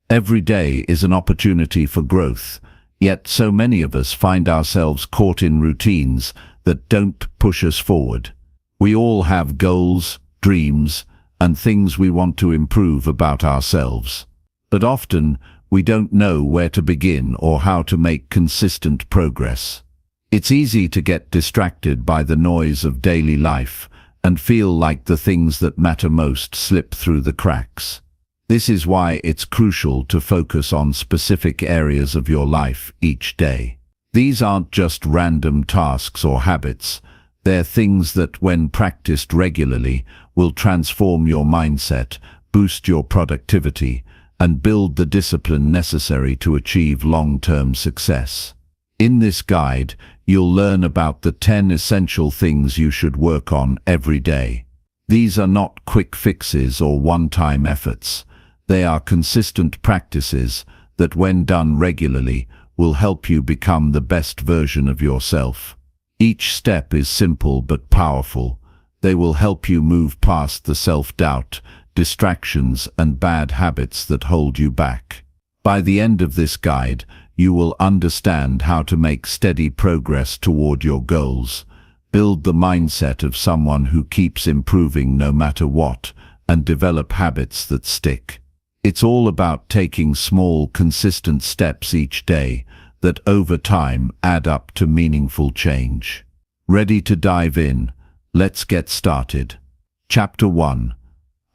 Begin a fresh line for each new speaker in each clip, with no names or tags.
Every day is an opportunity for growth, yet so many of us find ourselves caught in routines that don't push us forward. We all have goals, dreams, and things we want to improve about ourselves. But often, we don't know where to begin or how to make consistent progress. It's easy to get distracted by the noise of daily life and feel like the things that matter most slip through the cracks. This is why it's crucial to focus on specific areas of your life each day. These aren't just random tasks or habits. They're things that, when practiced regularly, will transform your mindset, boost your productivity, and build the discipline necessary to achieve long-term success. In this guide, you'll learn about the 10 essential things you should work on every day. These are not quick fixes or one-time efforts. They are consistent practices that, when done regularly, will help you become the best version of yourself. Each step is simple but powerful. They will help you move past the self-doubt, distractions, and bad habits that hold you back. By the end of this guide, you will understand how to make steady progress toward your goals, build the mindset of someone who keeps improving no matter what, and develop habits that stick. It's all about taking small, consistent steps each day that over time add up to meaningful change. Ready to dive in? Let's get started. Chapter 1.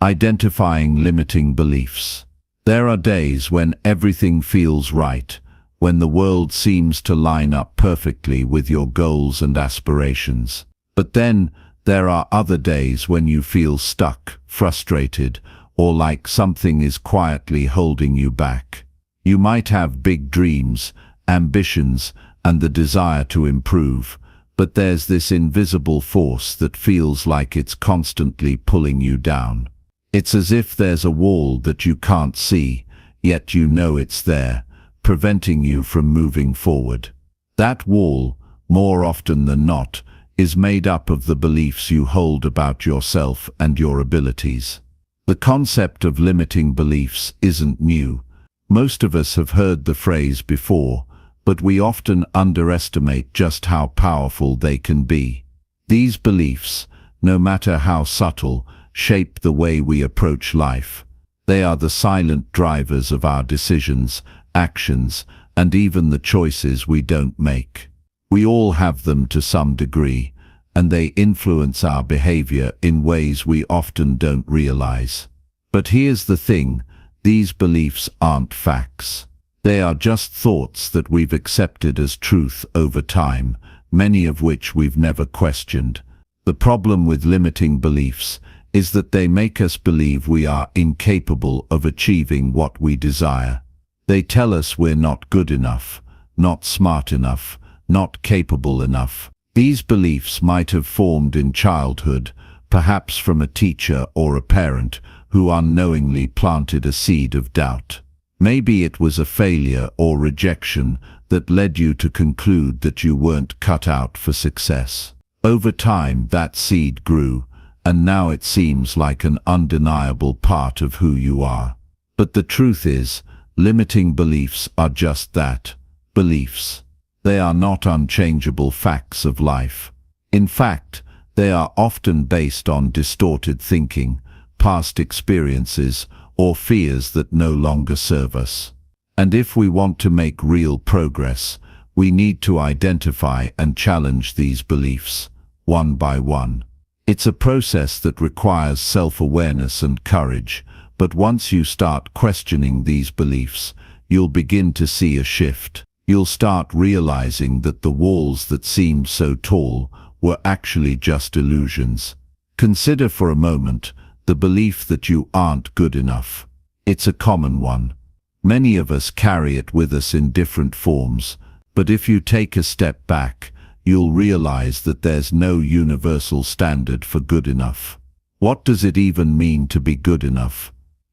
Identifying limiting beliefs. There are days when everything feels right, when the world seems to line up perfectly with your goals and aspirations. But then, there are other days when you feel stuck, frustrated, or like something is quietly holding you back. You might have big dreams, ambitions, and the desire to improve, but there's this invisible force that feels like it's constantly pulling you down. It's as if there's a wall that you can't see, yet you know it's there, preventing you from moving forward. That wall, more often than not, is made up of the beliefs you hold about yourself and your abilities. The concept of limiting beliefs isn't new. Most of us have heard the phrase before, but we often underestimate just how powerful they can be. These beliefs, no matter how subtle, shape the way we approach life. They are the silent drivers of our decisions, actions, and even the choices we don't make. We all have them to some degree, and they influence our behavior in ways we often don't realize. But here's the thing, these beliefs aren't facts. They are just thoughts that we've accepted as truth over time, many of which we've never questioned. The problem with limiting beliefs is that they make us believe we are incapable of achieving what we desire. They tell us we're not good enough, not smart enough, not capable enough. These beliefs might have formed in childhood, perhaps from a teacher or a parent who unknowingly planted a seed of doubt. Maybe it was a failure or rejection that led you to conclude that you weren't cut out for success. Over time, that seed grew, and now it seems like an undeniable part of who you are. But the truth is, limiting beliefs are just that, beliefs. They are not unchangeable facts of life. In fact, they are often based on distorted thinking, past experiences, or fears that no longer serve us. And if we want to make real progress, we need to identify and challenge these beliefs, one by one. It's a process that requires self-awareness and courage, but once you start questioning these beliefs, you'll begin to see a shift. You'll start realizing that the walls that seemed so tall were actually just illusions. Consider for a moment the belief that you aren't good enough. It's a common one. Many of us carry it with us in different forms, but if you take a step back, you'll realize that there's no universal standard for good enough. What does it even mean to be good enough?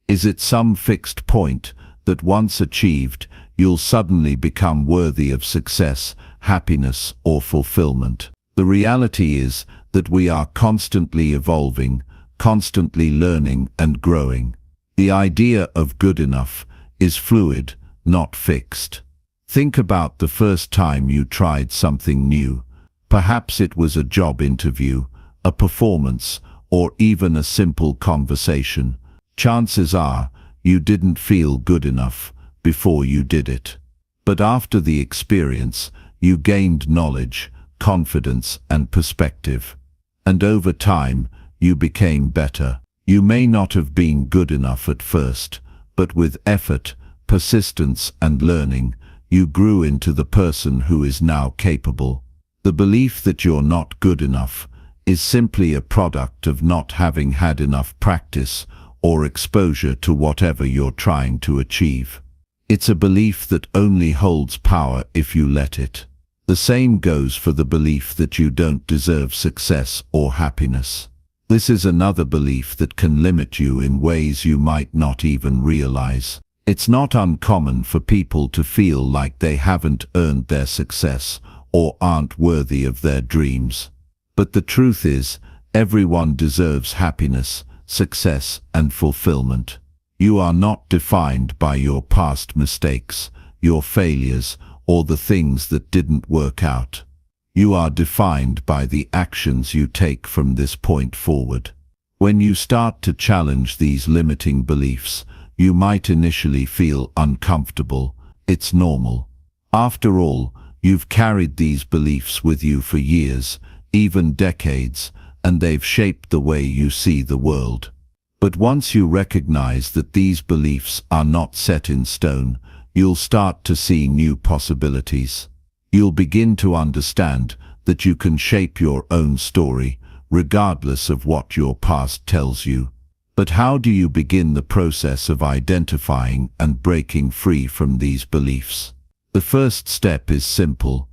Is it some fixed point that once achieved, you'll suddenly become worthy of success, happiness, or fulfillment? The reality is that we are constantly evolving, constantly learning and growing. The idea of good enough is fluid, not fixed. Think about the first time you tried something new. Perhaps it was a job interview, a performance, or even a simple conversation. Chances are, you didn't feel good enough before you did it. But after the experience, you gained knowledge, confidence, and perspective. And over time, you became better. You may not have been good enough at first, but with effort, persistence, and learning, you grew into the person who is now capable. The belief that you're not good enough is simply a product of not having had enough practice or exposure to whatever you're trying to achieve. It's a belief that only holds power if you let it. The same goes for the belief that you don't deserve success or happiness. This is another belief that can limit you in ways you might not even realize. It's not uncommon for people to feel like they haven't earned their success or aren't worthy of their dreams. But the truth is, everyone deserves happiness, success, and fulfillment. You are not defined by your past mistakes, your failures, or the things that didn't work out. You are defined by the actions you take from this point forward. When you start to challenge these limiting beliefs, you might initially feel uncomfortable. It's normal. After all, you've carried these beliefs with you for years, even decades, and they've shaped the way you see the world. But once you recognize that these beliefs are not set in stone, you'll start to see new possibilities. You'll begin to understand that you can shape your own story, regardless of what your past tells you. But how do you begin the process of identifying and breaking free from these beliefs? The first step is simple: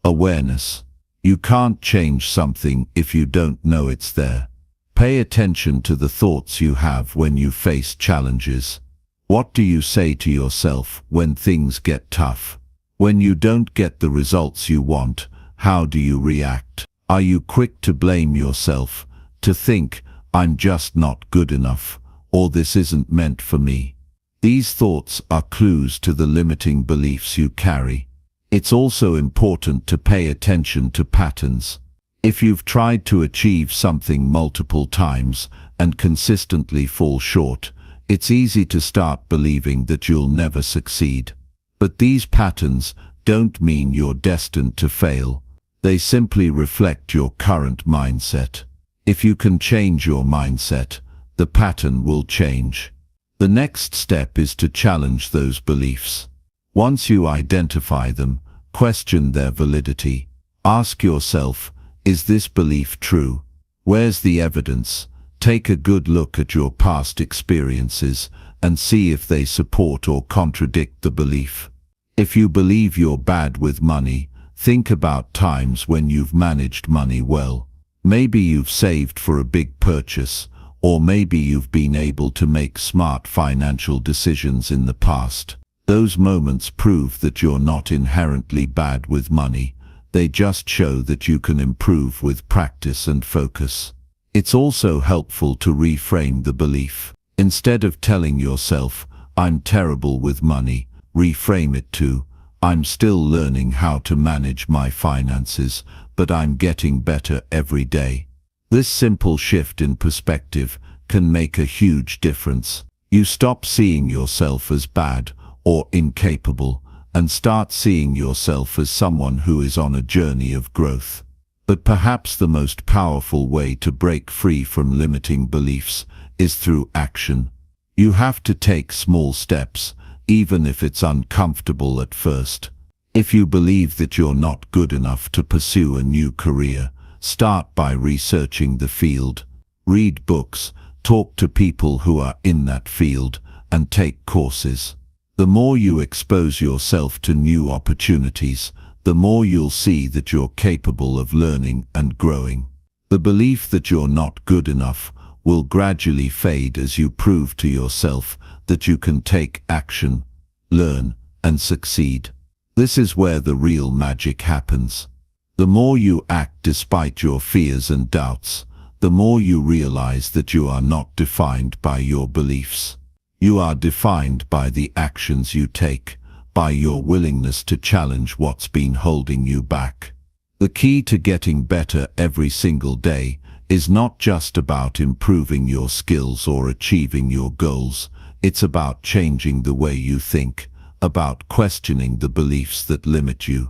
awareness. You can't change something if you don't know it's there. Pay attention to the thoughts you have when you face challenges. What do you say to yourself when things get tough? When you don't get the results you want, how do you react? Are you quick to blame yourself, to think, "I'm just not good enough," or "this isn't meant for me"? These thoughts are clues to the limiting beliefs you carry. It's also important to pay attention to patterns. If you've tried to achieve something multiple times and consistently fall short, it's easy to start believing that you'll never succeed. But these patterns don't mean you're destined to fail. They simply reflect your current mindset. If you can change your mindset, the pattern will change. The next step is to challenge those beliefs. Once you identify them, question their validity. Ask yourself, is this belief true? Where's the evidence? Take a good look at your past experiences and see if they support or contradict the belief. If you believe you're bad with money, think about times when you've managed money well. Maybe you've saved for a big purchase, or maybe you've been able to make smart financial decisions in the past. Those moments prove that you're not inherently bad with money. They just show that you can improve with practice and focus. It's also helpful to reframe the belief. Instead of telling yourself, "I'm terrible with money," reframe it to, "I'm still learning how to manage my finances, but I'm getting better every day." This simple shift in perspective can make a huge difference. You stop seeing yourself as bad or incapable and start seeing yourself as someone who is on a journey of growth. But perhaps the most powerful way to break free from limiting beliefs is through action. You have to take small steps, even if it's uncomfortable at first. If you believe that you're not good enough to pursue a new career, start by researching the field. Read books, talk to people who are in that field, and take courses. The more you expose yourself to new opportunities, the more you'll see that you're capable of learning and growing. The belief that you're not good enough will gradually fade as you prove to yourself that you can take action, learn, and succeed. This is where the real magic happens. The more you act despite your fears and doubts, the more you realize that you are not defined by your beliefs. You are defined by the actions you take, by your willingness to challenge what's been holding you back. The key to getting better every single day is not just about improving your skills or achieving your goals. It's about changing the way you think, about questioning the beliefs that limit you.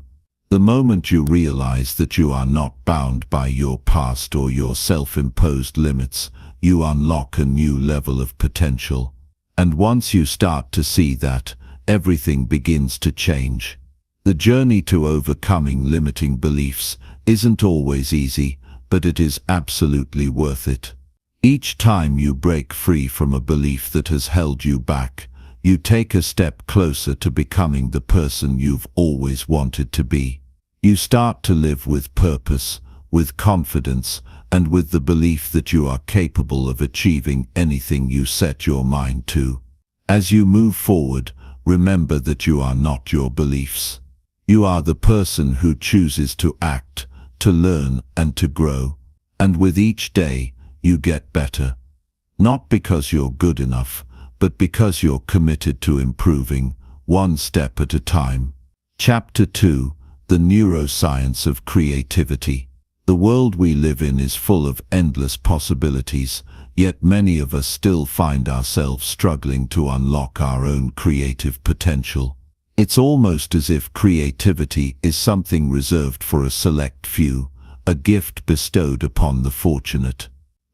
The moment you realize that you are not bound by your past or your self-imposed limits, you unlock a new level of potential. And once you start to see that, everything begins to change. The journey to overcoming limiting beliefs isn't always easy, but it is absolutely worth it. Each time you break free from a belief that has held you back, you take a step closer to becoming the person you've always wanted to be. You start to live with purpose, with confidence, and with the belief that you are capable of achieving anything you set your mind to. As you move forward, remember that you are not your beliefs. You are the person who chooses to act, to learn, and to grow. And with each day, you get better. Not because you're good enough, but because you're committed to improving, one step at a time. Chapter 2: The Neuroscience of Creativity. The world we live in is full of endless possibilities, yet many of us still find ourselves struggling to unlock our own creative potential. It's almost as if creativity is something reserved for a select few, a gift bestowed upon the fortunate.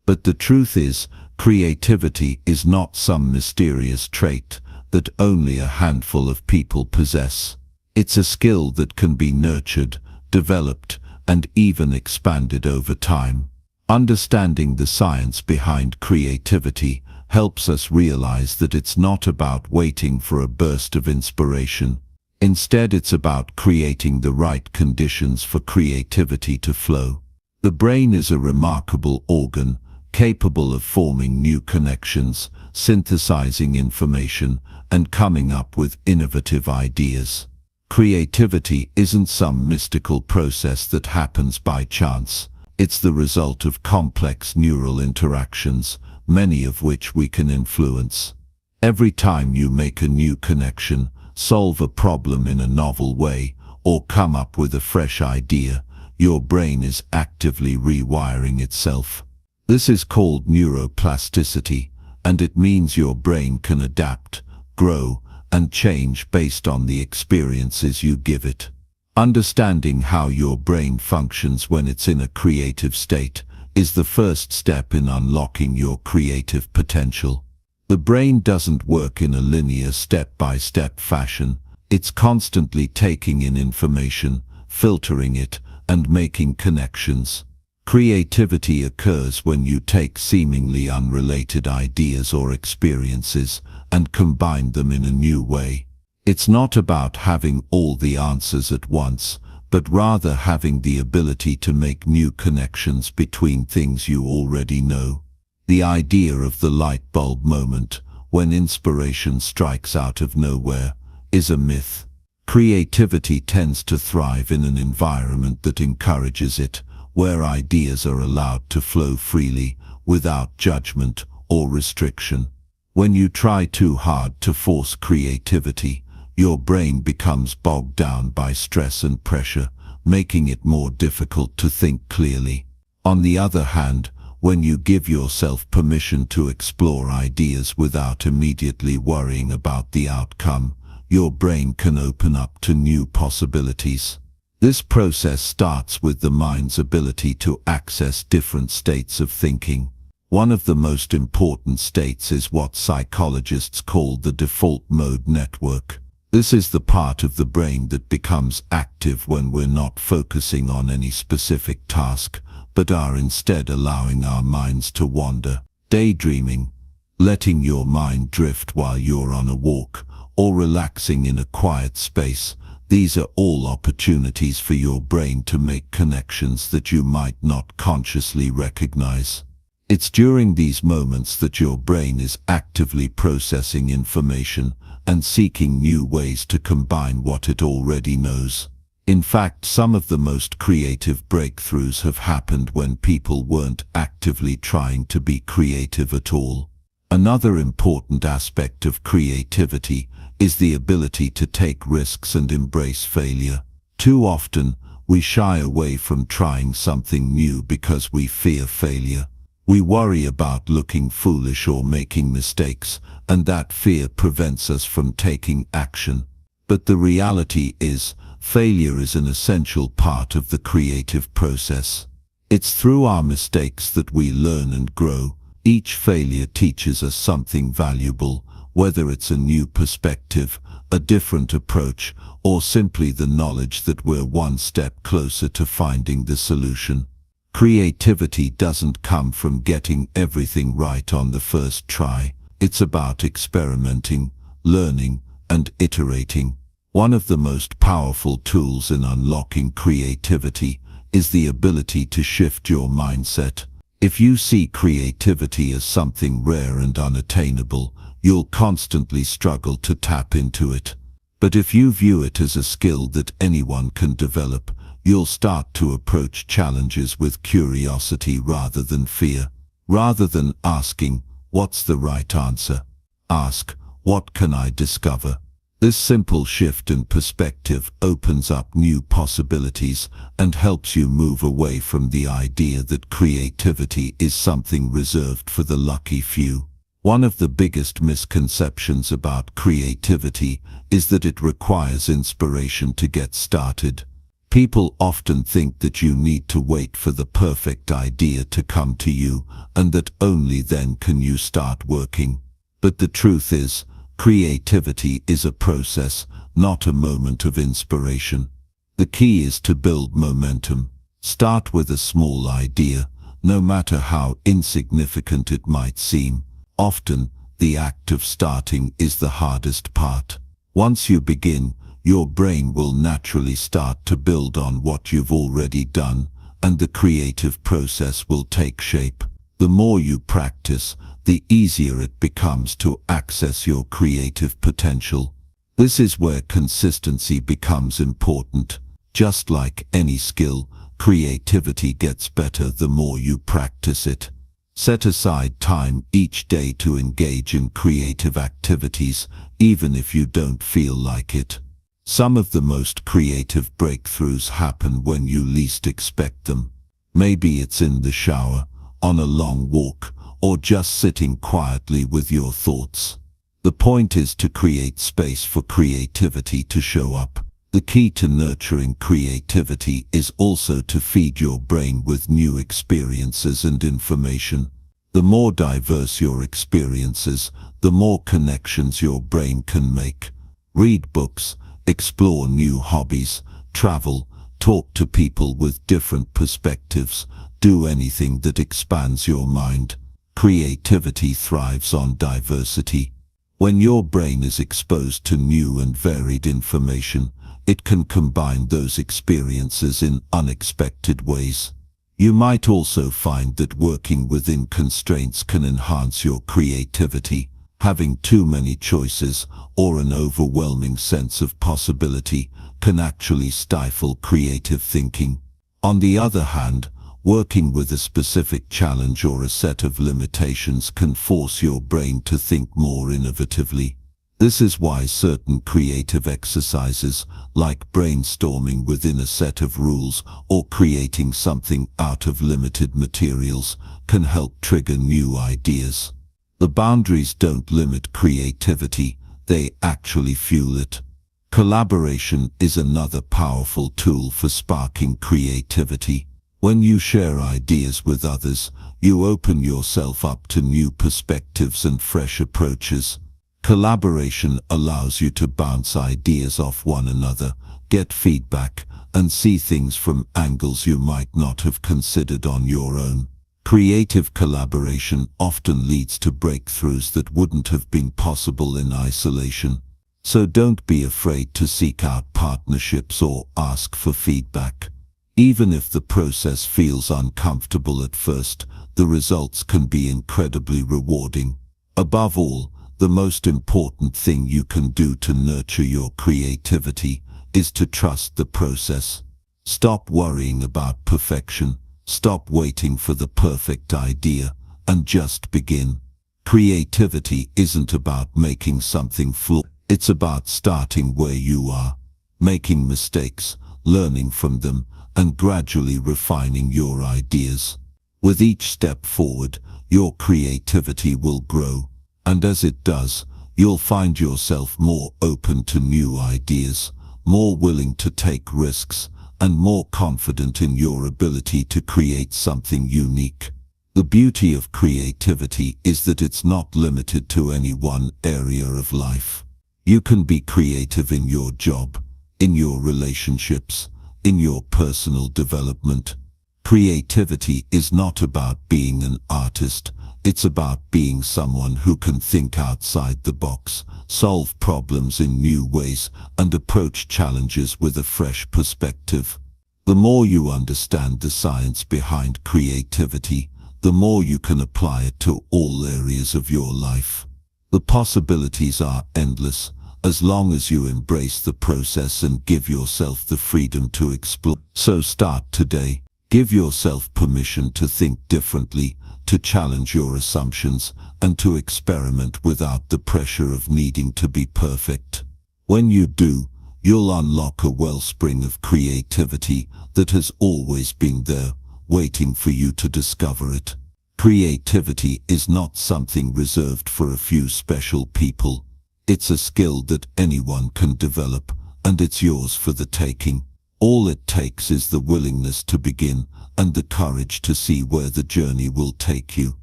But the truth is, creativity is not some mysterious trait that only a handful of people possess. It's a skill that can be nurtured, developed, and even expanded over time. Understanding the science behind creativity helps us realize that it's not about waiting for a burst of inspiration. Instead, it's about creating the right conditions for creativity to flow. The brain is a remarkable organ, capable of forming new connections, synthesizing information, and coming up with innovative ideas. Creativity isn't some mystical process that happens by chance. It's the result of complex neural interactions, many of which we can influence. Every time you make a new connection, solve a problem in a novel way, or come up with a fresh idea, your brain is actively rewiring itself. This is called neuroplasticity, and it means your brain can adapt, grow, and change based on the experiences you give it. Understanding how your brain functions when it's in a creative state is the first step in unlocking your creative potential. The brain doesn't work in a linear step-by-step fashion. It's constantly taking in information, filtering it, and making connections. Creativity occurs when you take seemingly unrelated ideas or experiences and combine them in a new way. It's not about having all the answers at once, but rather having the ability to make new connections between things you already know. The idea of the light bulb moment, when inspiration strikes out of nowhere, is a myth. Creativity tends to thrive in an environment that encourages it, where ideas are allowed to flow freely, without judgment or restriction. When you try too hard to force creativity, your brain becomes bogged down by stress and pressure, making it more difficult to think clearly. On the other hand, when you give yourself permission to explore ideas without immediately worrying about the outcome, your brain can open up to new possibilities. This process starts with the mind's ability to access different states of thinking. One of the most important states is what psychologists call the default mode network. This is the part of the brain that becomes active when we're not focusing on any specific task, but are instead allowing our minds to wander. Daydreaming, letting your mind drift while you're on a walk, or relaxing in a quiet space. These are all opportunities for your brain to make connections that you might not consciously recognize. It's during these moments that your brain is actively processing information and seeking new ways to combine what it already knows. In fact, some of the most creative breakthroughs have happened when people weren't actively trying to be creative at all.
Another important aspect of creativity is the ability to take risks and embrace failure. Too often, we shy away from trying something new because we fear failure. We worry about looking foolish or making mistakes, and that fear prevents us from taking action. But the reality is, failure is an essential part of the creative process. It's through our mistakes that we learn and grow. Each failure teaches us something valuable, whether it's a new perspective, a different approach, or simply the knowledge that we're one step closer to finding the solution. Creativity doesn't come from getting everything right on the first try. It's about experimenting, learning, and iterating. One of the most powerful tools in unlocking creativity is the ability to shift your mindset. If you see creativity as something rare and unattainable, you'll constantly struggle to tap into it. But if you view it as a skill that anyone can develop, you'll start to approach challenges with curiosity rather than fear. Rather than asking, "What's the right answer?" ask, "What can I discover?" This simple shift in perspective opens up new possibilities and helps you move away from the idea that creativity is something reserved for the lucky few. One of the biggest misconceptions about creativity is that it requires inspiration to get started. People often think that you need to wait for the perfect idea to come to you, and that only then can you start working. But the truth is, creativity is a process, not a moment of inspiration. The key is to build momentum. Start with a small idea, no matter how insignificant it might seem. Often, the act of starting is the hardest part. Once you begin, your brain will naturally start to build on what you've already done, and the creative process will take shape. The more you practice, the easier it becomes to access your creative potential. This is where consistency becomes important. Just like any skill, creativity gets better the more you practice it. Set aside time each day to engage in creative activities, even if you don't feel like it. Some of the most creative breakthroughs happen when you least expect them. Maybe it's in the shower, on a long walk, or just sitting quietly with your thoughts. The point is to create space for creativity to show up. The key to nurturing creativity is also to feed your brain with new experiences and information. The more diverse your experiences, the more connections your brain can make. Read books, explore new hobbies, travel, talk to people with different perspectives, do anything that expands your mind. Creativity thrives on diversity. When your brain is exposed to new and varied information, it can combine those experiences in unexpected ways. You might also find that working within constraints can enhance your creativity. Having too many choices or an overwhelming sense of possibility can actually stifle creative thinking. On the other hand, working with a specific challenge or a set of limitations can force your brain to think more innovatively. This is why certain creative exercises, like brainstorming within a set of rules or creating something out of limited materials, can help trigger new ideas. The boundaries don't limit creativity, they actually fuel it. Collaboration is another powerful tool for sparking creativity. When you share ideas with others, you open yourself up to new perspectives and fresh approaches. Collaboration allows you to bounce ideas off one another, get feedback, and see things from angles you might not have considered on your own. Creative collaboration often leads to breakthroughs that wouldn't have been possible in isolation. So don't be afraid to seek out partnerships or ask for feedback. Even if the process feels uncomfortable at first, the results can be incredibly rewarding. Above all, the most important thing you can do to nurture your creativity is to trust the process. Stop worrying about perfection, stop waiting for the perfect idea, and just begin. Creativity isn't about making something full. It's about starting where you are, making mistakes, learning from them, and gradually refining your ideas. With each step forward, your creativity will grow, and as it does, you'll find yourself more open to new ideas, more willing to take risks, and more confident in your ability to create something unique. The beauty of creativity is that it's not limited to any one area of life. You can be creative in your job, in your relationships, in your personal development. Creativity is not about being an artist. It's about being someone who can think outside the box, solve problems in new ways, and approach challenges with a fresh perspective. The more you understand the science behind creativity, the more you can apply it to all areas of your life. The possibilities are endless, as long as you embrace the process and give yourself the freedom to explore. So start today. Give yourself permission to think differently, to challenge your assumptions, and to experiment without the pressure of needing to be perfect. When you do, you'll unlock a wellspring of creativity that has always been there, waiting for you to discover it. Creativity is not something reserved for a few special people. It's a skill that anyone can develop, and it's yours for the taking. All it takes is the willingness to begin and the courage to see where the journey will take you.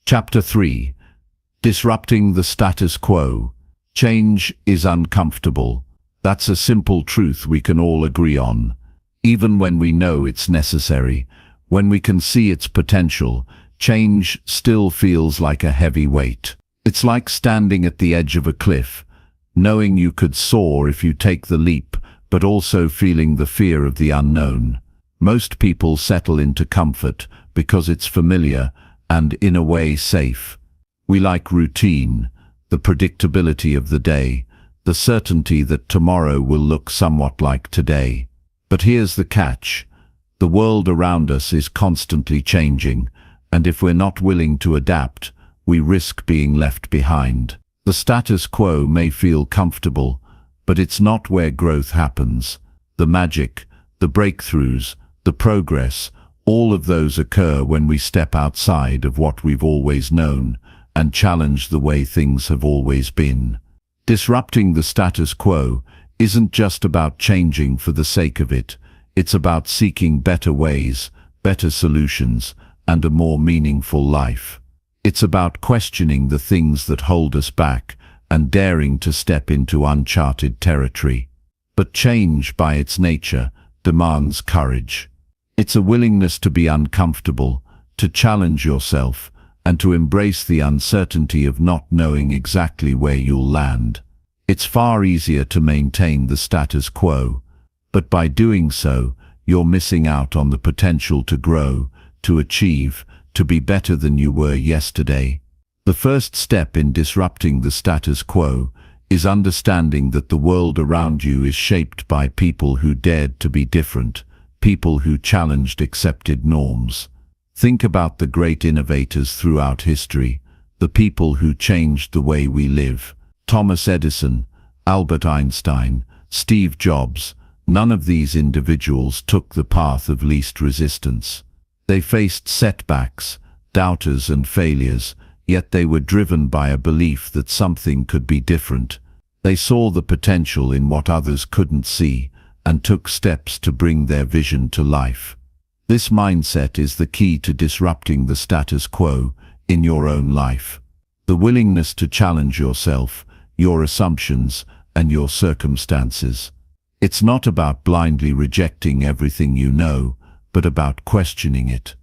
Chapter 3. Disrupting the status quo. Change is uncomfortable. That's a simple truth we can all agree on. Even when we know it's necessary, when we can see its potential, change still feels like a heavy weight. It's like standing at the edge of a cliff, knowing you could soar if you take the leap, but also feeling the fear of the unknown. Most people settle into comfort because it's familiar and, in a way, safe. We like routine, the predictability of the day, the certainty that tomorrow will look somewhat like today. But here's the catch. The world around us is constantly changing, and if we're not willing to adapt, we risk being left behind. The status quo may feel comfortable, but it's not where growth happens. The magic, the breakthroughs, the progress, all of those occur when we step outside of what we've always known and challenge the way things have always been. Disrupting the status quo isn't just about changing for the sake of it. It's about seeking better ways, better solutions, and a more meaningful life. It's about questioning the things that hold us back and daring to step into uncharted territory. But change, by its nature, demands courage. It's a willingness to be uncomfortable, to challenge yourself, and to embrace the uncertainty of not knowing exactly where you'll land. It's far easier to maintain the status quo, but by doing so, you're missing out on the potential to grow, to achieve, to be better than you were yesterday. The first step in disrupting the status quo is understanding that the world around you is shaped by people who dared to be different, people who challenged accepted norms. Think about the great innovators throughout history, the people who changed the way we live. Thomas Edison, Albert Einstein, Steve Jobs. None of these individuals took the path of least resistance. They faced setbacks, doubters and failures, yet they were driven by a belief that something could be different. They saw the potential in what others couldn't see and took steps to bring their vision to life. This mindset is the key to disrupting the status quo in your own life. The willingness to challenge yourself, your assumptions, and your circumstances. It's not about blindly rejecting everything you know, but about questioning it.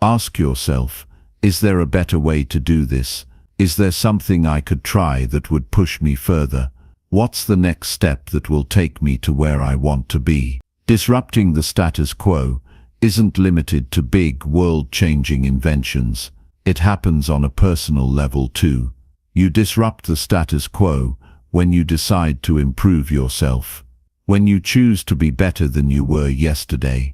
Ask yourself, is there a better way to do this? Is there something I could try that would push me further? What's the next step that will take me to where I want to be? Disrupting the status quo isn't limited to big, world-changing inventions. It happens on a personal level too. You disrupt the status quo when you decide to improve yourself, when you choose to be better than you were yesterday.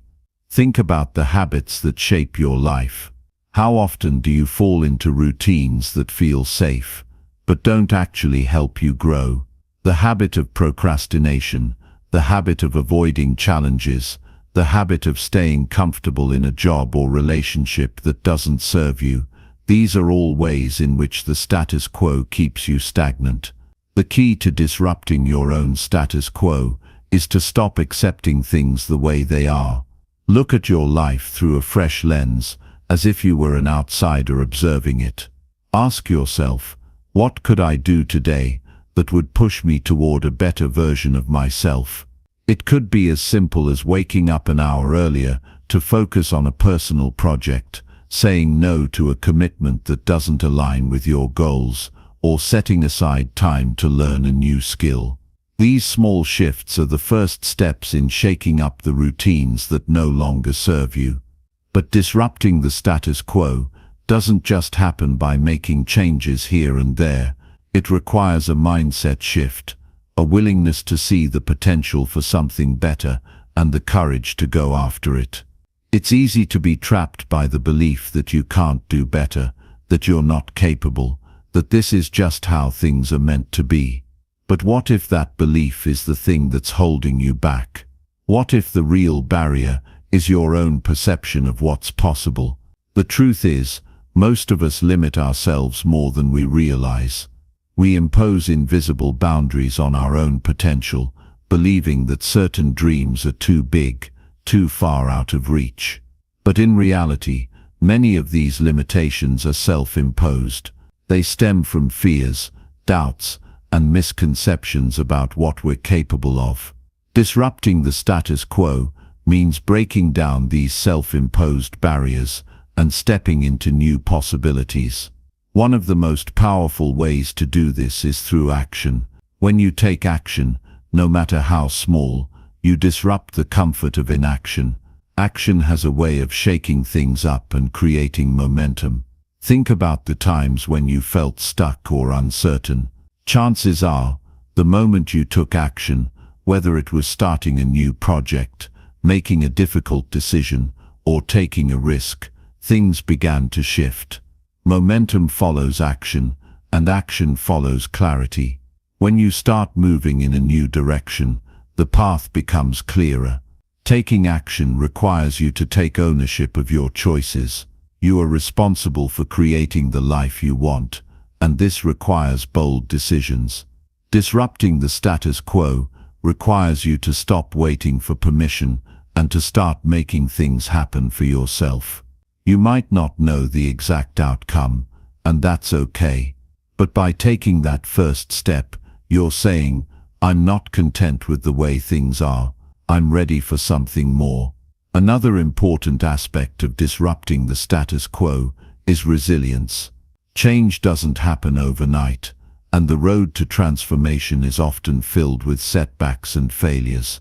Think about the habits that shape your life. How often do you fall into routines that feel safe, but don't actually help you grow? The habit of procrastination, the habit of avoiding challenges, the habit of staying comfortable in a job or relationship that doesn't serve you, these are all ways in which the status quo keeps you stagnant. The key to disrupting your own status quo is to stop accepting things the way they are. Look at your life through a fresh lens, as if you were an outsider observing it. Ask yourself, what could I do today that would push me toward a better version of myself? It could be as simple as waking up an hour earlier to focus on a personal project, saying no to a commitment that doesn't align with your goals, or setting aside time to learn a new skill. These small shifts are the first steps in shaking up the routines that no longer serve you. But disrupting the status quo doesn't just happen by making changes here and there. It requires a mindset shift, a willingness to see the potential for something better, and the courage to go after it. It's easy to be trapped by the belief that you can't do better, that you're not capable, that this is just how things are meant to be. But what if that belief is the thing that's holding you back? What if the real barrier is your own perception of what's possible? The truth is, most of us limit ourselves more than we realize. We impose invisible boundaries on our own potential, believing that certain dreams are too big, too far out of reach. But in reality, many of these limitations are self-imposed. They stem from fears, doubts, and misconceptions about what we're capable of. Disrupting the status quo means breaking down these self-imposed barriers and stepping into new possibilities. One of the most powerful ways to do this is through action. When you take action, no matter how small, you disrupt the comfort of inaction. Action has a way of shaking things up and creating momentum. Think about the times when you felt stuck or uncertain. Chances are, the moment you took action, whether it was starting a new project, making a difficult decision, or taking a risk, things began to shift. Momentum follows action, and action follows clarity. When you start moving in a new direction, the path becomes clearer. Taking action requires you to take ownership of your choices. You are responsible for creating the life you want, and this requires bold decisions. Disrupting the status quo requires you to stop waiting for permission and to start making things happen for yourself. You might not know the exact outcome, and that's okay. But by taking that first step, you're saying, I'm not content with the way things are. I'm ready for something more. Another important aspect of disrupting the status quo is resilience. Change doesn't happen overnight, and the road to transformation is often filled with setbacks and failures.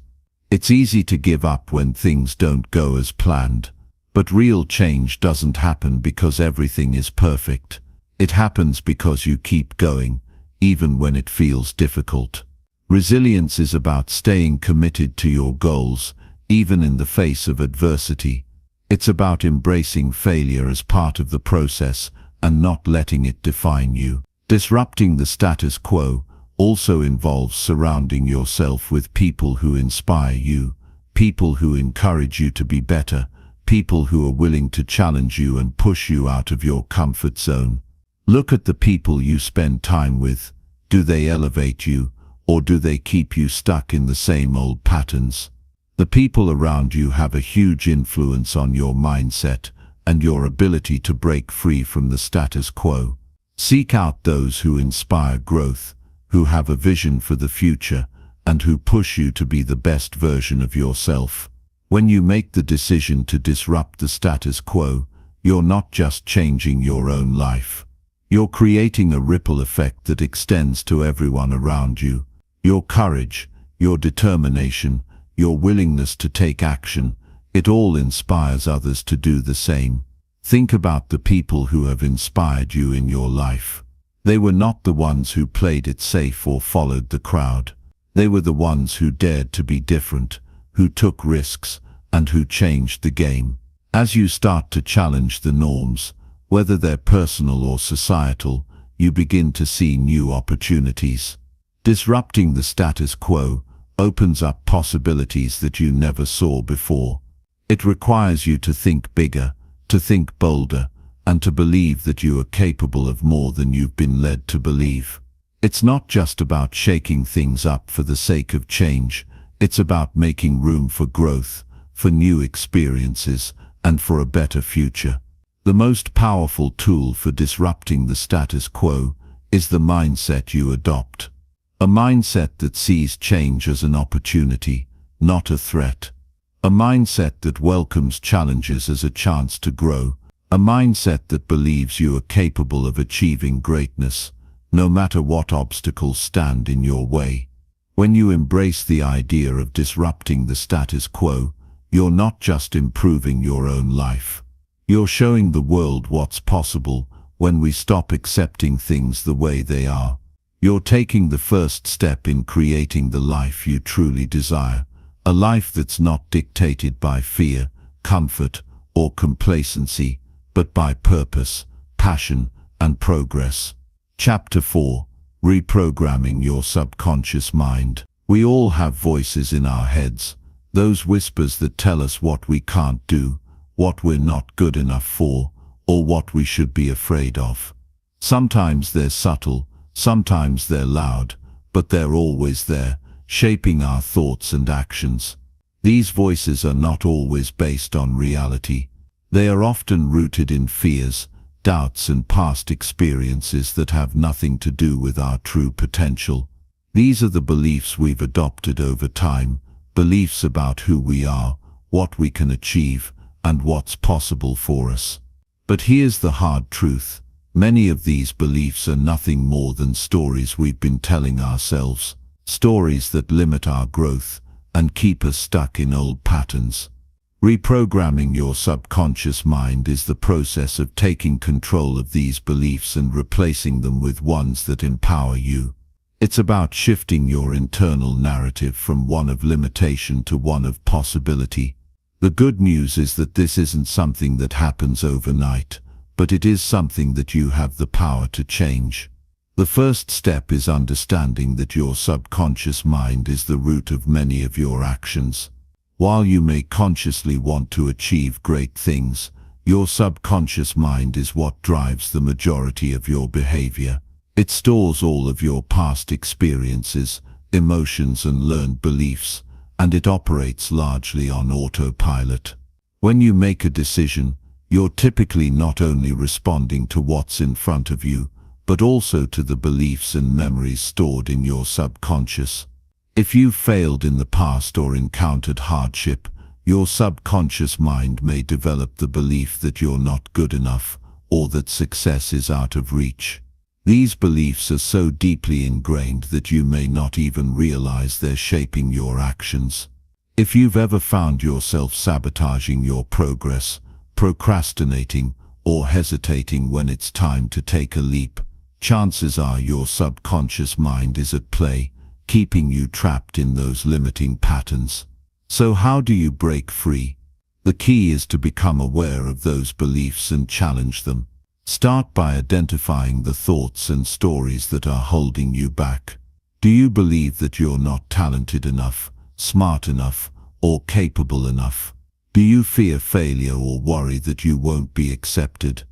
It's easy to give up when things don't go as planned, but real change doesn't happen because everything is perfect. It happens because you keep going, even when it feels difficult. Resilience is about staying committed to your goals, even in the face of adversity. It's about embracing failure as part of the process and not letting it define you. Disrupting the status quo also involves surrounding yourself with people who inspire you, people who encourage you to be better, people who are willing to challenge you and push you out of your comfort zone. Look at the people you spend time with. Do they elevate you, or do they keep you stuck in the same old patterns? The people around you have a huge influence on your mindset and your ability to break free from the status quo. Seek out those who inspire growth, who have a vision for the future, and who push you to be the best version of yourself. When you make the decision to disrupt the status quo, you're not just changing your own life. You're creating a ripple effect that extends to everyone around you. Your courage, your determination, your willingness to take action, it all inspires others to do the same. Think about the people who have inspired you in your life. They were not the ones who played it safe or followed the crowd. They were the ones who dared to be different, who took risks, and who changed the game. As you start to challenge the norms,
Whether they're personal or societal, you begin to see new opportunities. Disrupting the status quo opens up possibilities that you never saw before. It requires you to think bigger, to think bolder, and to believe that you are capable of more than you've been led to believe. It's not just about shaking things up for the sake of change. It's about making room for growth, for new experiences, and for a better future. The most powerful tool for disrupting the status quo is the mindset you adopt. A mindset that sees change as an opportunity, not a threat. A mindset that welcomes challenges as a chance to grow. A mindset that believes you are capable of achieving greatness, no matter what obstacles stand in your way. When you embrace the idea of disrupting the status quo, you're not just improving your own life. You're showing the world what's possible when we stop accepting things the way they are. You're taking the first step in creating the life you truly desire, a life that's not dictated by fear, comfort, or complacency, but by purpose, passion, and progress. Chapter 4. Reprogramming your subconscious mind. We all have voices in our heads, those whispers that tell us what we can't do, what we're not good enough for, or what we should be afraid of. Sometimes they're subtle, sometimes they're loud, but they're always there, shaping our thoughts and actions. These voices are not always based on reality. They are often rooted in fears, doubts, and past experiences that have nothing to do with our true potential. These are the beliefs we've adopted over time, beliefs about who we are, what we can achieve, and what's possible for us. But here's the hard truth. Many of these beliefs are nothing more than stories we've been telling ourselves, stories that limit our growth and keep us stuck in old patterns. Reprogramming your subconscious mind is the process of taking control of these beliefs and replacing them with ones that empower you. It's about shifting your internal narrative from one of limitation to one of possibility. The good news is that this isn't something that happens overnight, but it is something that you have the power to change. The first step is understanding that your subconscious mind is the root of many of your actions. While you may consciously want to achieve great things, your subconscious mind is what drives the majority of your behavior. It stores all of your past experiences, emotions, and learned beliefs, and it operates largely on autopilot. When you make a decision, you're typically not only responding to what's in front of you, but also to the beliefs and memories stored in your subconscious. If you've failed in the past or encountered hardship, your subconscious mind may develop the belief that you're not good enough, or that success is out of reach. These beliefs are so deeply ingrained that you may not even realize they're shaping your actions. If you've ever found yourself sabotaging your progress, procrastinating, or hesitating when it's time to take a leap, chances are your subconscious mind is at play, keeping you trapped in those limiting patterns. So how do you break free? The key is to become aware of those beliefs and challenge them. Start by identifying the thoughts and stories that are holding you back. Do you believe that you're not talented enough, smart enough, or capable enough? Do you fear failure or worry that you won't be accepted?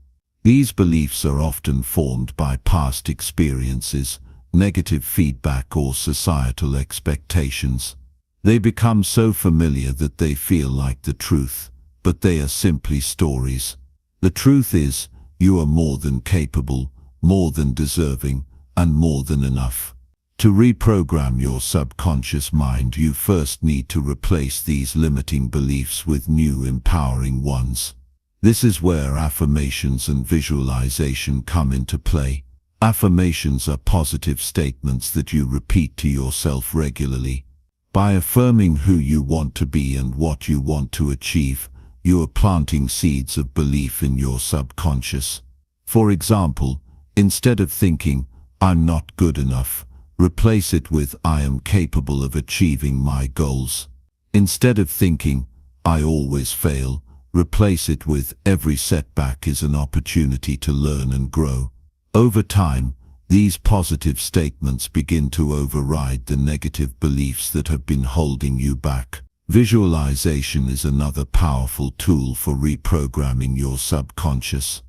These beliefs are often formed by past experiences, negative feedback, or societal expectations. They become so familiar that they feel like the truth, but they are simply stories. The truth is, you are more than capable, more than deserving, and more than enough. To reprogram your subconscious mind, you first need to replace these limiting beliefs with new empowering ones. This is where affirmations and visualization come into play. Affirmations are positive statements that you repeat to yourself regularly. By affirming who you want to be and what you want to achieve, you are planting seeds of belief in your subconscious. For example, instead of thinking, "I'm not good enough," replace it with, "I am capable of achieving my goals." Instead of thinking, "I always fail," Replace it with every setback is an opportunity to learn and grow. Over time, these positive statements begin to override the negative beliefs that have been holding you back. Visualization is another powerful tool for reprogramming your subconscious.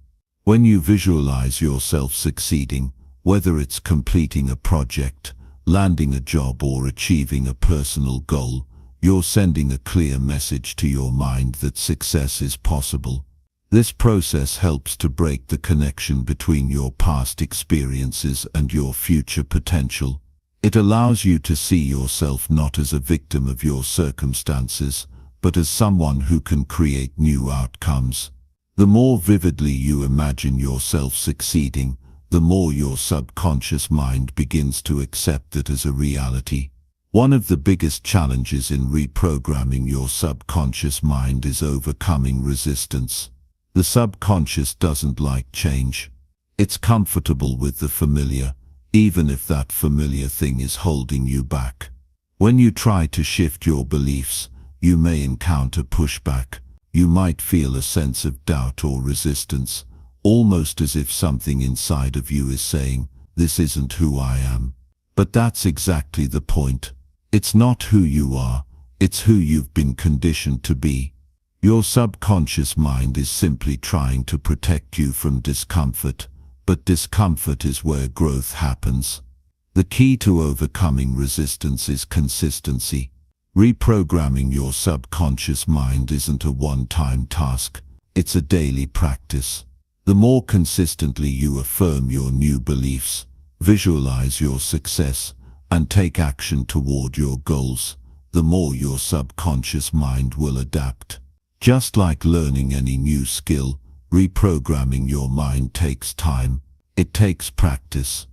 When you visualize yourself succeeding, whether it's completing a project, landing a job, or achieving a personal goal, you're sending a clear message to your mind that success is possible. This process helps to break the connection between your past experiences and your future potential. It allows you to see yourself not as a victim of your circumstances, but as someone who can create new outcomes. The more vividly you imagine yourself succeeding, the more your subconscious mind begins to accept it as a reality. One of the biggest challenges in reprogramming your subconscious mind is overcoming resistance. The subconscious doesn't like change. It's comfortable with the familiar, even if that familiar thing is holding you back. When you try to shift your beliefs, you may encounter pushback. You might feel a sense of doubt or resistance, almost as if something inside of you is saying, "This isn't who I am." But that's exactly the point. It's not who you are, it's who you've been conditioned to be. Your subconscious mind is simply trying to protect you from discomfort, but discomfort is where growth happens. The key to overcoming resistance is consistency. Reprogramming your subconscious mind isn't a one-time task, it's a daily practice. The more consistently you affirm your new beliefs, visualize your success, and take action toward your goals, the more your subconscious mind will adapt. Just like learning any new skill, reprogramming your mind takes time. It takes practice.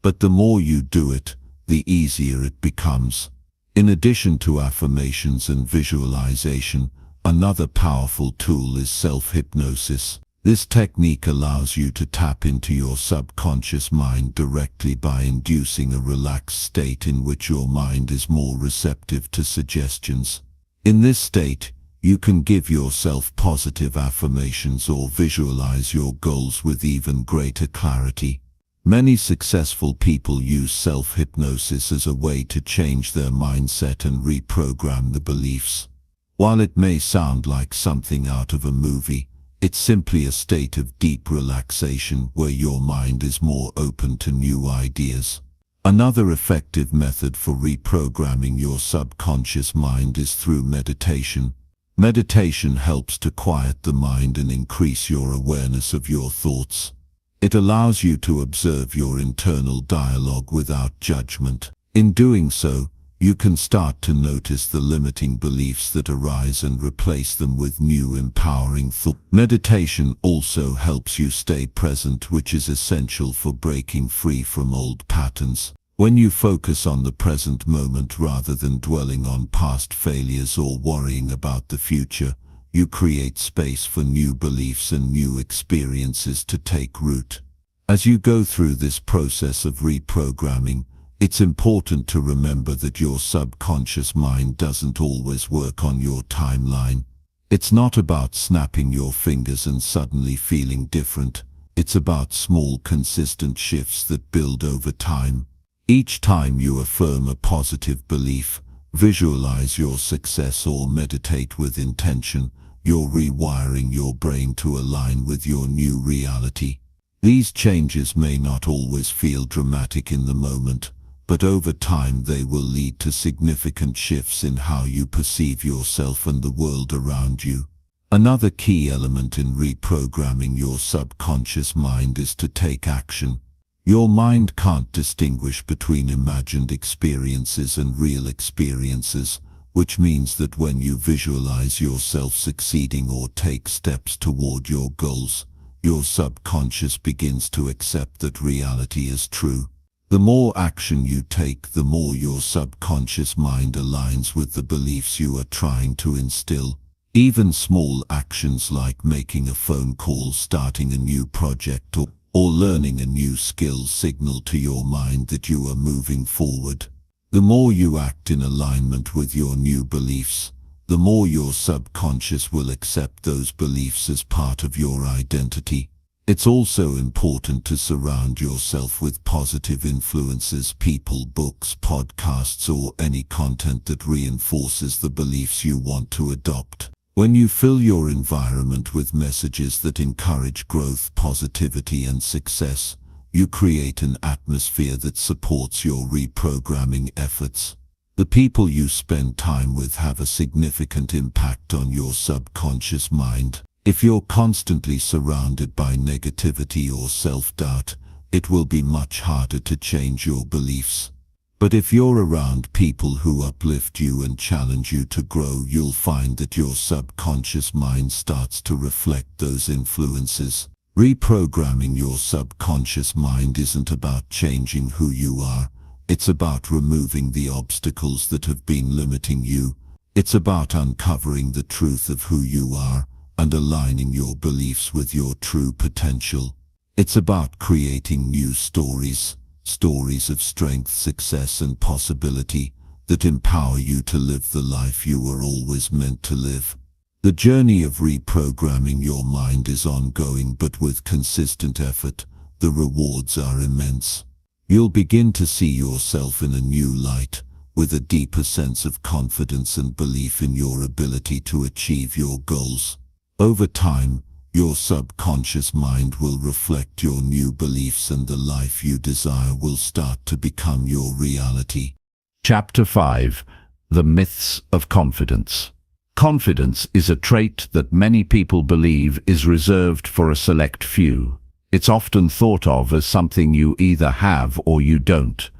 But the more you do it, the easier it becomes. In addition to affirmations and visualization, another powerful tool is self-hypnosis. This technique allows you to tap into your subconscious mind directly by inducing a relaxed state in which your mind is more receptive to suggestions. In this state, you can give yourself positive affirmations or visualize your goals with even greater clarity. Many successful people use self-hypnosis as a way to change their mindset and reprogram the beliefs. While it may sound like something out of a movie, it's simply a state of deep relaxation where your mind is more open to new ideas. Another effective method for reprogramming your subconscious mind is through meditation. Meditation helps to quiet the mind and increase your awareness of your thoughts. It allows you to observe your internal dialogue without judgment. In doing so, you can start to notice the limiting beliefs that arise and replace them with new empowering thoughts. Meditation also helps you stay present, which is essential for breaking free from old patterns. When you focus on the present moment rather than dwelling on past failures or worrying about the future, you create space for new beliefs and new experiences to take root. As you go through this process of reprogramming, it's important to remember that your subconscious mind doesn't always work on your timeline. It's not about snapping your fingers and suddenly feeling different. It's about small, consistent shifts that build over time. Each time you affirm a positive belief, visualize your success, or meditate with intention, you're rewiring your brain to align with your new reality. These changes may not always feel dramatic in the moment, but over time they will lead to significant shifts in how you perceive yourself and the world around you. Another key element in reprogramming your subconscious mind is to take action. Your mind can't distinguish between imagined experiences and real experiences, which means that when you visualize yourself succeeding or take steps toward your goals, your subconscious begins to accept that reality is true. The more action you take, the more your subconscious mind aligns with the beliefs you are trying to instill. Even small actions like making a phone call, starting a new project, or learning a new skill signal to your mind that you are moving forward. The more you act in alignment with your new beliefs, the more your subconscious will accept those beliefs as part of your identity. It's also important to surround yourself with positive influences, people, books, podcasts, or any content that reinforces the beliefs you want to adopt. When you fill your environment with messages that encourage growth, positivity, and success, you create an atmosphere that supports your reprogramming efforts. The people you spend time with have a significant impact on your subconscious mind. If you're constantly surrounded by negativity or self-doubt, it will be much harder to change your beliefs. But if you're around people who uplift you and challenge you to grow, you'll find that your subconscious mind starts to reflect those influences. Reprogramming your subconscious mind isn't about changing who you are. It's about removing the obstacles that have been limiting you. It's about uncovering the truth of who you are and aligning your beliefs with your true potential. It's about creating new stories of strength, success, and possibility that empower you to live the life you were always meant to live. The journey of reprogramming your mind is ongoing, but with consistent effort, the rewards are immense. You'll begin to see yourself in a new light, with a deeper sense of confidence and belief in your ability to achieve your goals. Over time, your subconscious mind will reflect your new beliefs, and the life you desire will start to become your reality.
Chapter 5. The Myths of Confidence. Confidence is a trait that many people believe is reserved for a select few. It's often thought of as something you either have or you don't,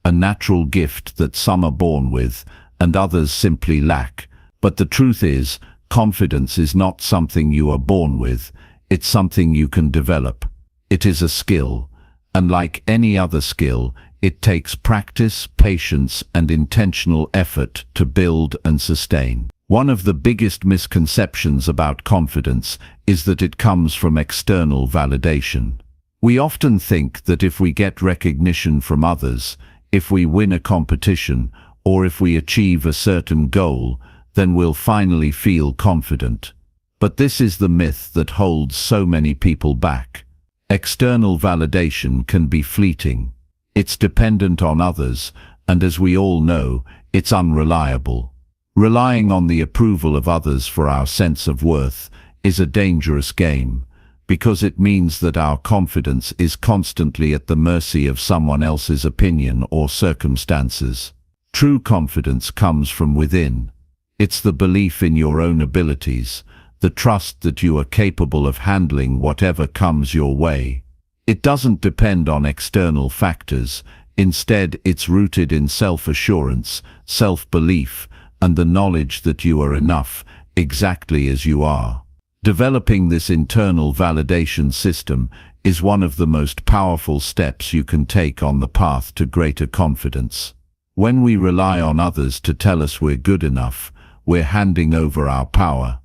a natural gift that some are born with and others simply lack. But the truth is, confidence is not something you are born with, it's something you can develop. It is a skill, and like any other skill, it takes practice, patience, and intentional effort to build and sustain. One of the biggest misconceptions about confidence is that it comes from external validation. We often think that if we get recognition from others, if we win a competition, or if we achieve a certain goal, then we'll finally feel confident. But this is the myth that holds so many people back. External validation can be fleeting. It's dependent on others, and as we all know, it's unreliable. Relying on the approval of others for our sense of worth is a dangerous game, because it means that our confidence is constantly at the mercy of someone else's opinion or circumstances. True confidence comes from within. It's the belief in your own abilities, the trust that you are capable of handling whatever comes your way. It doesn't depend on external factors. Instead, it's rooted in self-assurance, self-belief, and the knowledge that you are enough, exactly as you are. Developing this internal validation system is one of the most powerful steps you can take on the path to greater confidence. When we rely on others to tell us we're good enough, we're handing over our power.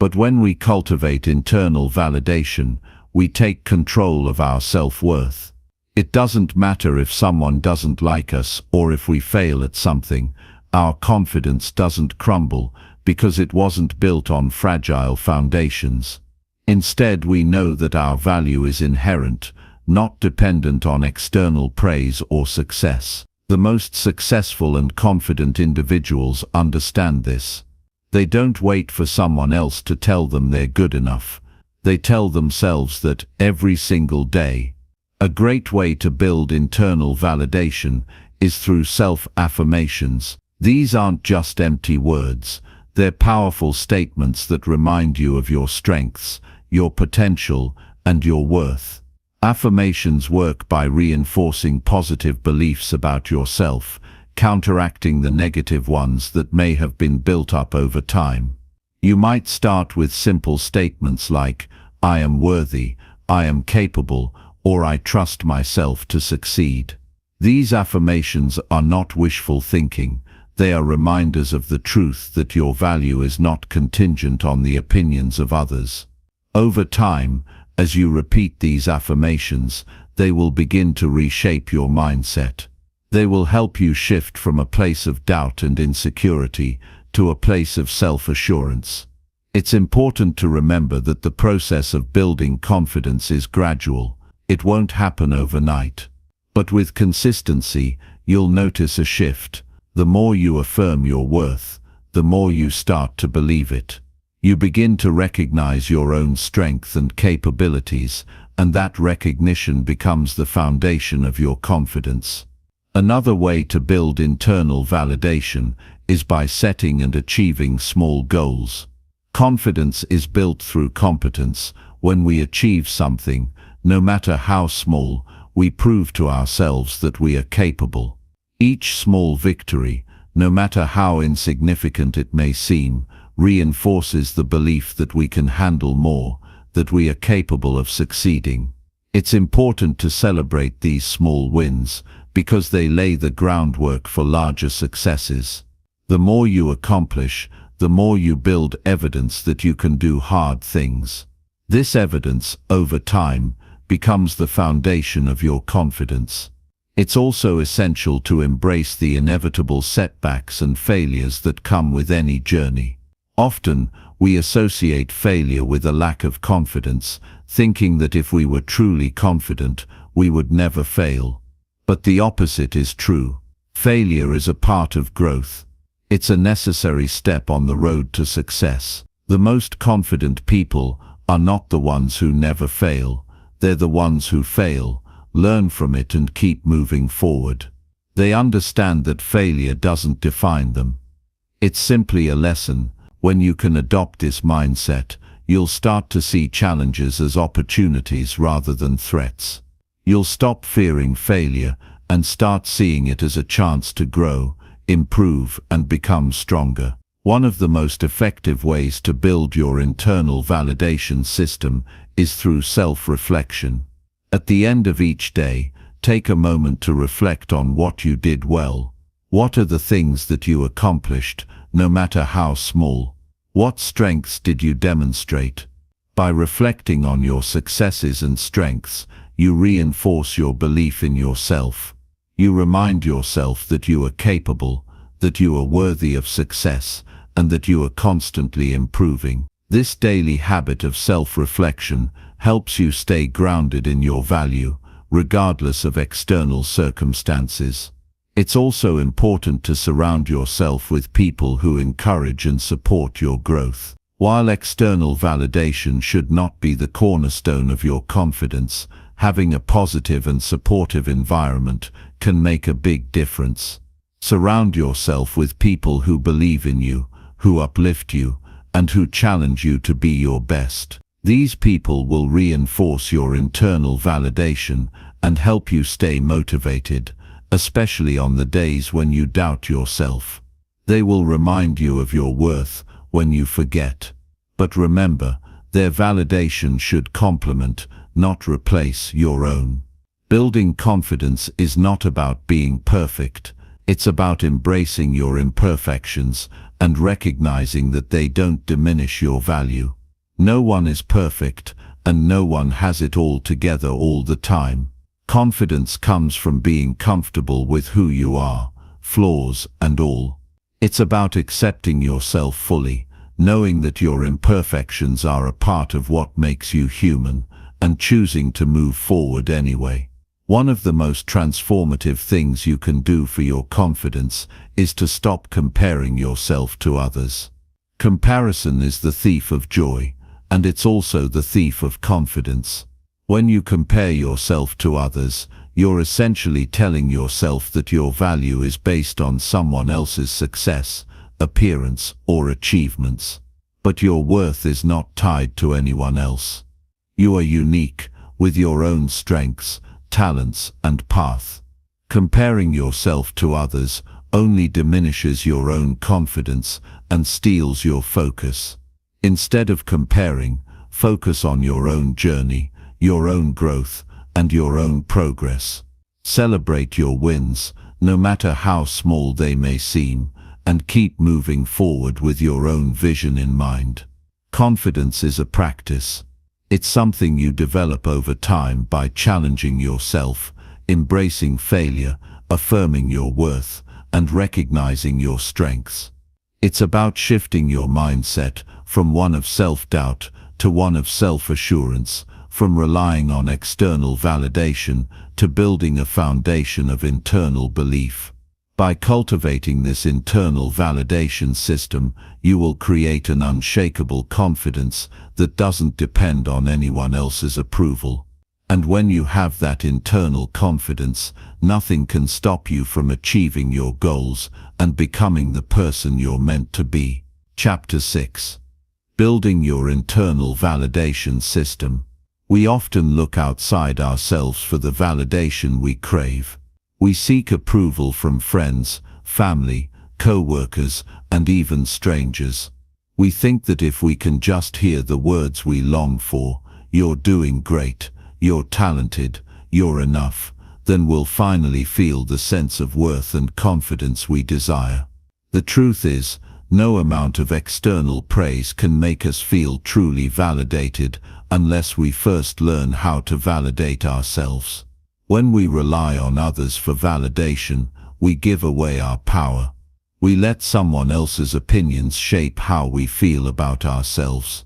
But when we cultivate internal validation, we take control of our self-worth. It doesn't matter if someone doesn't like us or if we fail at something. Our confidence doesn't crumble because it wasn't built on fragile foundations. Instead, we know that our value is inherent, not dependent on external praise or success. The most successful and confident individuals understand this. They don't wait for someone else to tell them they're good enough. They tell themselves that every single day. A great way to build internal validation is through self-affirmations. These aren't just empty words. They're powerful statements that remind you of your strengths, your potential, and your worth. Affirmations work by reinforcing positive beliefs about yourself, counteracting the negative ones that may have been built up over time. You might start with simple statements like, "I am worthy," "I am capable," or "I trust myself to succeed." These affirmations are not wishful thinking. They are reminders of the truth that your value is not contingent on the opinions of others. Over time, as you repeat these affirmations, they will begin to reshape your mindset. They will help you shift from a place of doubt and insecurity to a place of self-assurance. It's important to remember that the process of building confidence is gradual. It won't happen overnight. But with consistency, you'll notice a shift. The more you affirm your worth, the more you start to believe it. You begin to recognize your own strength and capabilities, and that recognition becomes the foundation of your confidence. Another way to build internal validation is by setting and achieving small goals. Confidence is built through competence. When we achieve something, no matter how small, we prove to ourselves that we are capable. Each small victory, no matter how insignificant it may seem, reinforces the belief that we can handle more, that we are capable of succeeding. It's important to celebrate these small wins because they lay the groundwork for larger successes. The more you accomplish, the more you build evidence that you can do hard things. This evidence, over time, becomes the foundation of your confidence. It's also essential to embrace the inevitable setbacks and failures that come with any journey. Often, we associate failure with a lack of confidence, thinking that if we were truly confident, we would never fail. But the opposite is true. Failure is a part of growth. It's a necessary step on the road to success. The most confident people are not the ones who never fail. They're the ones who fail, learn from it and keep moving forward. They understand that failure doesn't define them. It's simply a lesson. When you can adopt this mindset, you'll start to see challenges as opportunities rather than threats. You'll stop fearing failure and start seeing it as a chance to grow, improve, and become stronger. One of the most effective ways to build your internal validation system is through self-reflection. At the end of each day, take a moment to reflect on what you did well. What are the things that you accomplished, no matter how small? What strengths did you demonstrate? By reflecting on your successes and strengths, you reinforce your belief in yourself. You remind yourself that you are capable, that you are worthy of success, and that you are constantly improving. This daily habit of self-reflection helps you stay grounded in your value, regardless of external circumstances. It's also important to surround yourself with people who encourage and support your growth. While external validation should not be the cornerstone of your confidence, having a positive and supportive environment can make a big difference. Surround yourself with people who believe in you, who uplift you, and who challenge you to be your best. These people will reinforce your internal validation and help you stay motivated, especially on the days when you doubt yourself. They will remind you of your worth when you forget. But remember, their validation should complement, not replace, your own. Building confidence is not about being perfect. It's about embracing your imperfections and recognizing that they don't diminish your value. No one is perfect, and no one has it all together all the time. Confidence comes from being comfortable with who you are, flaws and all. It's about accepting yourself fully, knowing that your imperfections are a part of what makes you human, and choosing to move forward anyway. One of the most transformative things you can do for your confidence is to stop comparing yourself to others. Comparison is the thief of joy, and it's also the thief of confidence. When you compare yourself to others, you're essentially telling yourself that your value is based on someone else's success, appearance, or achievements. But your worth is not tied to anyone else. You are unique, with your own strengths, talents, and path. Comparing yourself to others only diminishes your own confidence and steals your focus. Instead of comparing, focus on your own journey, your own growth, and your own progress. Celebrate your wins, no matter how small they may seem, and keep moving forward with your own vision in mind. Confidence is a practice. It's something you develop over time by challenging yourself, embracing failure, affirming your worth, and recognizing your strengths.
It's about shifting your mindset from one of self-doubt to one of self-assurance, from relying on external validation to building a foundation of internal belief. By cultivating this internal validation system, you will create an unshakable confidence that doesn't depend on anyone else's approval. And when you have that internal confidence, nothing can stop you from achieving your goals and becoming the person you're meant to be. Chapter 6. Building your internal validation system. We often look outside ourselves for the validation we crave. We seek approval from friends, family, co-workers, and even strangers. We think that if we can just hear the words we long for, "You're doing great," "You're talented," "You're enough," then we'll finally feel the sense of worth and confidence we desire. The truth is, no amount of external praise can make us feel truly validated unless we first learn how to validate ourselves. When we rely on others for validation, we give away our power. We let someone else's opinions shape how we feel about ourselves.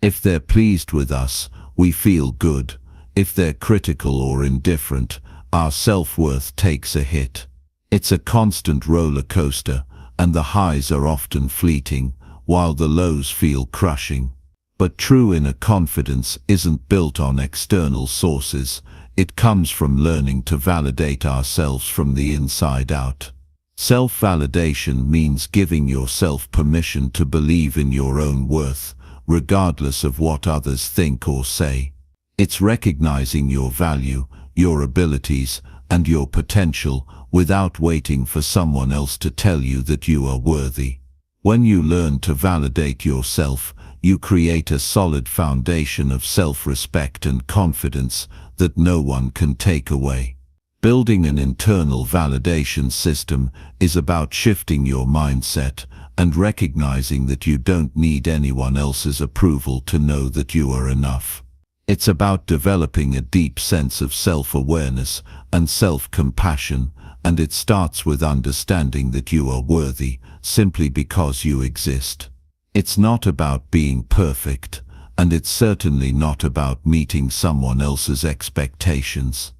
If they're pleased with us, we feel good. If they're critical or indifferent, our self-worth takes a hit. It's a constant roller coaster, and the highs are often fleeting, while the lows feel crushing. But true inner confidence isn't built on external sources. It comes from learning to validate ourselves from the inside out. Self-validation means giving yourself permission to believe in your own worth, regardless of what others think or say. It's recognizing your value, your abilities, and your potential without waiting for someone else to tell you that you are worthy. When you learn to validate yourself, you create a solid foundation of self-respect and confidence that no one can take away. Building an internal validation system is about shifting your mindset and recognizing that you don't need anyone else's approval to know that you are enough. It's about developing a deep sense of self-awareness and self-compassion, and it starts with understanding that you are worthy simply because you exist. It's not about being perfect, and it's certainly not about meeting someone else's expectations.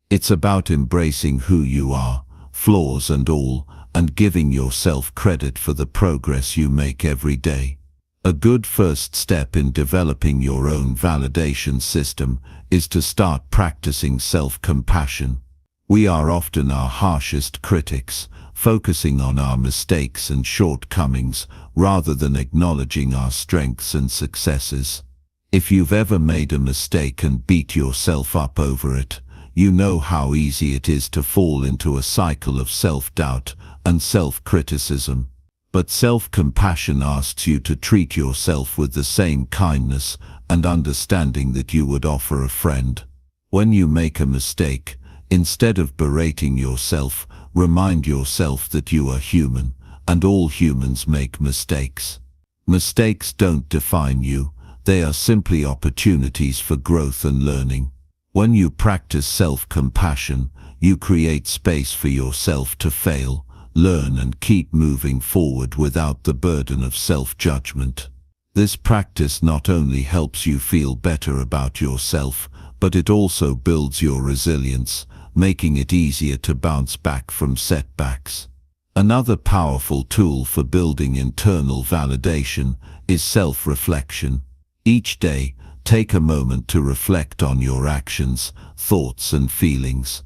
It's about embracing who you are, flaws and all, and giving yourself credit for the progress you make every day. A good first step in developing your own validation system is to start practicing self-compassion. We are often our harshest critics, focusing on our mistakes and shortcomings rather than acknowledging our strengths and successes. If you've ever made a mistake and beat yourself up over it, you know how easy it is to fall into a cycle of self-doubt and self-criticism. But self-compassion asks you to treat yourself with the same kindness and understanding that you would offer a friend. When you make a mistake, instead of berating yourself, remind yourself that you are human, and all humans make mistakes. Mistakes don't define you, they are simply opportunities for growth and learning. When you practice self-compassion, you create space for yourself to fail, learn and keep moving forward without the burden of self-judgment. This practice not only helps you feel better about yourself, but it also builds your resilience, making it easier to bounce back from setbacks. Another powerful tool for building internal validation is self-reflection. Each day, take a moment to reflect on your actions, thoughts and feelings.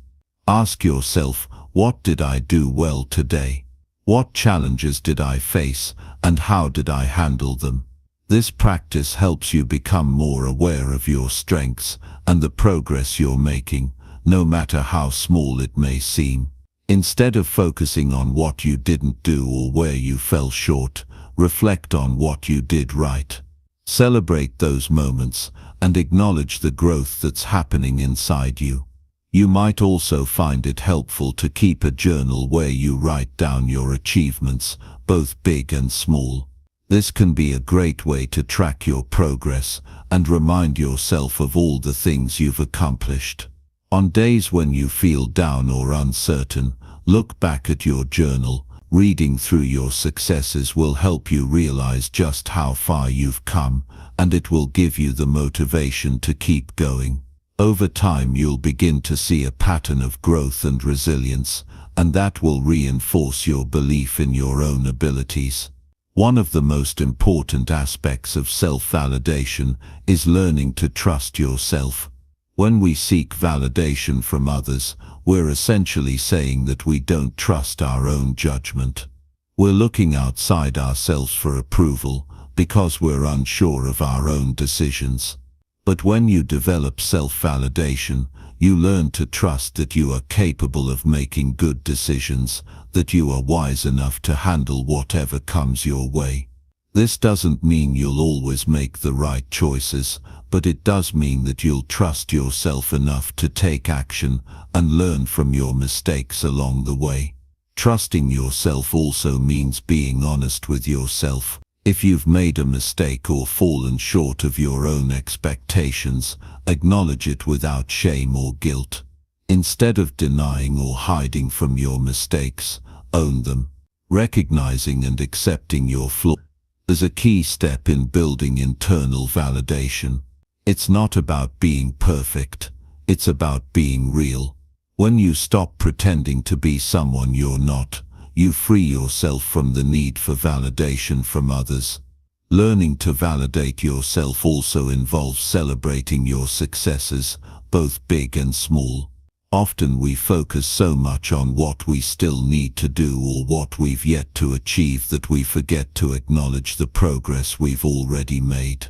Ask yourself, what did I do well today? What challenges did I face, and how did I handle them? This practice helps you become more aware of your strengths and the progress you're making, no matter how small it may seem. Instead of focusing on what you didn't do or where you fell short, reflect on what you did right. Celebrate those moments and acknowledge the growth that's happening inside you. You might also find it helpful to keep a journal where you write down your achievements, both big and small. This can be a great way to track your progress and remind yourself of all the things you've accomplished. On days when you feel down or uncertain, look back at your journal, Reading through your successes will help you realize just how far you've come, and it will give you the motivation to keep going. Over time, you'll begin to see a pattern of growth and resilience, and that will reinforce your belief in your own abilities. One of the most important aspects of self-validation is learning to trust yourself. When we seek validation from others, we're essentially saying that we don't trust our own judgment. We're looking outside ourselves for approval because we're unsure of our own decisions. But when you develop self-validation, you learn to trust that you are capable of making good decisions, that you are wise enough to handle whatever comes your way. This doesn't mean you'll always make the right choices, but it does mean that you'll trust yourself enough to take action and learn from your mistakes along the way. Trusting yourself also means being honest with yourself. If you've made a mistake or fallen short of your own expectations, acknowledge it without shame or guilt. Instead of denying or hiding from your mistakes, own them. Recognizing and accepting your flaws is a key step in building internal validation. It's not about being perfect, it's about being real. When you stop pretending to be someone you're not, you free yourself from the need for validation from others. Learning to validate yourself also involves celebrating your successes, both big and small. Often we focus so much on what we still need to do or what we've yet to achieve that we forget to acknowledge the progress we've already made.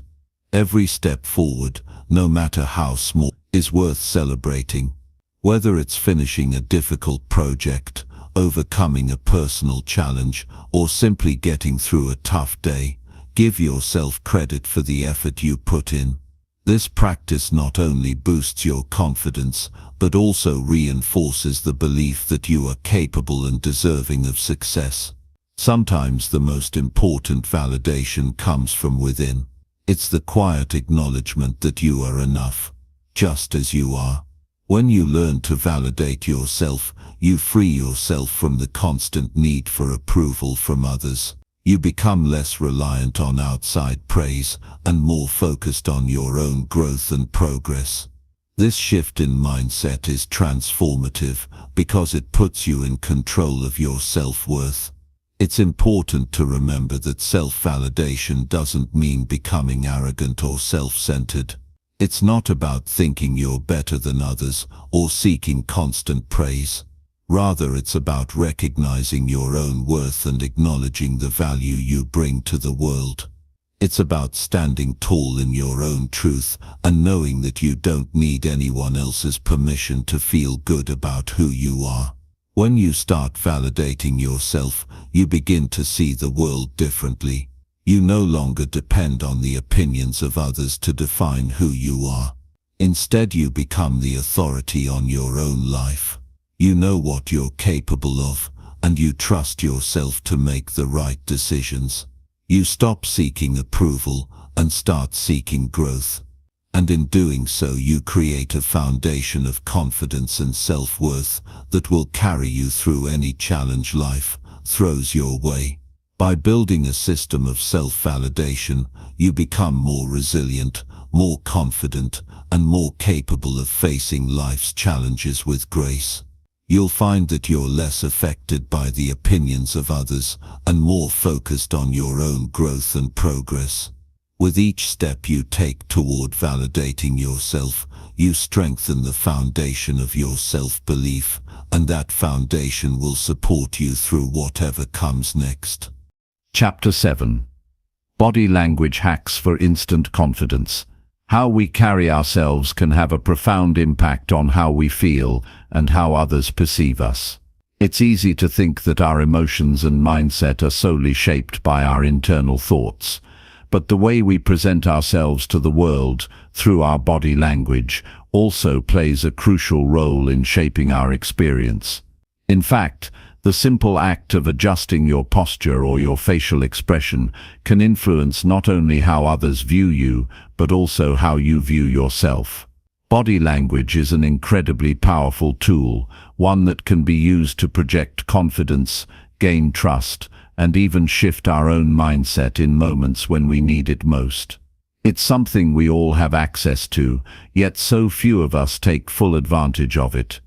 Every step forward, no matter how small, is worth celebrating. Whether it's finishing a difficult project, overcoming a personal challenge, or simply getting through a tough day, give yourself credit for the effort you put in. This practice not only boosts your confidence, but also reinforces the belief that you are capable and deserving of success. Sometimes the most important validation comes from within. It's the quiet acknowledgement that you are enough, just as you are. When you learn to validate yourself, you free yourself from the constant need for approval from others. You become less reliant on outside praise and more focused on your own growth and progress. This shift in mindset is transformative because it puts you in control of your self-worth. It's important to remember that self-validation doesn't mean becoming arrogant or self-centered. It's not about thinking you're better than others or seeking constant praise. Rather, it's about recognizing your own worth and acknowledging the value you bring to the world. It's about standing tall in your own truth and knowing that you don't need anyone else's permission to feel good about who you are. When you start validating yourself, you begin to see the world differently. You no longer depend on the opinions of others to define who you are. Instead, you become the authority on your own life. You know what you're capable of, and you trust yourself to make the right decisions. You stop seeking approval and start seeking growth. And in doing so, you create a foundation of confidence and self-worth that will carry you through any challenge life throws your way. By building a system of self-validation, you become more resilient, more confident, and more capable of facing life's challenges with grace. You'll find that you're less affected by the opinions of others and more focused on your own growth and progress. With each step you take toward validating yourself, you strengthen the foundation of your self-belief, and that foundation will support you through whatever comes next.
Chapter 7. Body Language Hacks for Instant Confidence. How we carry ourselves can have a profound impact on how we feel and how others perceive us. It's easy to think that our emotions and mindset are solely shaped by our internal thoughts, but the way we present ourselves to the world through our body language also plays a crucial role in shaping our experience. In fact, the simple act of adjusting your posture or your facial expression can influence not only how others view you, but also how you view yourself. Body language is an incredibly powerful tool, one that can be used to project confidence, gain trust, and even shift our own mindset in moments when we need it most. It's something we all have access to, yet so few of us take full advantage of it.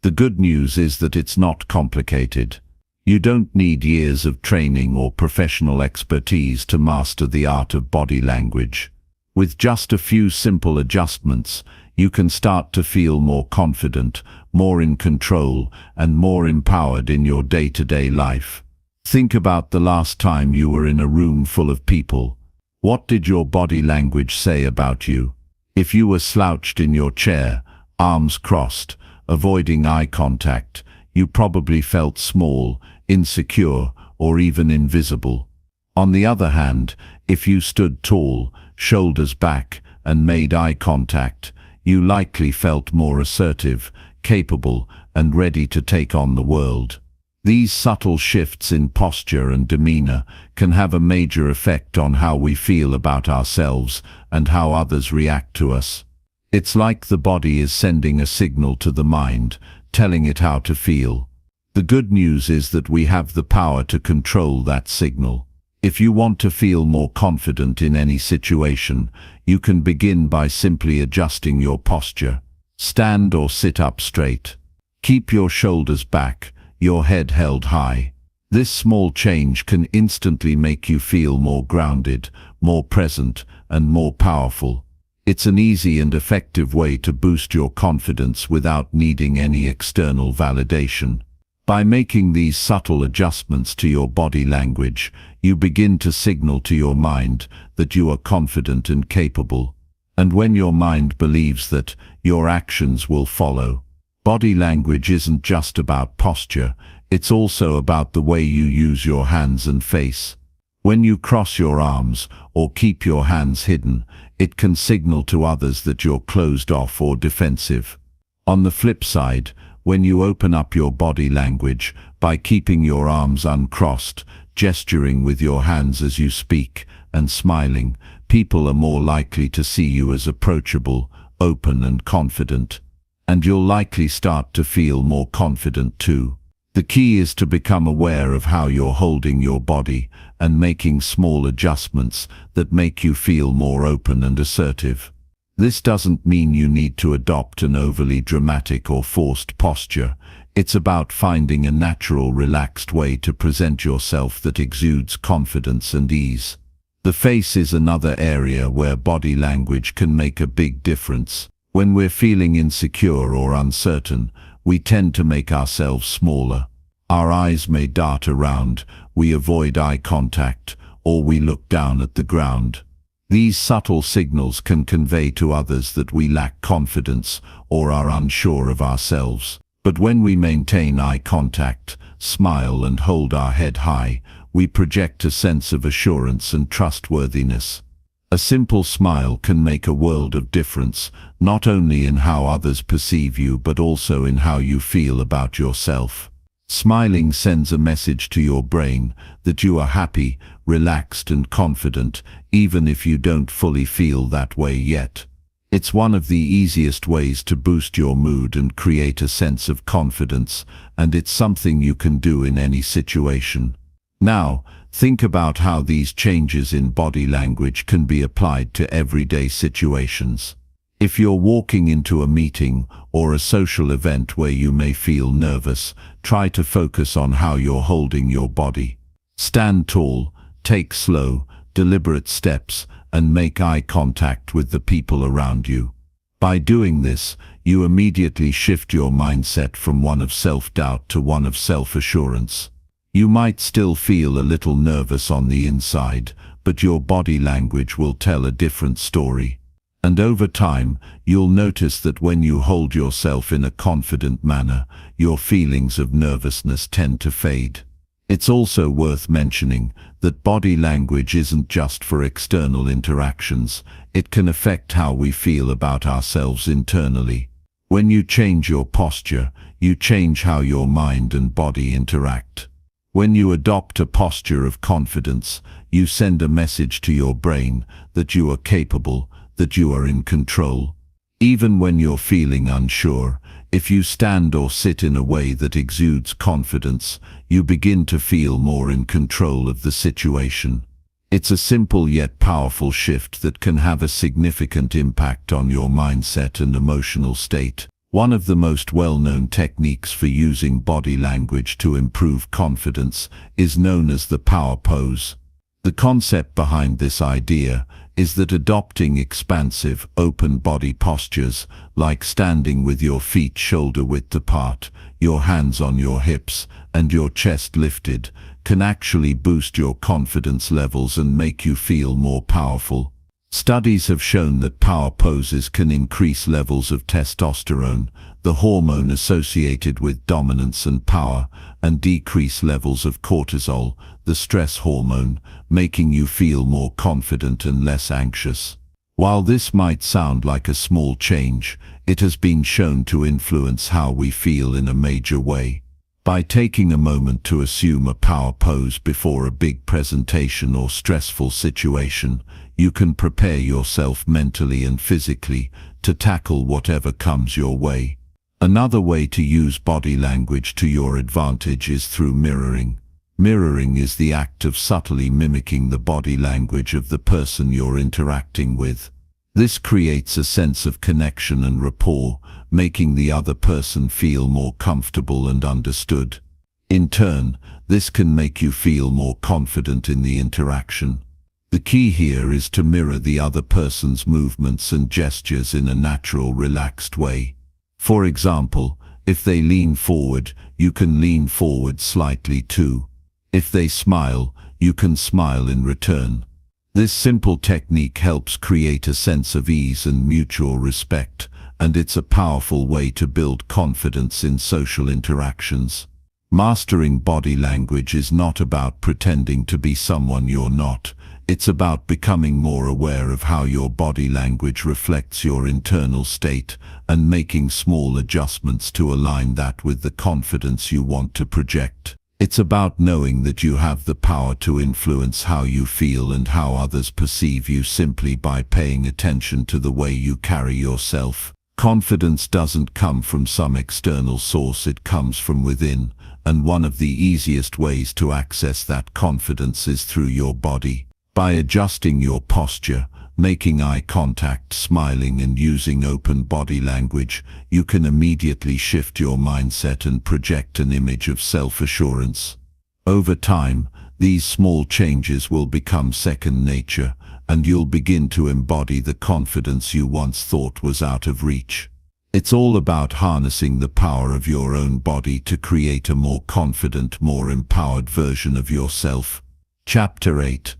The good news is that it's not complicated. You don't need years of training or professional expertise to master the art of body language. With just a few simple adjustments, you can start to feel more confident, more in control, and more empowered in your day-to-day life. Think about the last time you were in a room full of people. What did your body language say about you? If you were slouched in your chair, arms crossed, avoiding eye contact, you probably felt small, insecure, or even invisible. On the other hand, if you stood tall, shoulders back, and made eye contact, you likely felt more assertive, capable, and ready to take on the world. These subtle shifts in posture and demeanor can have a major effect on how we feel about ourselves and how others react to us. It's like the body is sending a signal to the mind, telling it how to feel. The good news is that we have the power to control that signal. If you want to feel more confident in any situation, you can begin by simply adjusting your posture. Stand or sit up straight. Keep your shoulders back, your head held high. This small change can instantly make you feel more grounded, more present, and more powerful. It's an easy and effective way to boost your confidence without needing any external validation. By making these subtle adjustments to your body language, you begin to signal to your mind that you are confident and capable. And when your mind believes that, your actions will follow. Body language isn't just about posture, it's also about the way you use your hands and face. When you cross your arms or keep your hands hidden, it can signal to others that you're closed off or defensive. On the flip side, when you open up your body language by keeping your arms uncrossed, gesturing with your hands as you speak, and smiling, people are more likely to see you as approachable, open and confident. And you'll likely start to feel more confident too. The key is to become aware of how you're holding your body and making small adjustments that make you feel more open and assertive. This doesn't mean you need to adopt an overly dramatic or forced posture. It's about finding a natural, relaxed way to present yourself that exudes confidence and ease. The face is another area where body language can make a big difference. When we're feeling insecure or uncertain, we tend to make ourselves smaller. Our eyes may dart around, we avoid eye contact, or we look down at the ground. These subtle signals can convey to others that we lack confidence or are unsure of ourselves. But when we maintain eye contact, smile and hold our head high, we project a sense of assurance and trustworthiness. A simple smile can make a world of difference, not only in how others perceive you but also in how you feel about yourself. Smiling sends a message to your brain that you are happy, relaxed and confident, even if you don't fully feel that way yet. It's one of the easiest ways to boost your mood and create a sense of confidence, and it's something you can do in any situation. Now, think about how these changes in body language can be applied to everyday situations. If you're walking into a meeting or a social event where you may feel nervous, try to focus on how you're holding your body. Stand tall, take slow, deliberate steps, and make eye contact with the people around you. By doing this, you immediately shift your mindset from one of self-doubt to one of self-assurance. You might still feel a little nervous on the inside, but your body language will tell a different story. And over time, you'll notice that when you hold yourself in a confident manner, your feelings of nervousness tend to fade. It's also worth mentioning that body language isn't just for external interactions. It can affect how we feel about ourselves internally. When you change your posture, you change how your mind and body interact. When you adopt a posture of confidence, you send a message to your brain that you are capable, that you are in control. Even when you're feeling unsure, If you stand or sit in a way that exudes confidence, you begin to feel more in control of the situation. It's a simple yet powerful shift that can have a significant impact on your mindset and emotional state. One of the most well-known techniques for using body language to improve confidence is known as the power pose. The concept behind this idea is that adopting expansive, open body postures, like standing with your feet shoulder-width apart, your hands on your hips, and your chest lifted, can actually boost your confidence levels and make you feel more powerful. Studies have shown that power poses can increase levels of testosterone, the hormone associated with dominance and power, and decrease levels of cortisol, the stress hormone, making you feel more confident and less anxious. While this might sound like a small change, it has been shown to influence how we feel in a major way. By taking a moment to assume a power pose before a big presentation or stressful situation, you can prepare yourself mentally and physically to tackle whatever comes your way. Another way to use body language to your advantage is through mirroring. Mirroring is the act of subtly mimicking the body language of the person you're interacting with. This creates a sense of connection and rapport, making the other person feel more comfortable and understood. In turn, this can make you feel more confident in the interaction. The key here is to mirror the other person's movements and gestures in a natural, relaxed way. For example, if they lean forward, you can lean forward slightly too. If they smile, you can smile in return. This simple technique helps create a sense of ease and mutual respect, and it's a powerful way to build confidence in social interactions. Mastering body language is not about pretending to be someone you're not. It's about becoming more aware of how your body language reflects your internal state and making small adjustments to align that with the confidence you want to project. It's about knowing that you have the power to influence how you feel and how others perceive you simply by paying attention to the way you carry yourself. Confidence doesn't come from some external source, it comes from within, and one of the easiest ways to access that confidence is through your body. By adjusting your posture, making eye contact, smiling, and using open body language, you can immediately shift your mindset and project an image of self-assurance. Over time, these small changes will become second nature, and you'll begin to embody the confidence you once thought was out of reach. It's all about harnessing the power of your own body to create a more confident, more empowered version of yourself. Chapter 8.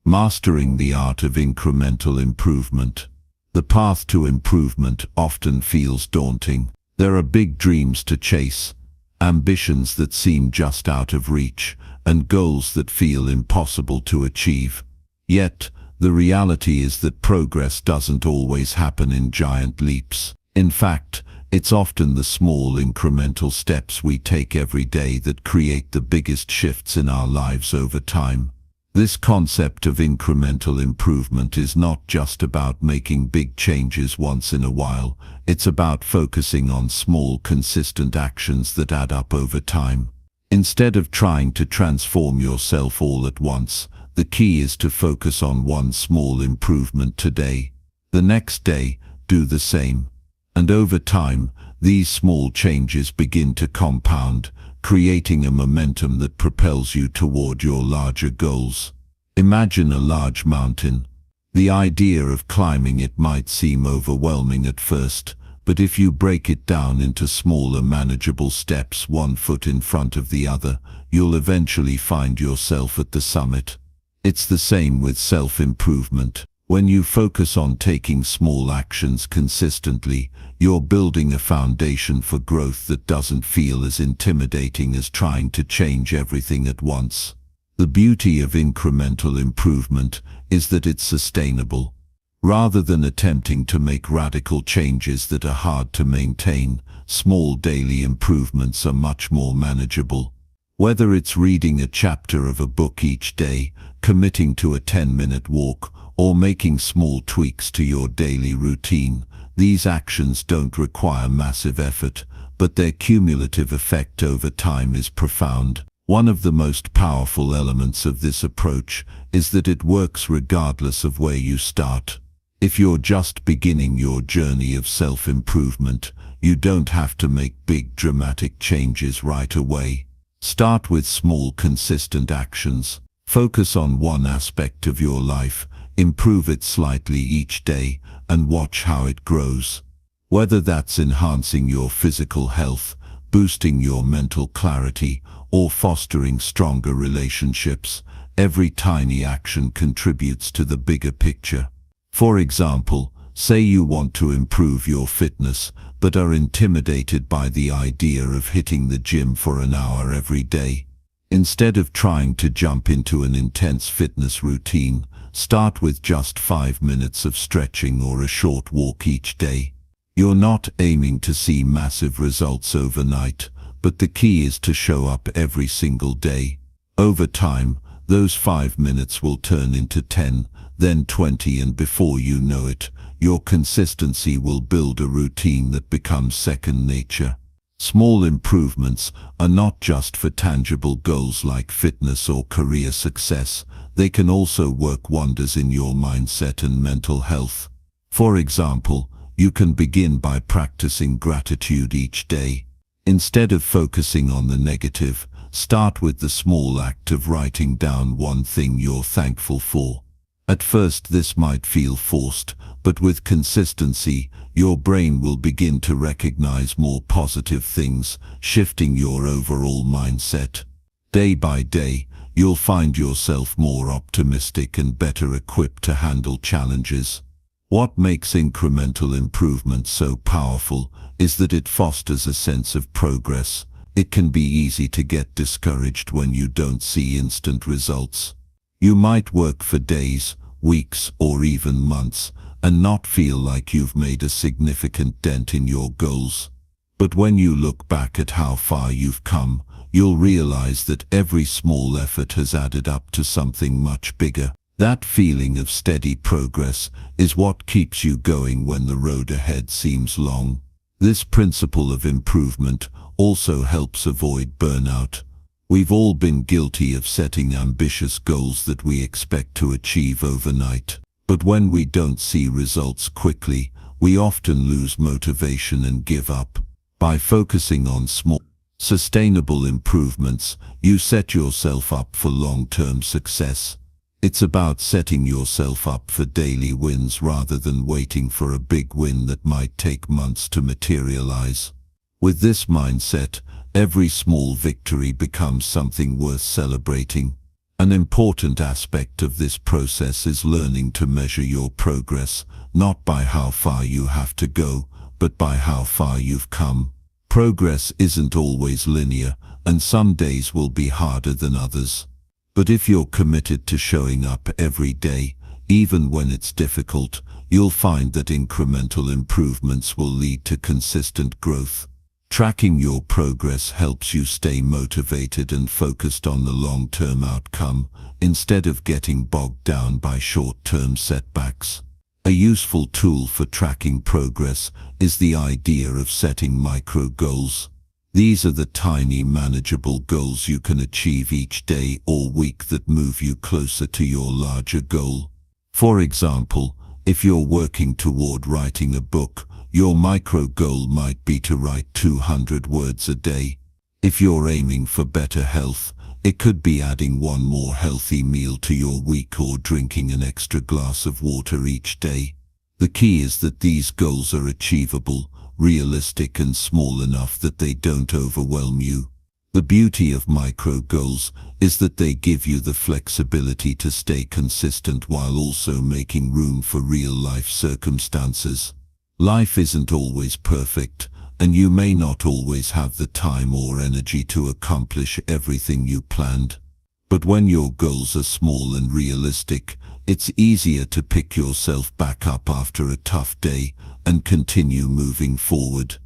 Mastering the art of incremental improvement. The path to improvement often feels daunting. There are big dreams to chase, ambitions that seem just out of reach, and goals that feel impossible to achieve. Yet, the reality is that progress doesn't always happen in giant leaps. In fact, it's often the small incremental steps we take every day that create the biggest shifts in our lives over time. This concept of incremental improvement is not just about making big changes once in a while. It's about focusing on small, consistent actions that add up over time. Instead of trying to transform yourself all at once, the key is to focus on one small improvement today. The next day, do the same. And over time, these small changes begin to compound, creating a momentum that propels you toward your larger goals. Imagine a large mountain. The idea of climbing it might seem overwhelming at first, but if you break it down into smaller, manageable steps, one foot in front of the other, you'll eventually find yourself at the summit. It's the same with self-improvement. When you focus on taking small actions consistently, you're building a foundation for growth that doesn't feel as intimidating as trying to change everything at once. The beauty of incremental improvement is that it's sustainable. Rather than attempting to make radical changes that are hard to maintain, small daily improvements are much more manageable. Whether it's reading a chapter of a book each day, committing to a 10-minute walk, or making small tweaks to your daily routine, these actions don't require massive effort,
but their cumulative effect over time is profound. One of the most powerful elements of this approach is that it works regardless of where you start. If you're just beginning your journey of self-improvement, you don't have to make big dramatic changes right away. Start with small, consistent actions. Focus on one aspect of your life, improve it slightly each day, and watch how it grows. Whether that's enhancing your physical health, boosting your mental clarity, or fostering stronger relationships, every tiny action contributes to the bigger picture. For example, say you want to improve your fitness, but are intimidated by the idea of hitting the gym for an hour every day. Instead of trying to jump into an intense fitness routine, start with just 5 minutes of stretching or a short walk each day. You're not aiming to see massive results overnight, but the key is to show up every single day. Over time, those 5 minutes will turn into 10, then 20, and before you know it, your consistency will build a routine that becomes second nature. Small improvements are not just for tangible goals like fitness or career success. They can also work wonders in your mindset and mental health. For example, you can begin by practicing gratitude each day. Instead of focusing on the negative, start with the small act of writing down one thing you're thankful for. At first this might feel forced, but with consistency, your brain will begin to recognize more positive things, shifting your overall mindset. Day by day, you'll find yourself more optimistic and better equipped to handle challenges. What makes incremental improvement so powerful is that it fosters a sense of progress. It can be easy to get discouraged when you don't see instant results. You might work for days, weeks, or even months, and not feel like you've made a significant dent in your goals. But when you look back at how far you've come, you'll realize that every small effort has added up to something much bigger. That feeling of steady progress is what keeps you going when the road ahead seems long. This principle of improvement also helps avoid burnout. We've all been guilty of setting ambitious goals that we expect to achieve overnight. But when we don't see results quickly, we often lose motivation and give up. By focusing on small, sustainable improvements, you set yourself up for long-term success. It's about setting yourself up for daily wins rather than waiting for a big win that might take months to materialize. With this mindset, every small victory becomes something worth celebrating. An important aspect of this process is learning to measure your progress, not by how far you have to go, but by how far you've come. Progress isn't always linear, and some days will be harder than others. But if you're committed to showing up every day, even when it's difficult, you'll find that incremental improvements will lead to consistent growth. Tracking your progress helps you stay motivated and focused on the long-term outcome, instead of getting bogged down by short-term setbacks. A useful tool for tracking progress is the idea of setting micro goals. These are the tiny, manageable goals you can achieve each day or week that move you closer to your larger goal. For example, if you're working toward writing a book, your micro goal might be to write 200 words a day. If you're aiming for better health, it could be adding one more healthy meal to your week or drinking an extra glass of water each day. The key is that these goals are achievable, realistic, and small enough that they don't overwhelm you. The beauty of micro goals is that they give you the flexibility to stay consistent while also making room for real-life circumstances. Life isn't always perfect, and you may not always have the time or energy to accomplish everything you planned. But when your goals are small and realistic, it's easier to pick yourself back up after a tough day and continue moving forward.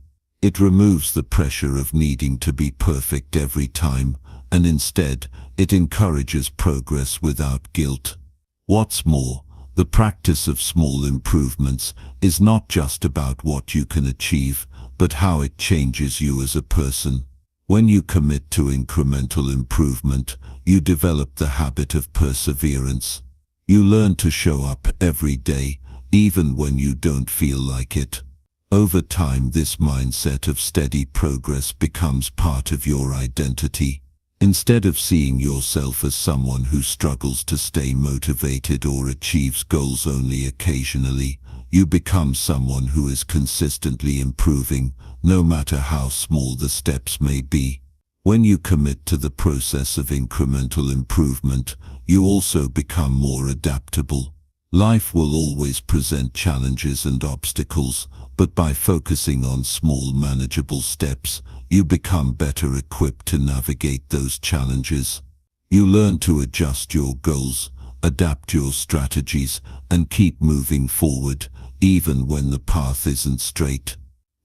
It removes the pressure of needing to be perfect every time, and instead, it encourages progress without guilt. What's more, the practice of small improvements is not just about what you can achieve, but how it changes you as a person. When you commit to incremental improvement, you develop the habit of perseverance. You learn to show up every day, even when you don't feel like it. Over time, this mindset of steady progress becomes part of your identity. Instead of seeing yourself as someone who struggles to stay motivated or achieves goals only occasionally, you become someone who is consistently improving, no matter how small the steps may be. When you commit to the process of incremental improvement, you also become more adaptable. Life will always present challenges and obstacles, but by focusing on small, manageable steps, you become better equipped to navigate those challenges. You learn to adjust your goals, adapt your strategies, and keep moving forward, even when the path isn't straight.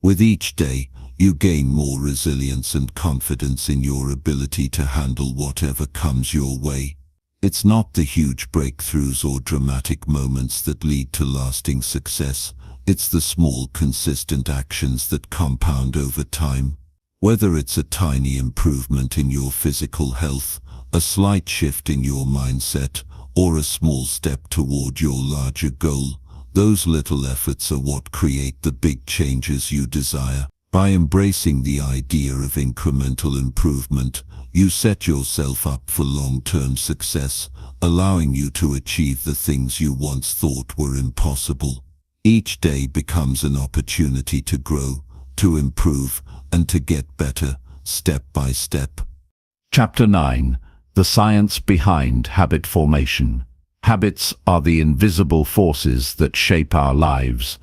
With each day, you gain more resilience and confidence in your ability to handle whatever comes your way. It's not the huge breakthroughs or dramatic moments that lead to lasting success. It's the small, consistent actions that compound over time. Whether it's a tiny improvement in your physical health, a slight shift in your mindset, or a small step toward your larger goal, those little efforts are what create the big changes you desire. By embracing the idea of incremental improvement, you set yourself up for long-term success, allowing you to achieve the things you once thought were impossible. Each day becomes an opportunity to grow, to improve, and to get better, step by step.
Chapter 9. The Science Behind Habit Formation. Habits are the invisible forces that shape our lives.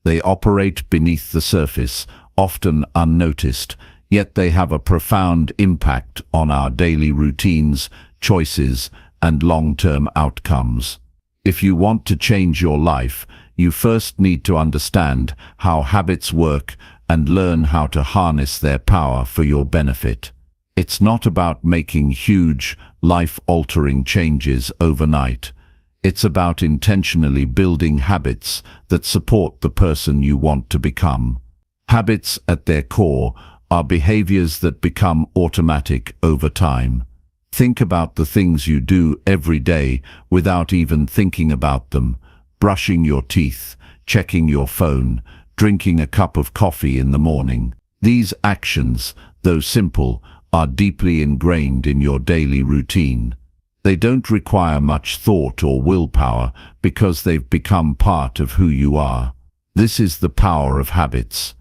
They operate beneath the surface, often unnoticed, yet they have a profound impact on our daily routines, choices, and long-term outcomes. If you want to change your life, you first need to understand how habits work and learn how to harness their power for your benefit. It's not about making huge, life-altering changes overnight. It's about intentionally building habits that support the person you want to become. Habits, at their core, are behaviors that become automatic over time. Think about the things you do every day without even thinking about them. Brushing your teeth, checking your phone, drinking a cup of coffee in the morning. These actions, though simple, are deeply ingrained in your daily routine. They don't require much thought or willpower because they've become part of who you are. This is the power of habits.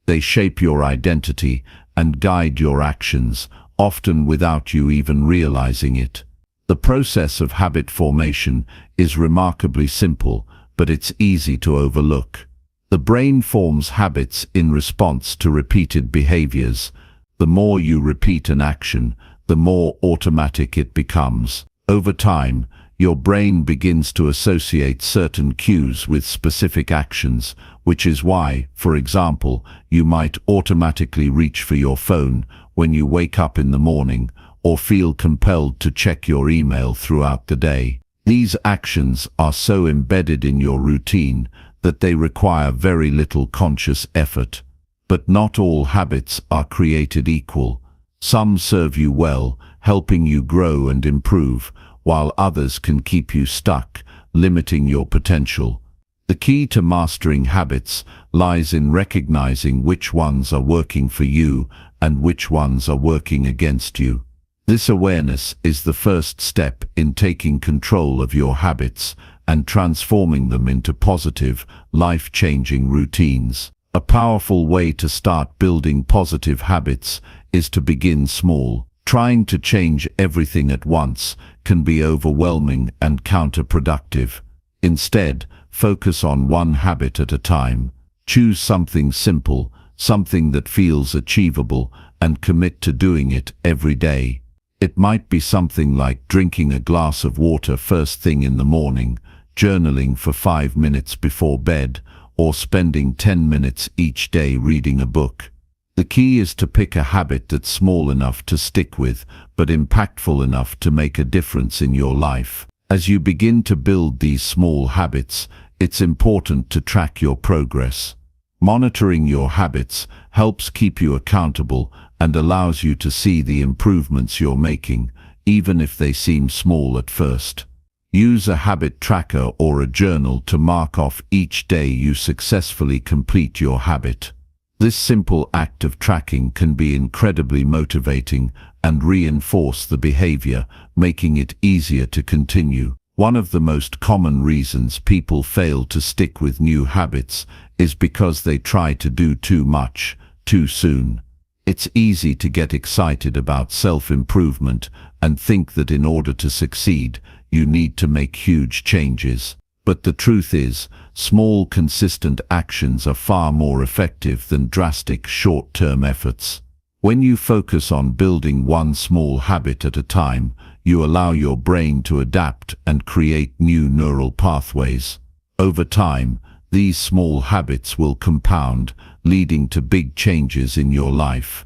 They shape your identity and guide your actions, often without you even realizing it. The process of habit formation is remarkably simple, but it's easy to overlook. The brain forms habits in response to repeated behaviors. The more you repeat an action, the more automatic it becomes. Over time, your brain begins to associate certain cues with specific actions, which is why, for example, you might automatically reach for your phone when you wake up in the morning, or feel compelled to check your email throughout the day. These actions are so embedded in your routine that they require very little conscious effort. But not all habits are created equal. Some serve you well, helping you grow and improve, while others can keep you stuck, limiting your potential. The key to mastering habits lies in recognizing which ones are working for you and which ones are working against you. This awareness is the first step in taking control of your habits and transforming them into positive, life-changing routines. A powerful way to start building positive habits is to begin small. Trying to change everything at once can be overwhelming and counterproductive. Instead, focus on one habit at a time. Choose something simple, something that feels achievable, and commit to doing it every day. It might be something like drinking a glass of water first thing in the morning, journaling for 5 minutes before bed, or spending 10 minutes each day reading a book. The key is to pick a habit that's small enough to stick with, but impactful enough to make a difference in your life. As you begin to build these small habits, it's important to track your progress. Monitoring your habits helps keep you accountable and allows you to see the improvements you're making, even if they seem small at first. Use a habit tracker or a journal to mark off each day you successfully complete your habit. This simple act of tracking can be incredibly motivating and reinforce the behavior, making it easier to continue. One of the most common reasons people fail to stick with new habits is because they try to do too much, too soon. It's easy to get excited about self-improvement and think that in order to succeed, you need to make huge changes. But the truth is, small, consistent actions are far more effective than drastic, short-term efforts. When you focus on building one small habit at a time, you allow your brain to adapt and create new neural pathways. Over time, these small habits will compound, leading to big changes in your life.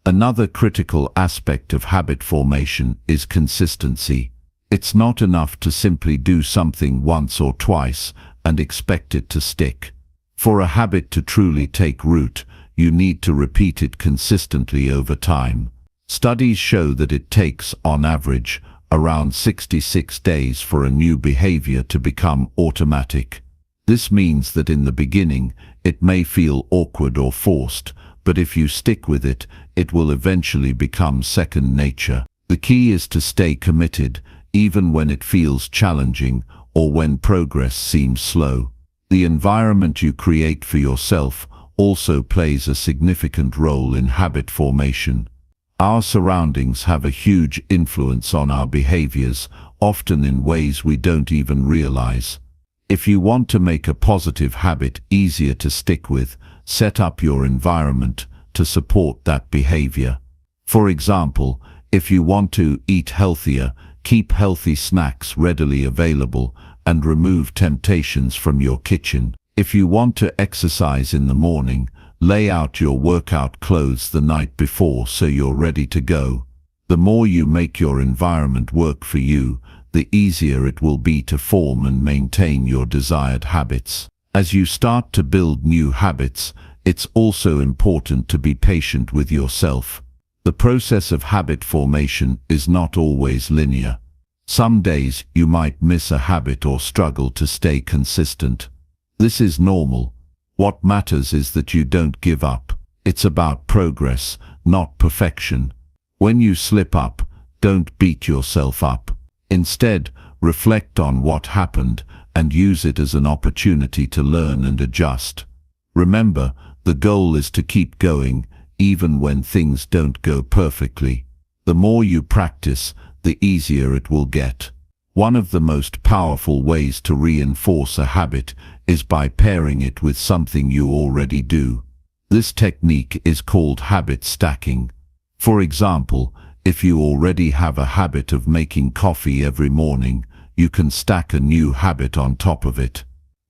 Another critical aspect of habit formation is consistency. It's not enough to simply do something once or twice and expect it to stick. For a habit to truly take root, you need to repeat it consistently over time. Studies show that it takes, on average, around 66 days for a new behavior to become automatic. This means that in the beginning, it may feel awkward or forced, but if you stick with it, it will eventually become second nature. The key is to stay committed, even when it feels challenging or when progress seems slow. The environment you create for yourself also plays a significant role in habit formation. Our surroundings have a huge influence on our behaviors, often in ways we don't even realize. If you want to make a positive habit easier to stick with, set up your environment to support that behavior. For example, if you want to eat healthier, keep healthy snacks readily available and remove temptations from your kitchen. If you want to exercise in the morning, lay out your workout clothes the night before so you're ready to go. The more you make your environment work for you, the easier it will be to form and maintain your desired habits. As you start to build new habits, it's also important to be patient with yourself. The process of habit formation is not always linear. Some days you might miss a habit or struggle to stay consistent. This is normal. What matters is that you don't give up. It's about progress, not perfection. When you slip up, don't beat yourself up. Instead, reflect on what happened and use it as an opportunity to learn and adjust. Remember, the goal is to keep going, even when things don't go perfectly. The more you practice, the easier it will get. One of the most powerful ways to reinforce a habit is by pairing it with something you already do. This technique is called habit stacking. For example, if you already have a habit of making coffee every morning, you can stack a new habit on top of it.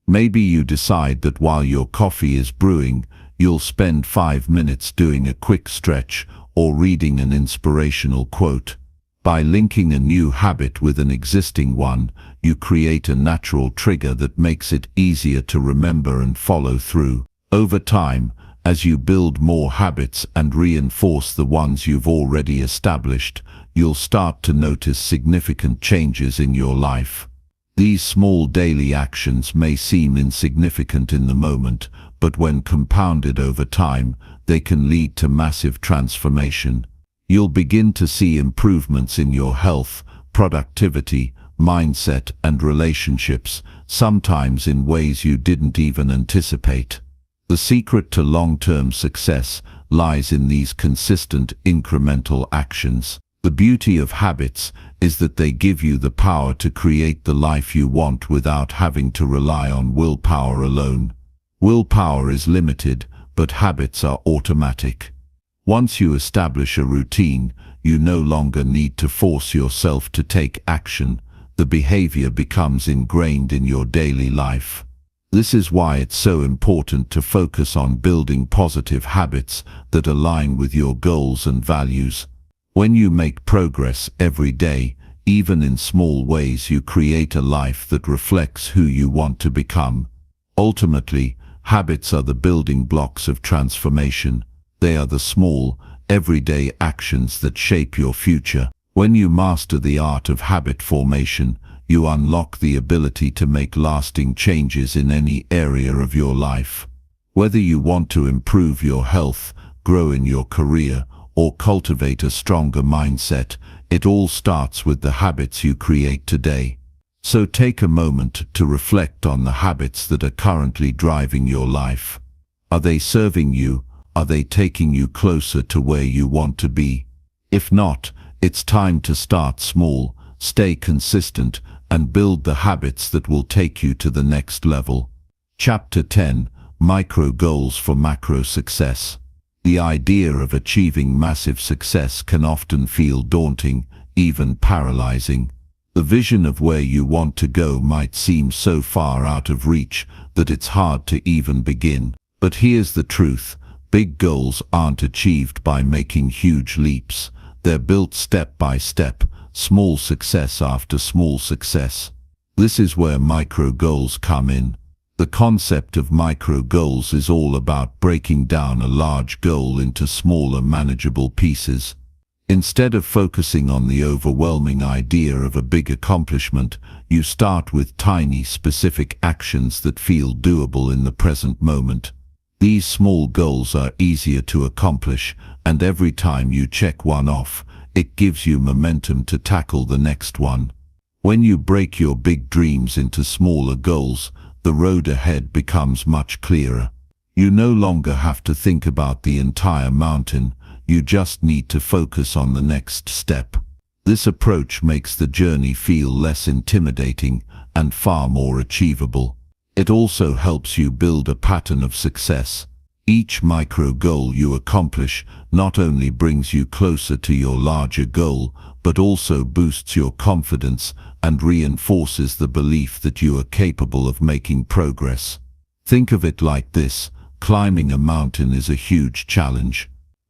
Maybe you decide that while your coffee is brewing, you'll spend 5 minutes doing a quick stretch or reading an inspirational quote. By linking a new habit with an existing one, you create a natural trigger that makes it easier to remember and follow through. Over time, as you build more habits and reinforce the ones you've already established, you'll start to notice significant changes in your life. These small daily actions may seem insignificant in the moment, but when compounded over time, they can lead to massive transformation. You'll begin to see improvements in your health, productivity, mindset, and relationships, sometimes in ways you didn't even anticipate. The secret to long-term success lies in these consistent, incremental actions. The beauty of habits is that they give you the power to create the life you want without having to rely on willpower alone. Willpower is limited, but habits are automatic. Once you establish a routine, you no longer need to force yourself to take action. The behavior becomes ingrained in your daily life. This is why it's so important to focus on building positive habits that align with your goals and values. When you make progress every day, even in small ways, you create a life that reflects who you want to become. Ultimately,
Habits are the building blocks of transformation. They are the small, everyday actions that shape your future. When you master the art of habit formation, you unlock the ability to make lasting changes in any area of your life. Whether you want to improve your health, grow in your career, or cultivate a stronger mindset, it all starts with the habits you create today. So take a moment to reflect on the habits that are currently driving your life. Are they serving you? Are they taking you closer to where you want to be? If not, it's time to start small, stay consistent, and build the habits that will take you to the next level. Chapter 10: Micro Goals for Macro Success. The idea of achieving massive success can often feel daunting, even paralyzing. The vision of where you want to go might seem so far out of reach that it's hard to even begin. But here's the truth: big goals aren't achieved by making huge leaps. They're built step by step, small success after small success. This is where micro goals come in. The concept of micro goals is all about breaking down a large goal into smaller, manageable pieces. Instead of focusing on the overwhelming idea of a big accomplishment, you start with tiny, specific actions that feel doable in the present moment. These small goals are easier to accomplish, and every time you check one off, it gives you momentum to tackle the next one. When you break your big dreams into smaller goals, the road ahead becomes much clearer. You no longer have to think about the entire mountain, you just need to focus on the next step. This approach makes the journey feel less intimidating and far more achievable. It also helps you build a pattern of success. Each micro goal you accomplish not only brings you closer to your larger goal, but also boosts your confidence and reinforces the belief that you are capable of making progress. Think of it like this: climbing a mountain is a huge challenge.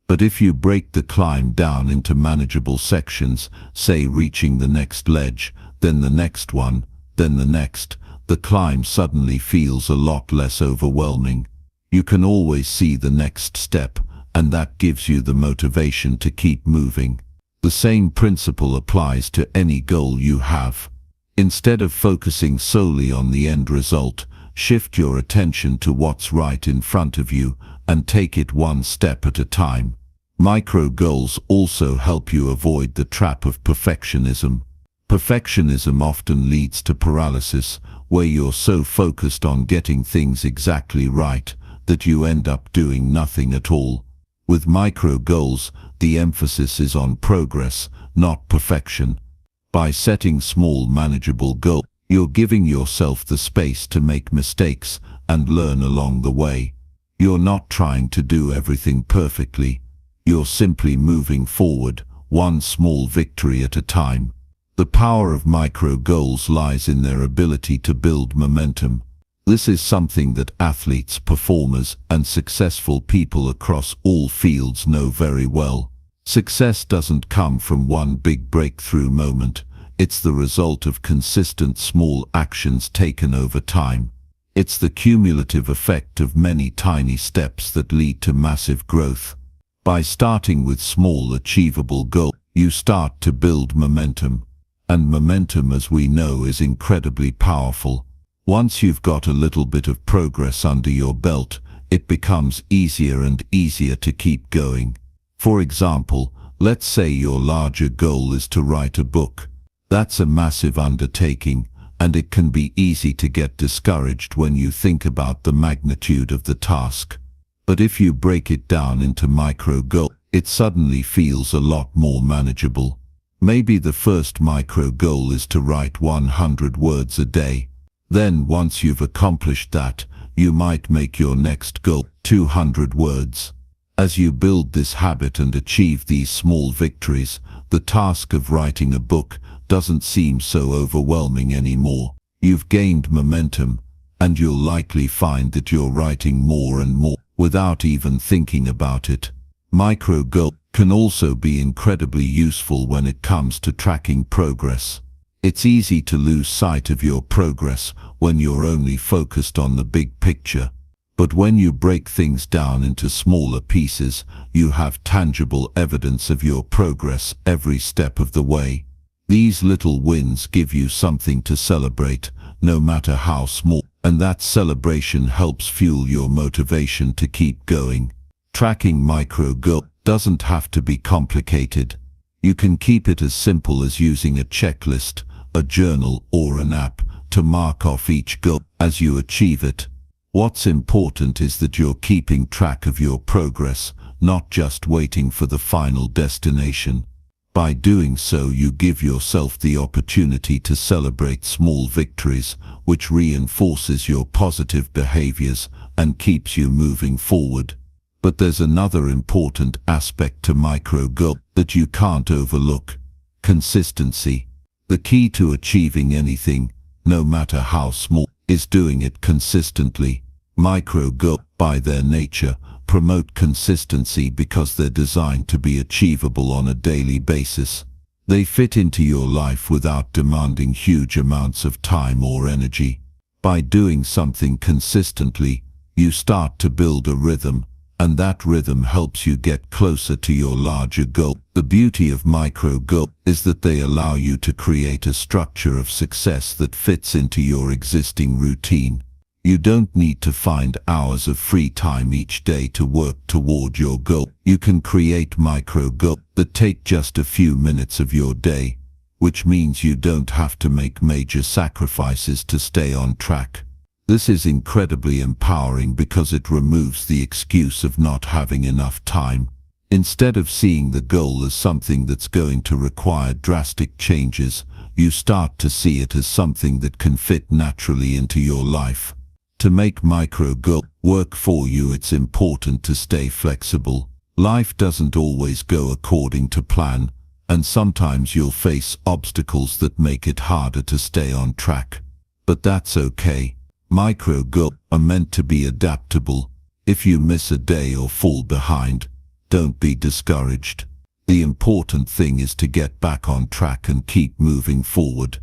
But if you break the climb down into manageable sections, say reaching the next ledge, then the next one, then the next, the climb suddenly feels a lot less overwhelming. You can always see the next step, and that gives you the motivation to keep moving. The same principle applies to any goal you have. Instead of focusing solely on the end result, shift your attention to what's right in front of you and take it one step at a time. Micro goals also help you avoid the trap of perfectionism. Perfectionism often leads to paralysis, where you're so focused on getting things exactly right that you end up doing nothing at all. With micro goals, the emphasis is on progress, not perfection. By setting small, manageable goals, you're giving yourself the space to make mistakes and learn along the way. You're not trying to do everything perfectly. You're simply moving forward, one small victory at a time. The power of micro goals lies in their ability to build momentum. This is something that athletes, performers, and successful people across all fields know very well. Success doesn't come from one big breakthrough moment. It's the result of consistent small actions taken over time. It's the cumulative effect of many tiny steps that lead to massive growth. By starting with small, achievable goals, you start to build momentum. And momentum, as we know, is incredibly powerful. Once you've got a little bit of progress under your belt, it becomes easier and easier to keep going. For example, let's say your larger goal is to write a book. That's a massive undertaking, and it can be easy to get discouraged when you think about the magnitude of the task. But if you break it down into micro goals, it suddenly feels a lot more manageable. Maybe the first micro goal is to write 100 words a day. Then, once you've accomplished that, you might make your next goal 200 words. As you build this habit and achieve these small victories, the task of writing a book doesn't seem so overwhelming anymore. You've gained momentum, and you'll likely find that you're writing more and more without even thinking about it. Micro goals can also be incredibly useful when it comes to tracking progress. It's easy to lose sight of your progress when you're only focused on the big picture. But when you break things down into smaller pieces, you have tangible evidence of your progress every step of the way. These little wins give you something to celebrate, no matter how small, and that celebration helps fuel your motivation to keep going. Tracking micro goals doesn't have to be complicated. You can keep it as simple as using a checklist, a journal, or an app to mark off each goal as you achieve it. What's important is that you're keeping track of your progress, not just waiting for the final destination. By doing so, you give yourself the opportunity to celebrate small victories, which reinforces your positive behaviors and keeps you moving forward. But there's another important aspect to micro goals that you can't overlook: consistency. The key to achieving anything, no matter how small, is doing it consistently. Micro goals, by their nature, promote consistency because they're designed to be achievable on a daily basis. They fit into your life without demanding huge amounts of time or energy. By doing something consistently, you start to build a rhythm, and that rhythm helps you get closer to your larger goal. The beauty of micro goals is that they allow you to create a structure of success that fits into your existing routine. You don't need to find hours of free time each day to work toward your goal. You can create micro goals that take just a few minutes of your day, which means you don't have to make major sacrifices to stay on track. This is incredibly empowering because it removes the excuse of not having enough time. Instead of seeing the goal as something that's going to require drastic changes, you start to see it as something that can fit naturally into your life. To make micro goals work for you, it's important to stay flexible. Life doesn't always go according to plan, and sometimes you'll face obstacles that make it harder to stay on track. But that's okay. Micro goals are meant to be adaptable. If you miss a day or fall behind, don't be discouraged. The important thing is to get back on track and keep moving forward.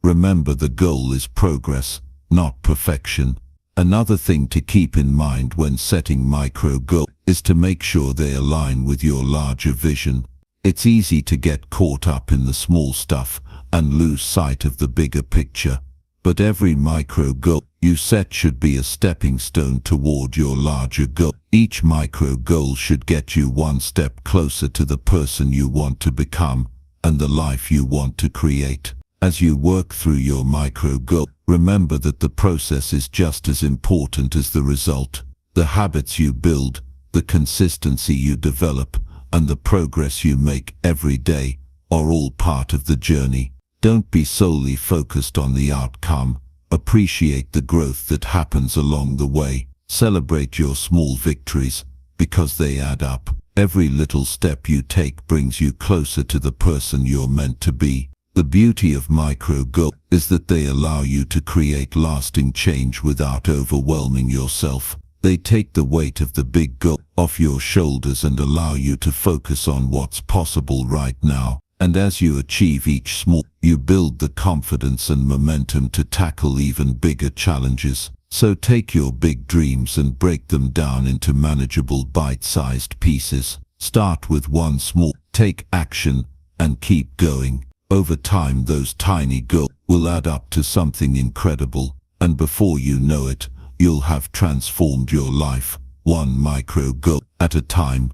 Remember, the goal is progress, not perfection. Another thing to keep in mind when setting micro goals is to make sure they align with your larger vision. It's easy to get caught up in the small stuff and lose sight of the bigger picture. But every micro goal you set should be a stepping stone toward your larger goal. Each micro goal should get you one step closer to the person you want to become and the life you want to create. As you work through your micro goal, remember that the process is just as important as the result. The habits you build, the consistency you develop, and the progress you make every day are all part of the journey. Don't be solely focused on the outcome. Appreciate the growth that happens along the way. Celebrate your small victories, because they add up. Every little step you take brings you closer to the person you're meant to be. The beauty of micro goals is that they allow you to create lasting change without overwhelming yourself. They take the weight of the big goal off your shoulders and allow you to focus on what's possible right now. And as you achieve each small, you build the confidence and momentum to tackle even bigger challenges. So take your big dreams and break them down into manageable bite-sized pieces. Start with one small, take action, and keep going. Over time, those tiny goals will add up to something incredible, and before you know it, you'll have transformed your life, one micro goal at a time.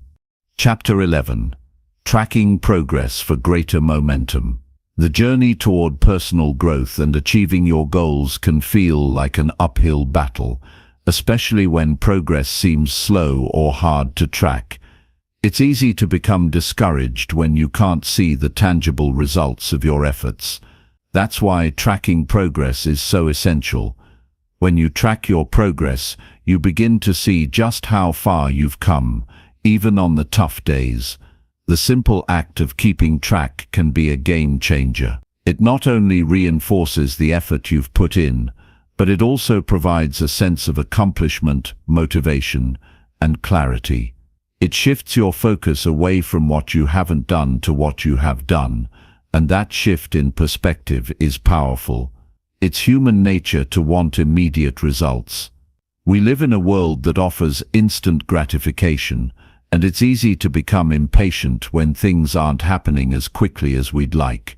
Chapter 11. Tracking progress for greater momentum. The journey toward personal growth and achieving your goals can feel like an uphill battle, especially when progress seems slow or hard to track. It's easy to become discouraged when you can't see the tangible results of your efforts. That's why tracking progress is so essential. When you track your progress, you begin to see just how far you've come, even on the tough days. The simple act of keeping track can be a game changer. It not only reinforces the effort you've put in, but it also provides a sense of accomplishment, motivation, and clarity. It shifts your focus away from what you haven't done to what you have done, and that shift in perspective is powerful. It's human nature to want immediate results. We live in a world that offers instant gratification, and it's easy to become impatient when things aren't happening as quickly as we'd like.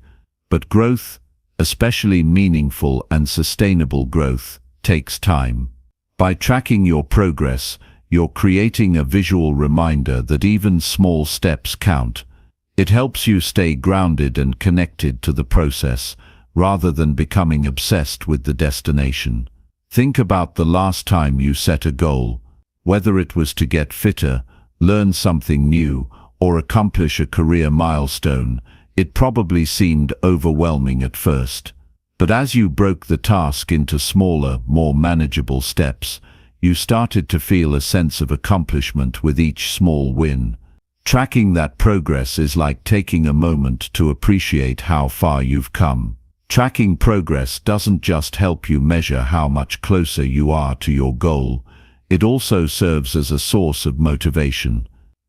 But growth, especially meaningful and sustainable growth, takes time. By tracking your progress, you're creating a visual reminder that even small steps count. It helps you stay grounded and connected to the process, rather than becoming obsessed with the destination. Think about the last time you set a goal, whether it was to get fitter, learn something new, or accomplish a career milestone. It probably seemed overwhelming at first. But as you broke the task into smaller, more manageable steps, you started to feel a sense of accomplishment with each small win. Tracking that progress is like taking a moment to appreciate how far you've come. Tracking progress doesn't just help you measure how much closer you are to your goal, it also serves as a source of motivation.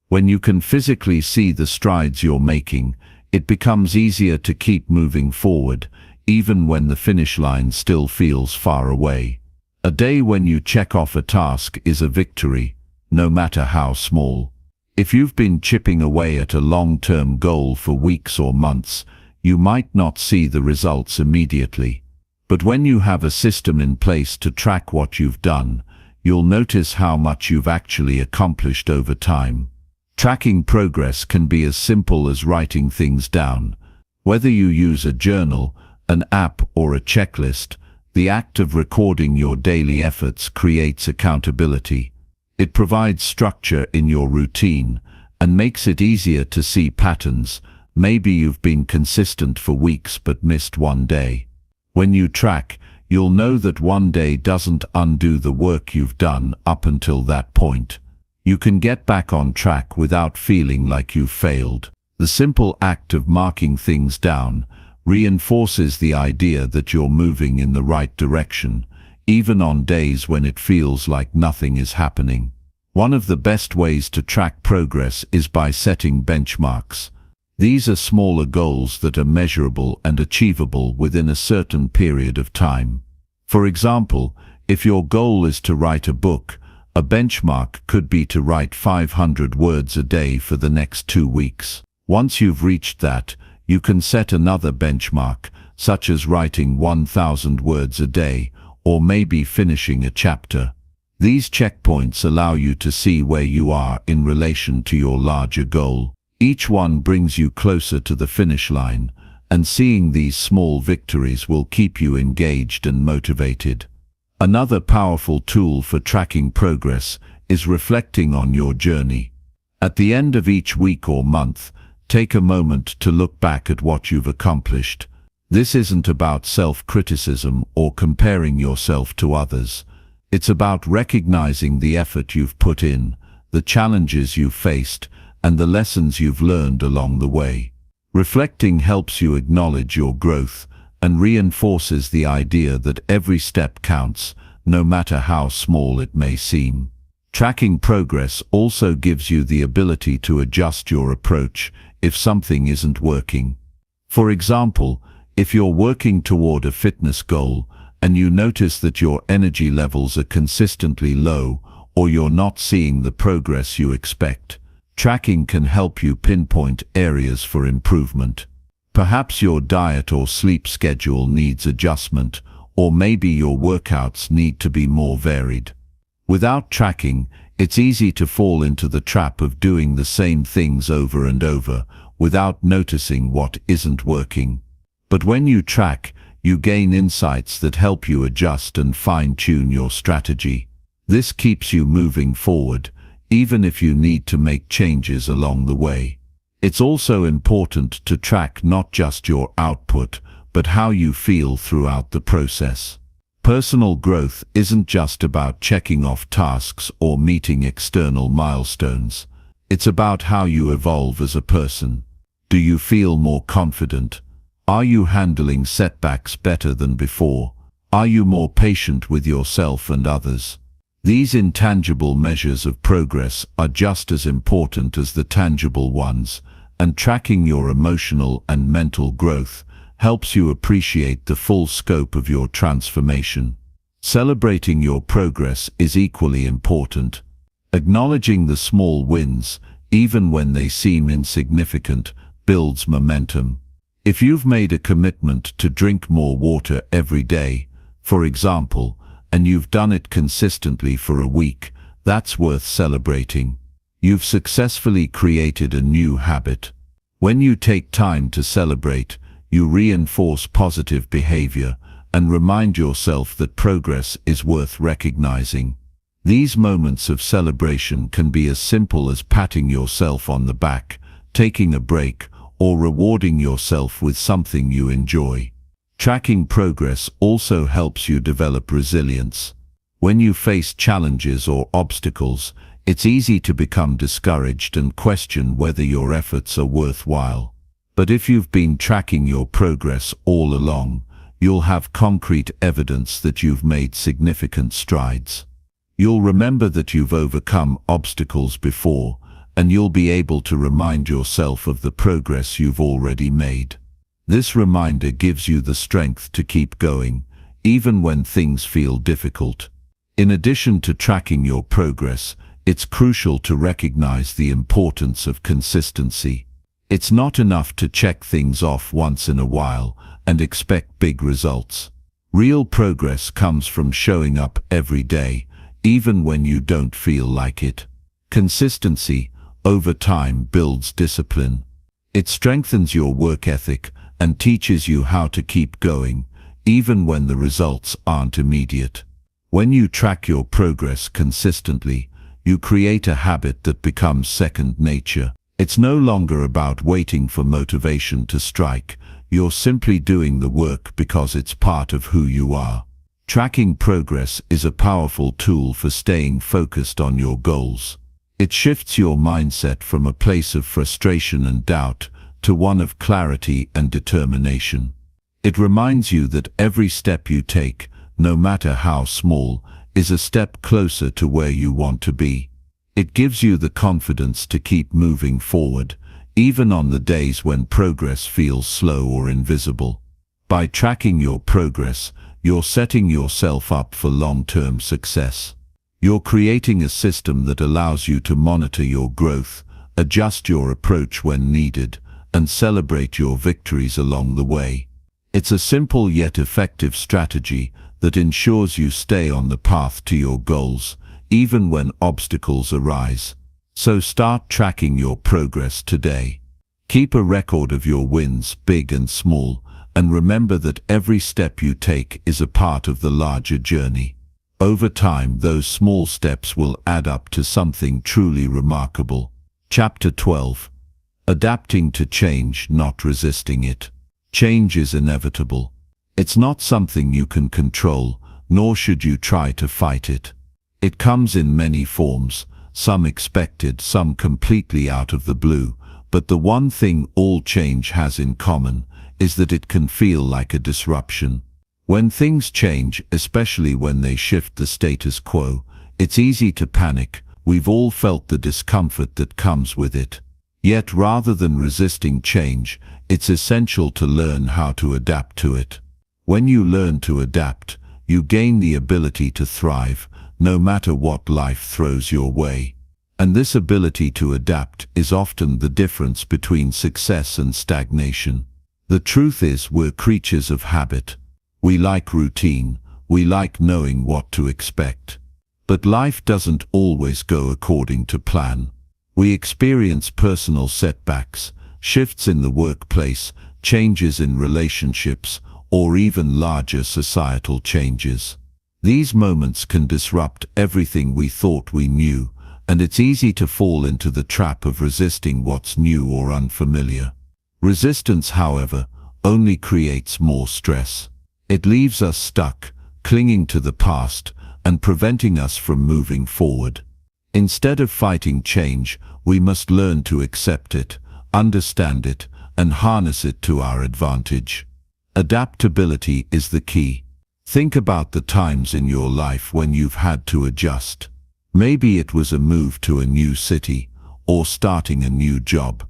When you can physically see the strides you're making, it becomes easier to keep moving forward, even when the finish line still feels far away. A day when you check off a task is a victory, no matter how small. If you've been chipping away at a long-term goal for weeks or months, you might not see the results immediately. But when you have a system in place to track what you've done, you'll notice how much you've actually accomplished over time. Tracking progress can be as simple as writing things down. Whether you use a journal, an app, or a checklist, the act of recording your daily efforts creates accountability. It provides structure in your routine and makes it easier to see patterns. Maybe you've been consistent for weeks but missed one day. When you track, you'll know that one day doesn't undo the work you've done up until that point. You can get back on track without feeling like you've failed. The simple act of marking things down reinforces the idea that you're moving in the right direction, even on days when it feels like nothing is happening. One of the best ways to track progress is by setting benchmarks. These are smaller goals that are measurable and achievable within a certain period of time. For example, if your goal is to write a book, a benchmark could be to write 500 words a day for the next 2 weeks. Once you've reached that, you can set another benchmark, such as writing 1,000 words a day, or maybe finishing a chapter. These checkpoints allow you to see where you are in relation to your larger goal. Each one brings you closer to the finish line, and seeing these small victories will keep you engaged and motivated. Another powerful tool for tracking progress is reflecting on your journey. At the end of each week or month, take a moment to look back at what you've accomplished. This isn't about self-criticism or comparing yourself to others. It's about recognizing the effort you've put in, the challenges you've faced, and the lessons you've learned along the way. Reflecting helps you acknowledge your growth and reinforces the idea that every step counts, no matter how small it may seem. Tracking progress also gives you the ability to adjust your approach if something isn't working. For example, if you're working toward a fitness goal and you notice that your energy levels are consistently low or you're not seeing the progress you expect, tracking can help you pinpoint areas for improvement. Perhaps your diet or sleep schedule needs adjustment, or maybe your workouts need to be more varied. Without tracking, it's easy to fall into the trap of doing the same things over and over, without noticing what isn't working. But when you track, you gain insights that help you adjust and fine-tune your strategy. This keeps you moving forward, even if you need to make changes along the way. It's also important to track not just your output, but how you feel throughout the process. Personal growth isn't just about checking off tasks or meeting external milestones. It's about how you evolve as a person. Do you feel more confident? Are you handling setbacks better than before? Are you more patient with yourself and others? These intangible measures of progress are just as important as the tangible ones, and tracking your emotional and mental growth helps you appreciate the full scope of your transformation. Celebrating your progress is equally important. Acknowledging the small wins, even when they seem insignificant, builds momentum. If you've made a commitment to drink more water every day, for example, and you've done it consistently for a week, that's worth celebrating. You've successfully created a new habit. When you take time to celebrate, you reinforce positive behavior and remind yourself that progress is worth recognizing. These moments of celebration can be as simple as patting yourself on the back, taking a break, or rewarding yourself with something you enjoy. Tracking progress also helps you develop resilience. When you face challenges or obstacles, it's easy to become discouraged and question whether your efforts are worthwhile. But if you've been tracking your progress all along, you'll have concrete evidence that you've made significant strides. You'll remember that you've overcome obstacles before, and you'll be able to remind yourself of the progress you've already made. This reminder gives you the strength to keep going, even when things feel difficult. In addition to tracking your progress, it's crucial to recognize the importance of consistency. It's not enough to check things off once in a while and expect big results. Real progress comes from showing up every day, even when you don't feel like it. Consistency, over time, builds discipline. It strengthens your work ethic and teaches you how to keep going, even when the results aren't immediate. When you track your progress consistently, you create a habit that becomes second nature. It's no longer about waiting for motivation to strike. You're simply doing the work because it's part of who you are. Tracking progress is a powerful tool for staying focused on your goals. It shifts your mindset from a place of frustration and doubt to one of clarity and determination. It reminds you that every step you take, no matter how small, is a step closer to where you want to be. It gives you the confidence to keep moving forward, even on the days when progress feels slow or invisible. By tracking your progress, you're setting yourself up for long-term success. You're creating a system that allows you to monitor your growth, adjust your approach when needed, and celebrate your victories along the way. It's a simple yet effective strategy that ensures you stay on the path to your goals, even when obstacles arise. So start tracking your progress today. Keep a record of your wins, big and small, and remember that every step you take is a part of the larger journey. Over time, those small steps will add up to something truly remarkable. Chapter 12. Adapting to change, not resisting it. Change is inevitable. It's not something you can control, nor should you try to fight it. It comes in many forms, some expected, some completely out of the blue, but the one thing all change has in common is that it can feel like a disruption. When things change, especially when they shift the status quo, it's easy to panic. We've all felt the discomfort that comes with it. Yet rather than resisting change, it's essential to learn how to adapt to it. When you learn to adapt, you gain the ability to thrive, no matter what life throws your way. And this ability to adapt is often the difference between success and stagnation. The truth is, we're creatures of habit. We like routine, we like knowing what to expect. But life doesn't always go according to plan. We experience personal setbacks, shifts in the workplace, changes in relationships, or even larger societal changes. These moments can disrupt everything we thought we knew, and it's easy to fall into the trap of resisting what's new or unfamiliar. Resistance, however, only creates more stress. It leaves us stuck, clinging to the past, and preventing us from moving forward. Instead of fighting change, we must learn to accept it, understand it, and harness it to our advantage. Adaptability is the key. Think about the times in your life when you've had to adjust. Maybe it was a move to a new city, or starting a new job.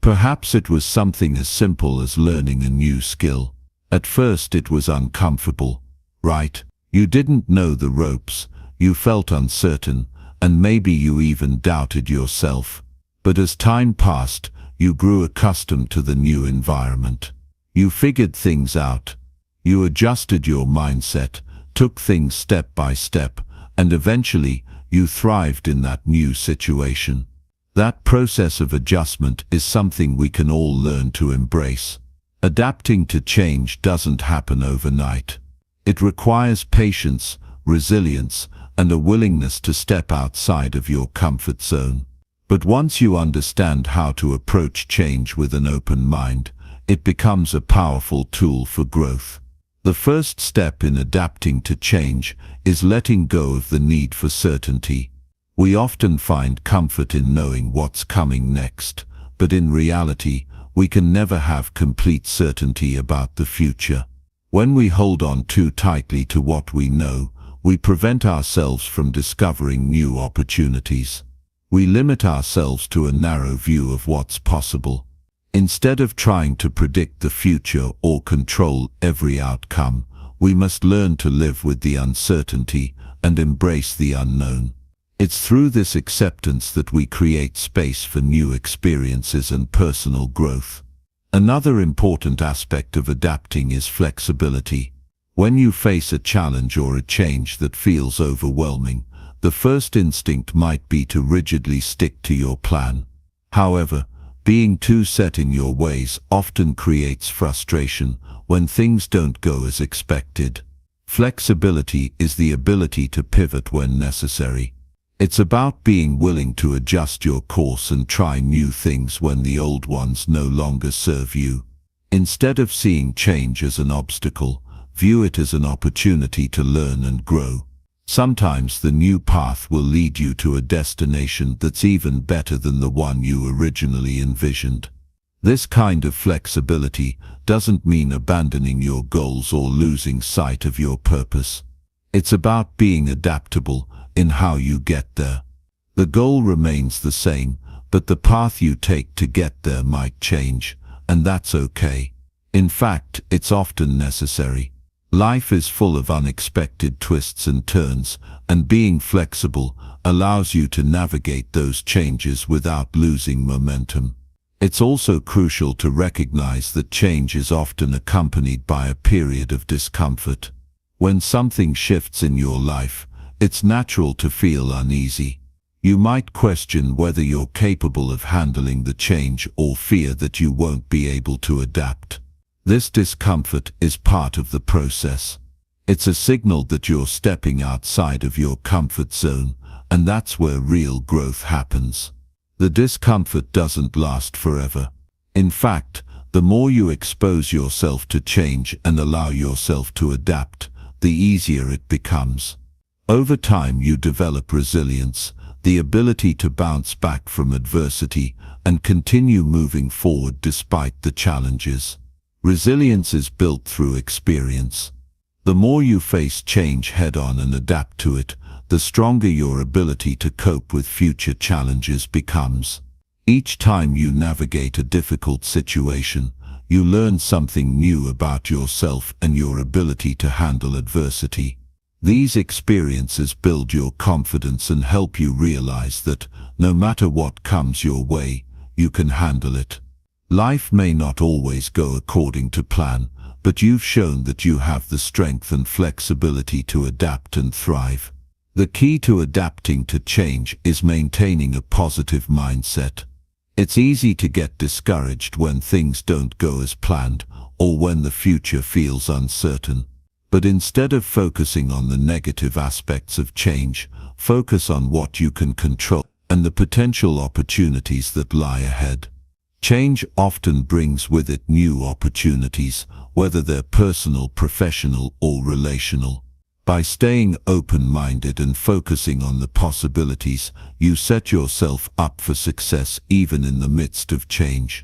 Perhaps it was something as simple as learning a new skill. At first it was uncomfortable, right?
You didn't know the ropes, you felt uncertain, and maybe you even doubted yourself. But as time passed, you grew accustomed to the new environment. You figured things out. You adjusted your mindset, took things step by step, and eventually you thrived in that new situation. That process of adjustment is something we can all learn to embrace. Adapting to change doesn't happen overnight. It requires patience, resilience, and a willingness to step outside of your comfort zone. But once you understand how to approach change with an open mind, it becomes a powerful tool for growth. The first step in adapting to change is letting go of the need for certainty. We often find comfort in knowing what's coming next, but in reality, we can never have complete certainty about the future. When we hold on too tightly to what we know, we prevent ourselves from discovering new opportunities. We limit ourselves to a narrow view of what's possible. Instead of trying to predict the future or control every outcome, we must learn to live with the uncertainty and embrace the unknown. It's through this acceptance that we create space for new experiences and personal growth. Another important aspect of adapting is flexibility. When you face a challenge or a change that feels overwhelming, the first instinct might be to rigidly stick to your plan. However, being too set in your ways often creates frustration when things don't go as expected. Flexibility is the ability to pivot when necessary. It's about being willing to adjust your course and try new things when the old ones no longer serve you. Instead of seeing change as an obstacle, view it as an opportunity to learn and grow. Sometimes the new path will lead you to a destination that's even better than the one you originally envisioned. This kind of flexibility doesn't mean abandoning your goals or losing sight of your purpose. It's about being adaptable in how you get there. The goal remains the same, but the path you take to get there might change, and that's okay. In fact, it's often necessary. Life is full of unexpected twists and turns, and being flexible allows you to navigate those changes without losing momentum. It's also crucial to recognize that change is often accompanied by a period of discomfort. When something shifts in your life, it's natural to feel uneasy. You might question whether you're capable of handling the change or fear that you won't be able to adapt. This discomfort is part of the process. It's a signal that you're stepping outside of your comfort zone, and that's where real growth happens. The discomfort doesn't last forever. In fact, the more you expose yourself to change and allow yourself to adapt, the easier it becomes. Over time you develop resilience, the ability to bounce back from adversity and continue moving forward despite the challenges. Resilience is built through experience. The more you face change head-on and adapt to it, the stronger your ability to cope with future challenges becomes. Each time you navigate a difficult situation, you learn something new about yourself and your ability to handle adversity. These experiences build your confidence and help you realize that, no matter what comes your way, you can handle it. Life may not always go according to plan, but you've shown that you have the strength and flexibility to adapt and thrive. The key to adapting to change is maintaining a positive mindset. It's easy to get discouraged when things don't go as planned or when the future feels uncertain. But instead of focusing on the negative aspects of change, focus on what you can control and the potential opportunities that lie ahead. Change often brings with it new opportunities, whether they're personal, professional, or relational. By staying open-minded and focusing on the possibilities, you set yourself up for success even in the midst of change.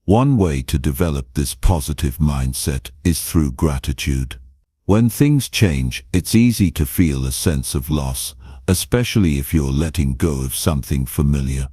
One way to develop this positive mindset is through gratitude. When things change, it's easy to feel a sense of loss, especially if you're letting go of something familiar.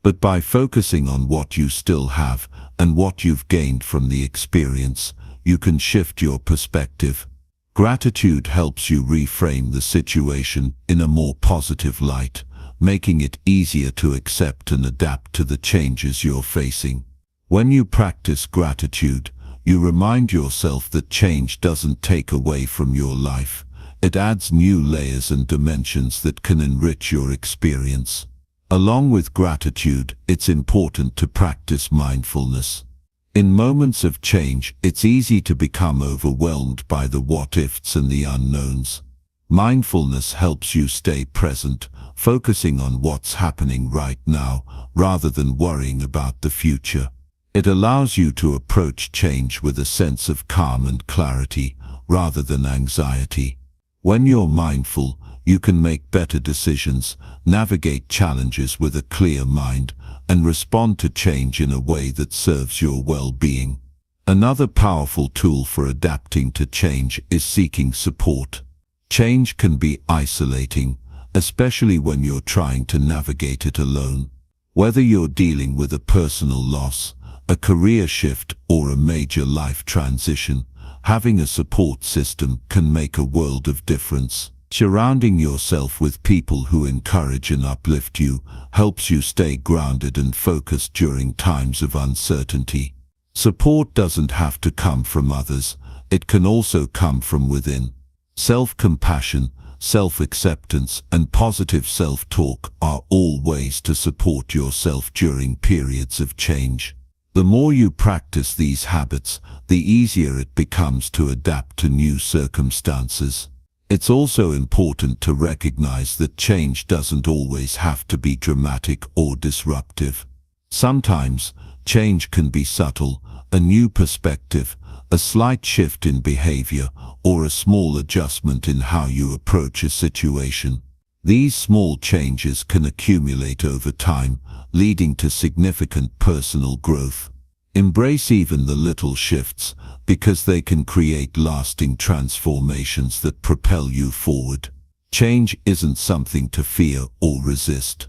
But by focusing on what you still have and what you've gained from the experience, you can shift your perspective. Gratitude helps you reframe the situation in a more positive light, making it easier to accept and adapt to the changes you're facing. When you practice gratitude, you remind yourself that change doesn't take away from your life. It adds new layers and dimensions that can enrich your experience. Along with gratitude, it's important to practice mindfulness. In moments of change, it's easy to become overwhelmed by the what-ifs and the unknowns. Mindfulness helps you stay present, focusing on what's happening right now, rather than worrying about the future. It allows you to approach change with a sense of calm and clarity, rather than anxiety. When you're mindful, you can make better decisions, navigate challenges with a clear mind, and respond to change in a way that serves your well-being. Another powerful tool for adapting to change is seeking support. Change can be isolating, especially when you're trying to navigate it alone. Whether you're dealing with a personal loss, a career shift, or a major life transition, having a support system can make a world of difference. Surrounding yourself with people who encourage and uplift you helps you stay grounded and focused during times of uncertainty. Support doesn't have to come from others, it can also come from within. Self-compassion, self-acceptance, and positive self-talk are all ways to support yourself during periods of change. The more you practice these habits, the easier it becomes to adapt to new circumstances. It's also important to recognize that change doesn't always have to be dramatic or disruptive. Sometimes, change can be subtle, a new perspective, a slight shift in behavior, or a small adjustment in how you approach a situation. These small changes can accumulate over time, leading to significant personal growth. Embrace even the little shifts, because they can create lasting transformations that propel you forward. Change isn't something to fear or resist.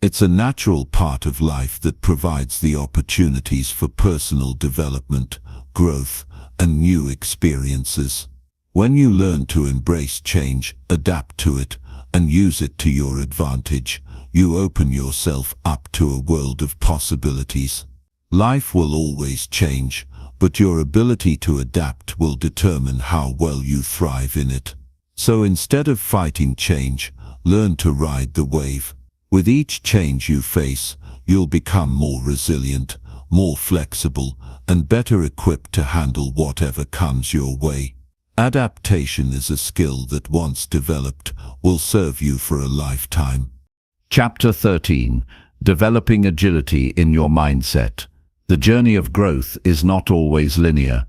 It's a natural part of life that provides the opportunities for personal development, growth, and new experiences. When you learn to embrace change, adapt to it, and use it to your advantage, you open yourself up to a world of possibilities. Life will always change, but your ability to adapt will determine how well you thrive in it. So instead of fighting change, learn to ride the wave. With each change you face, you'll become more resilient, more flexible, and better equipped to handle whatever comes your way. Adaptation is a skill that, once developed, will serve you for a lifetime.
Chapter 13. Developing agility in your mindset. The journey of growth is not always linear.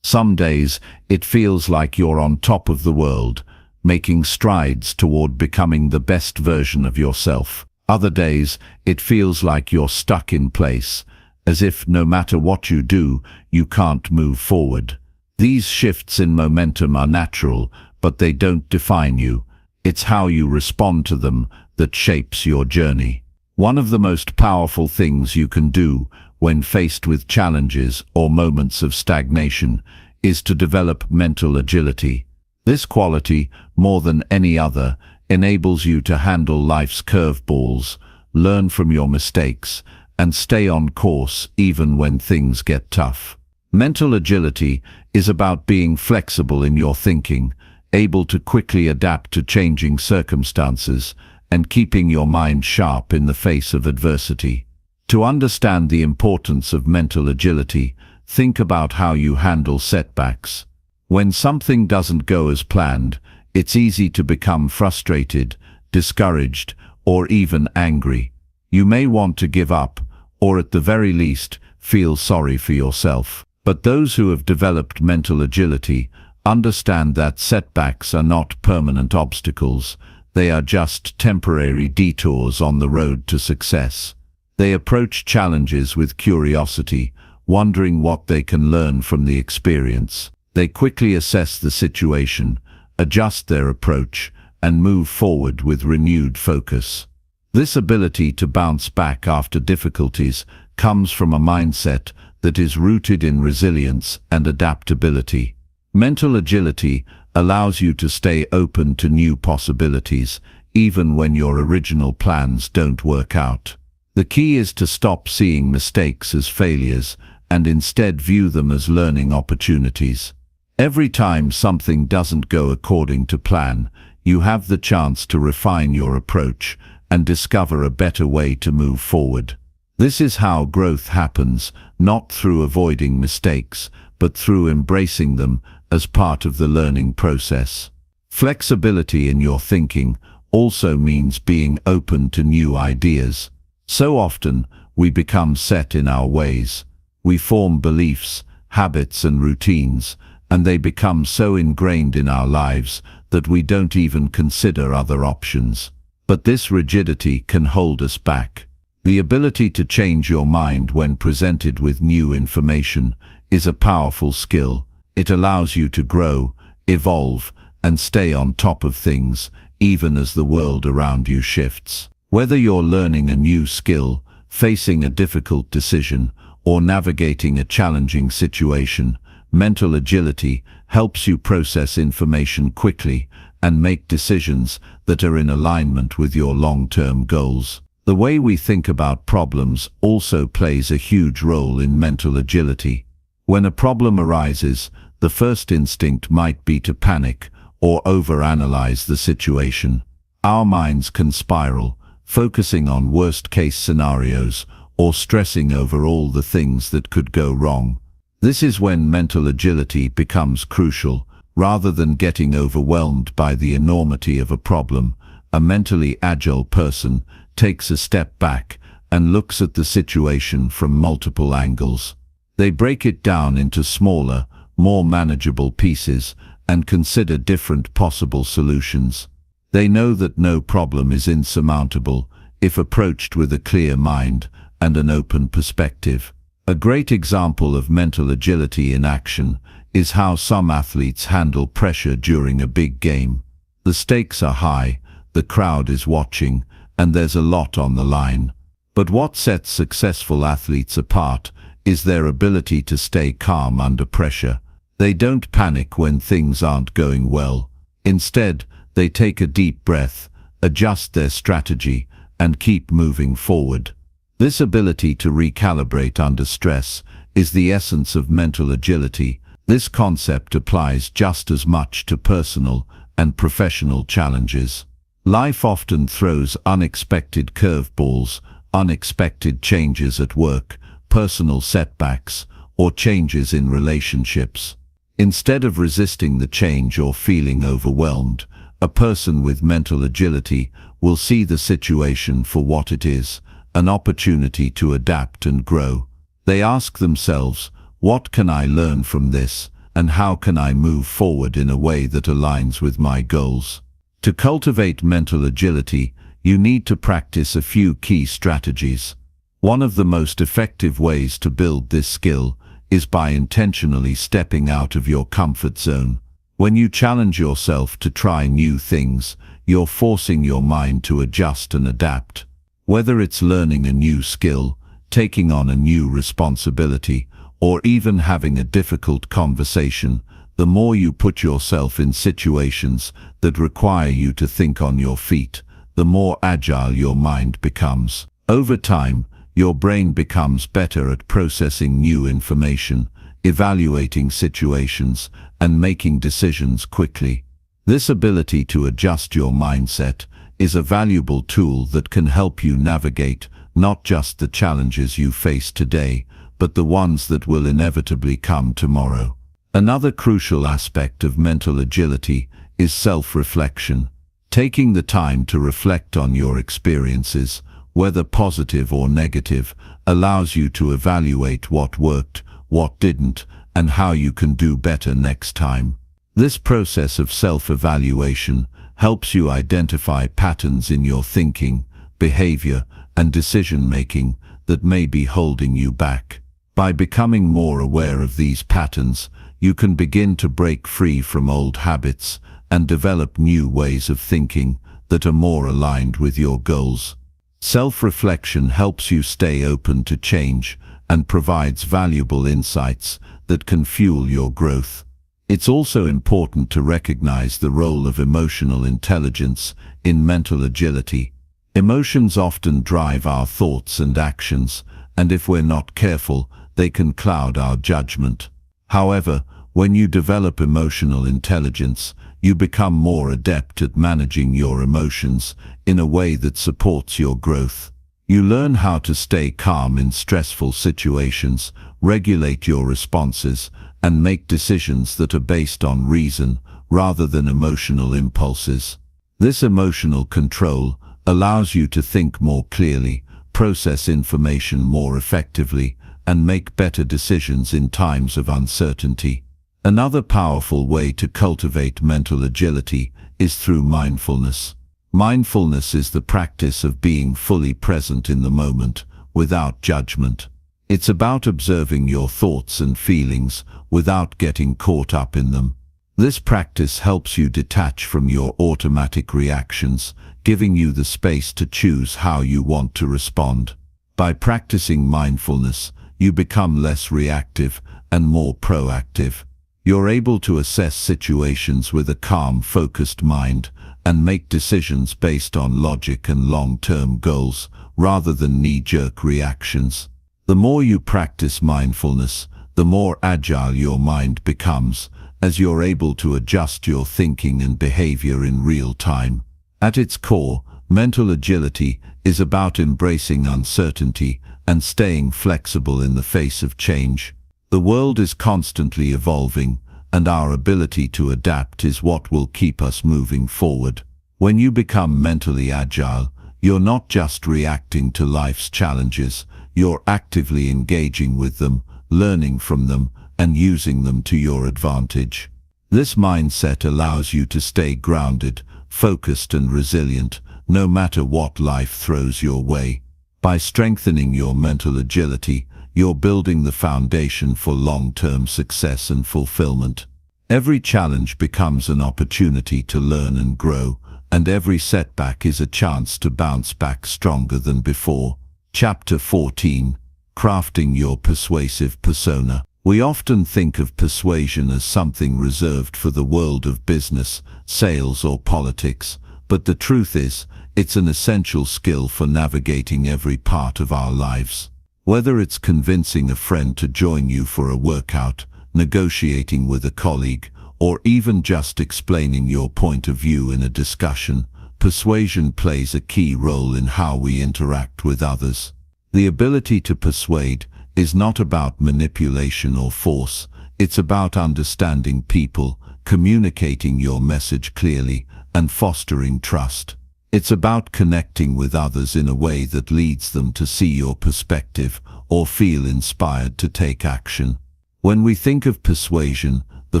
Some days it feels like you're on top of the world, making strides toward becoming the best version of yourself. Other days it feels like you're stuck in place, as if no matter what you do, you can't move forward. These shifts in momentum are natural, but they don't define you. It's how you respond to them that shapes your journey. One of the most powerful things you can do when faced with challenges or moments of stagnation is to develop mental agility. This quality, more than any other, enables you to handle life's curveballs, learn from your mistakes, and stay on course even when things get tough. Mental agility is about being flexible in your thinking, able to quickly adapt to changing circumstances, and keeping your mind sharp in the face of adversity. To understand the importance of mental agility, think about how you handle setbacks. When something doesn't go as planned, it's easy to become frustrated, discouraged, or even angry. You may want to give up, or at the very least, feel sorry for yourself. But those who have developed mental agility understand that setbacks are not permanent obstacles. They are just temporary detours on the road to success. They approach challenges with curiosity, wondering what they can learn from the experience. They quickly assess the situation, adjust their approach, and move forward with renewed focus. This ability to bounce back after difficulties comes from a mindset that is rooted in resilience and adaptability. Mental agility allows you to stay open to new possibilities, even when your original plans don't work out. The key is to stop seeing mistakes as failures and instead view them as learning opportunities. Every time something doesn't go according to plan, you have the chance to refine your approach and discover a better way to move forward. This is how growth happens, not through avoiding mistakes, but through embracing them as part of the learning process. Flexibility in your thinking also means being open to new ideas. So often, we become set in our ways. We form beliefs, habits and routines, and they become so ingrained in our lives that we don't even consider other options. But this rigidity can hold us back. The ability to change your mind when presented with new information is a powerful skill. It allows you to grow, evolve, and stay on top of things, even as the world around you shifts. Whether you're learning a new skill, facing a difficult decision, or navigating a challenging situation, mental agility helps you process information quickly and make decisions that are in alignment with your long-term goals. The way we think about problems also plays a huge role in mental agility. When a problem arises, the first instinct might be to panic or overanalyze the situation. Our minds can spiral, focusing on worst-case scenarios or stressing over all the things that could go wrong. This is when mental agility becomes crucial. Rather than getting overwhelmed by the enormity of a problem, a mentally agile person takes a step back and looks at the situation from multiple angles. They break it down into smaller, more manageable pieces and consider different possible solutions. They know that no problem is insurmountable if approached with a clear mind and an open perspective. A great example of mental agility in action is how some athletes handle pressure during a big game. The stakes are high, the crowd is watching, and there's a lot on the line. But what sets successful athletes apart is their ability to stay calm under pressure. They don't panic when things aren't going well. Instead, they take a deep breath, adjust their strategy, and keep moving forward. This ability to recalibrate under stress is the essence of mental agility. This concept applies just as much to personal and professional challenges. Life often throws unexpected curveballs, unexpected changes at work, personal setbacks, or changes in relationships. Instead of resisting the change or feeling overwhelmed, a person with mental agility will see the situation for what it is, an opportunity to adapt and grow. They ask themselves, what can I learn from this, and how can I move forward in a way that aligns with my goals? To cultivate mental agility, you need to practice a few key strategies. One of the most effective ways to build this skill is by intentionally stepping out of your comfort zone. When you challenge yourself to try new things, you're forcing your mind to adjust and adapt. Whether it's learning a new skill, taking on a new responsibility, or even having a difficult conversation, the more you put yourself in situations that require you to think on your feet, the more agile your mind becomes. Over time, your brain becomes better at processing new information, evaluating situations, and making decisions quickly. This ability to adjust your mindset is a valuable tool that can help you navigate not just the challenges you face today, but the ones that will inevitably come tomorrow. Another crucial aspect of mental agility is self-reflection. Taking the time to reflect on your experiences, whether positive or negative, allows you to evaluate what worked, what didn't, and how you can do better next time. This process of self-evaluation helps you identify patterns in your thinking, behavior, and decision-making that may be holding you back. By becoming more aware of these patterns, you can begin to break free from old habits and develop new ways of thinking that are more aligned with your goals. Self-reflection helps you stay open to change and provides valuable insights that can fuel your growth. It's also important to recognize the role of emotional intelligence in mental agility. Emotions often drive our thoughts and actions, and if we're not careful, they can cloud our judgment. However, when you develop emotional intelligence, you become more adept at managing your emotions in a way that supports your growth. You learn how to stay calm in stressful situations, regulate your responses, and make decisions that are based on reason rather than emotional impulses. This emotional control allows you to think more clearly, process information more effectively, and make better decisions in times of uncertainty. Another powerful way to cultivate mental agility is through mindfulness. Mindfulness is the practice of being fully present in the moment, without judgment. It's about observing your thoughts and feelings without getting caught up in them. This practice helps you detach from your automatic reactions, giving you the space to choose how you want to respond. By practicing mindfulness, you become less reactive and more proactive. You're able to assess situations with a calm, focused mind and make decisions based on logic and long-term goals rather than knee-jerk reactions. The more you practice mindfulness, the more agile your mind becomes, as you're able to adjust your thinking and behavior in real time. At its core, mental agility is about embracing uncertainty and staying flexible in the face of change. The world is constantly evolving, and our ability to adapt is what will keep us moving forward. When you become mentally agile, you're not just reacting to life's challenges, you're actively engaging with them, learning from them, and using them to your advantage. This mindset allows you to stay grounded, focused, and resilient, no matter what life throws your way. By strengthening your mental agility, you're building the foundation for long-term success and fulfillment. Every challenge becomes an opportunity to learn and grow, and every setback is a chance to bounce back stronger than before. Chapter 14. Crafting your persuasive persona. We often think of persuasion as something reserved for the world of business, sales, or politics, but the truth is, it's an essential skill for navigating every part of our lives. Whether it's convincing a friend to join you for a workout, negotiating with a colleague, or even just explaining your point of view in a discussion, persuasion plays a key role in how we interact with others. The ability to persuade is not about manipulation or force, it's about understanding people, communicating your message clearly, and fostering trust. It's about connecting with others in a way that leads them to see your perspective or feel inspired to take action. When we think of persuasion, the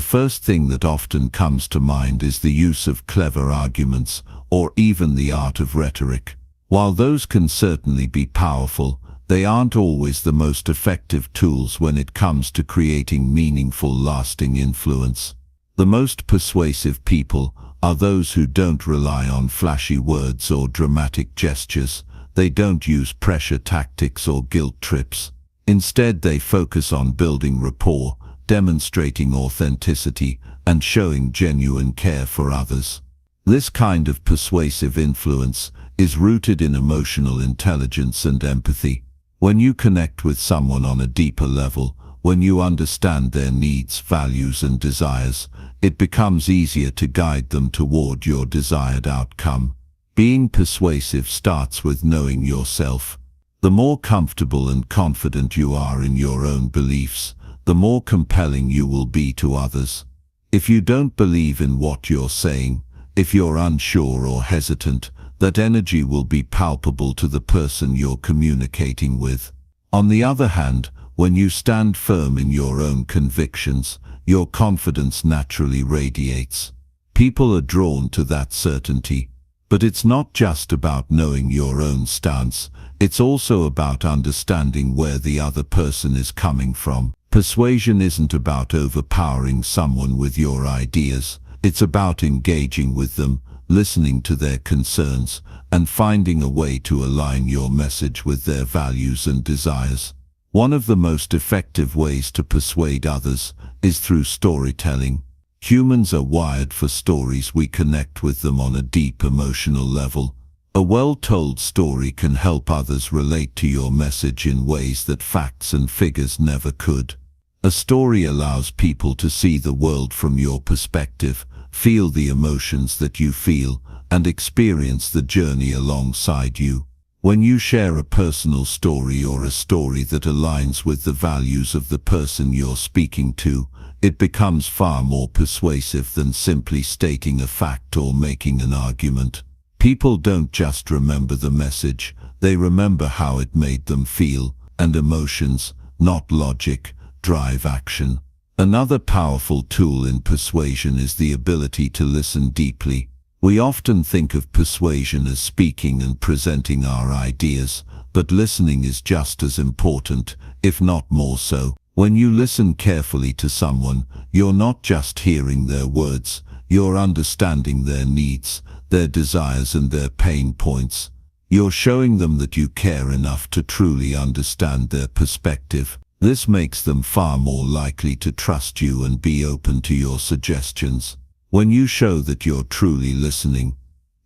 first thing that often comes to mind is the use of clever arguments or even the art of rhetoric. While those can certainly be powerful, they aren't always the most effective tools when it comes to creating meaningful, lasting influence. The most persuasive people are those who don't rely on flashy words or dramatic gestures. They don't use pressure tactics or guilt trips. Instead, they focus on building rapport, demonstrating authenticity, and showing genuine care for others. This kind of persuasive influence is rooted in emotional intelligence and empathy. When you connect with someone on a deeper level, when you understand their needs, values, and desires, it becomes easier to guide them toward your desired outcome. Being persuasive starts with knowing yourself. The more comfortable and confident you are in your own beliefs, the more compelling you will be to others. If you don't believe in what you're saying, if you're unsure or hesitant, that energy will be palpable to the person you're communicating with. On the other hand, when you stand firm in your own convictions, your confidence naturally radiates. People are drawn to that certainty. But it's not just about knowing your own stance, it's also about understanding where the other person is coming from. Persuasion isn't about overpowering someone with your ideas, it's about engaging with them, listening to their concerns, and finding a way to align your message with their values and desires. One of the most effective ways to persuade others is through storytelling.
Humans are wired for stories. We connect with them on a deep emotional level. A well-told story can help others relate to your message in ways that facts and figures never could. A story allows people to see the world from your perspective, feel the emotions that you feel, and experience the journey alongside you. When you share a personal story or a story that aligns with the values of the person you're speaking to, it becomes far more persuasive than simply stating a fact or making an argument. People don't just remember the message, they remember how it made them feel, and emotions, not logic, drive action. Another powerful tool in persuasion is the ability to listen deeply. We often think of persuasion as speaking and presenting our ideas, but listening is just as important, if not more so. When you listen carefully to someone, you're not just hearing their words, you're understanding their needs, their desires and their pain points. You're showing them that you care enough to truly understand their perspective. This makes them far more likely to trust you and be open to your suggestions. When you show that you're truly listening,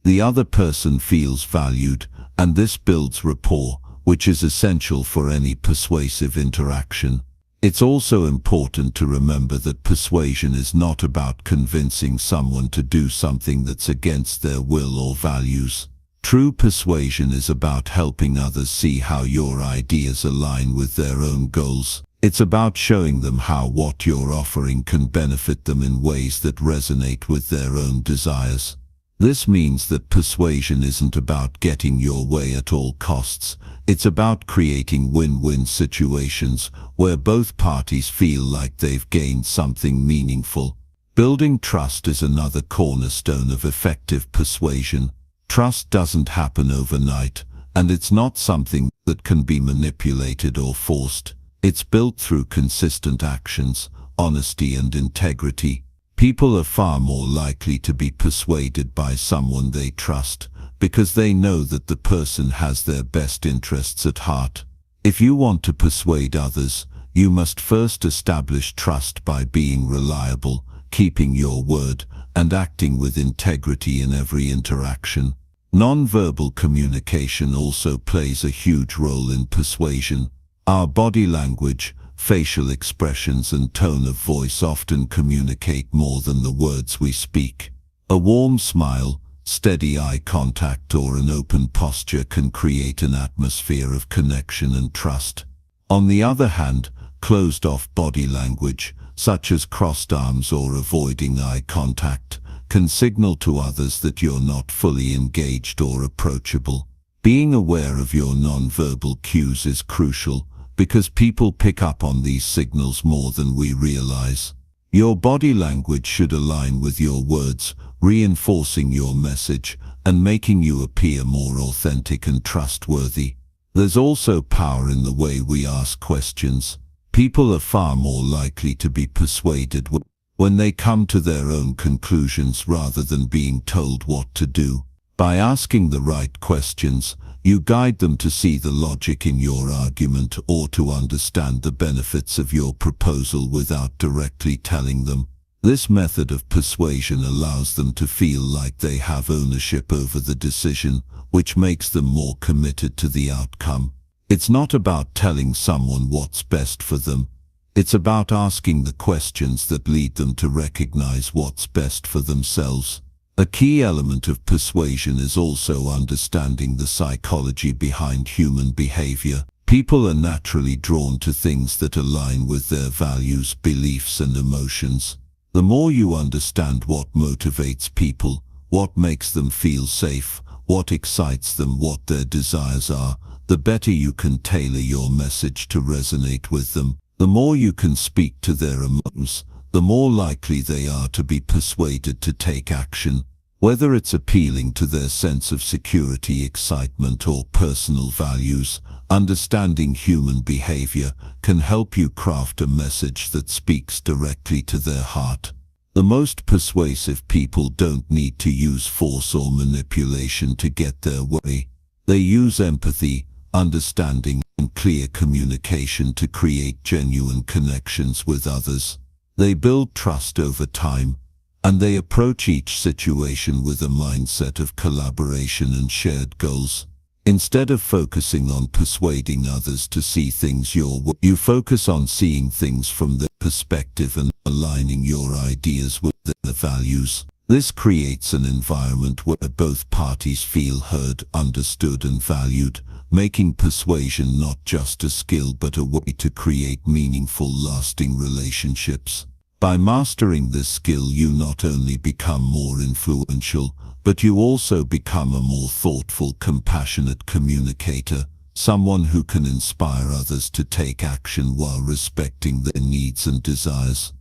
the other person feels valued, and this builds rapport, which is essential for any persuasive interaction. It's also important to remember that persuasion is not about convincing someone to do something that's against their will or values. True persuasion is about helping others see how your ideas align with their own goals. It's about showing them how what you're offering can benefit them in ways that resonate with their own desires. This means that persuasion isn't about getting your way at all costs. It's about creating win-win situations where both parties feel like they've gained something meaningful. Building trust is another cornerstone of effective persuasion. Trust doesn't happen overnight, and it's not something that can be manipulated or forced. It's built through consistent actions, honesty and integrity. People are far more likely to be persuaded by someone they trust because they know that the person has their best interests at heart. If you want to persuade others, you must first establish trust by being reliable, keeping your word, and acting with integrity in every interaction. Non-verbal communication also plays a huge role in persuasion. Our body language, facial expressions and tone of voice often communicate more than the words we speak. A warm smile, steady eye contact or an open posture can create an atmosphere of connection and trust. On the other hand, closed-off body language, such as crossed arms or avoiding eye contact, can signal to others that you're not fully engaged or approachable. Being aware of your non-verbal cues is crucial, because people pick up on these signals more than we realize. Your body language should align with your words, reinforcing your message and making you appear more authentic and trustworthy. There's also power in the way we ask questions. People are far more likely to be persuaded when they come to their own conclusions rather than being told what to do. By asking the right questions, you guide them to see the logic in your argument or to understand the benefits of your proposal without directly telling them. This method of persuasion allows them to feel like they have ownership over the decision, which makes them more committed to the outcome. It's not about telling someone what's best for them. It's about asking the questions that lead them to recognize what's best for themselves. A key element of persuasion is also understanding the psychology behind human behavior. People are naturally drawn to things that align with their values, beliefs, and emotions. The more you understand what motivates people, what makes them feel safe, what excites them, what their desires are, the better you can tailor your message to resonate with them. The more you can speak to their emotions, the more likely they are to be persuaded to take action. Whether it's appealing to their sense of security, excitement, or personal values, understanding human behavior can help you craft a message that speaks directly to their heart. The most persuasive people don't need to use force or manipulation to get their way. They use empathy, understanding, and clear communication to create genuine connections with others. They build trust over time, and they approach each situation with a mindset of collaboration and shared goals. Instead of focusing on persuading others to see things your way, you focus on seeing things from their perspective and aligning your ideas with their values. This creates an environment where both parties feel heard, understood, and valued, making persuasion not just a skill but a way to create meaningful, lasting relationships. By mastering this skill, you not only become more influential, but you also become a more thoughtful, compassionate communicator, someone who can inspire others to take action while respecting their needs and desires.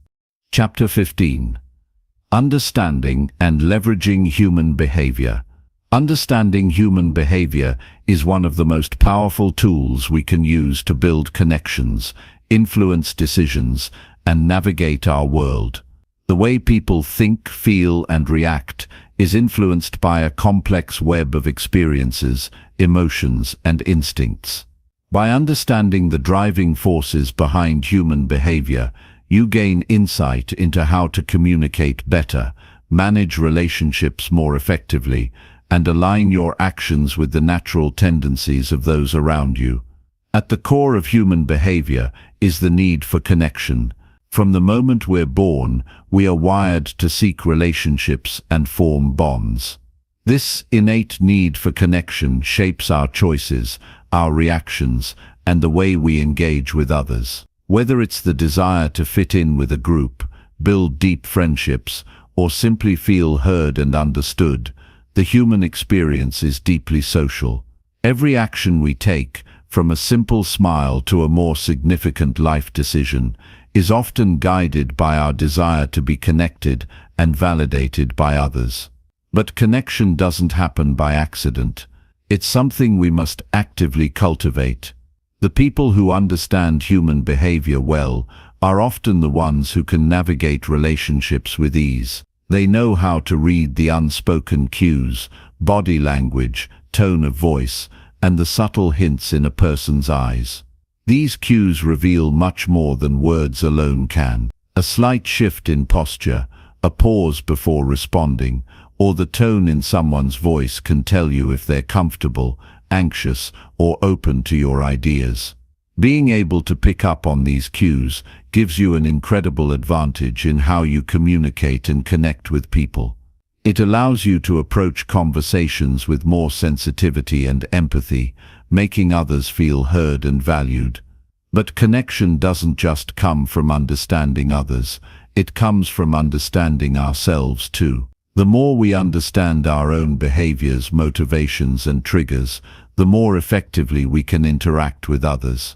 Chapter 15. Understanding and leveraging human behavior. Understanding human behavior is one of the most powerful tools we can use to build connections, influence decisions, and navigate our world. The way people think, feel, and react is influenced by a complex web of experiences, emotions, and instincts. By understanding the driving forces behind human behavior, you gain insight into how to communicate better, manage relationships more effectively, and align your actions with the natural tendencies of those around you. At the core of human behavior is the need for connection. From the moment we're born, we are wired to seek relationships and form bonds. This innate need for connection shapes our choices, our reactions, and the way we engage with others. Whether it's the desire to fit in with a group, build deep friendships, or simply feel heard and understood, the human experience is deeply social. Every action we take, from a simple smile to a more significant life decision, is often guided by our desire to be connected and validated by others. But connection doesn't happen by accident. It's something we must actively cultivate. The people who understand human behavior well are often the ones who can navigate relationships with ease. They know how to read the unspoken cues, body language, tone of voice, and the subtle hints in a person's eyes. These cues reveal much more than words alone can. A slight shift in posture, a pause before responding, or the tone in someone's voice can tell you if they're comfortable, anxious, or open to your ideas. Being able to pick up on these cues gives you an incredible advantage in how you communicate and connect with people. It allows you to approach conversations with more sensitivity and empathy, making others feel heard and valued. But connection doesn't just come from understanding others, it comes from understanding ourselves too. The more we understand our own behaviors, motivations, and triggers, the more effectively we can interact with others.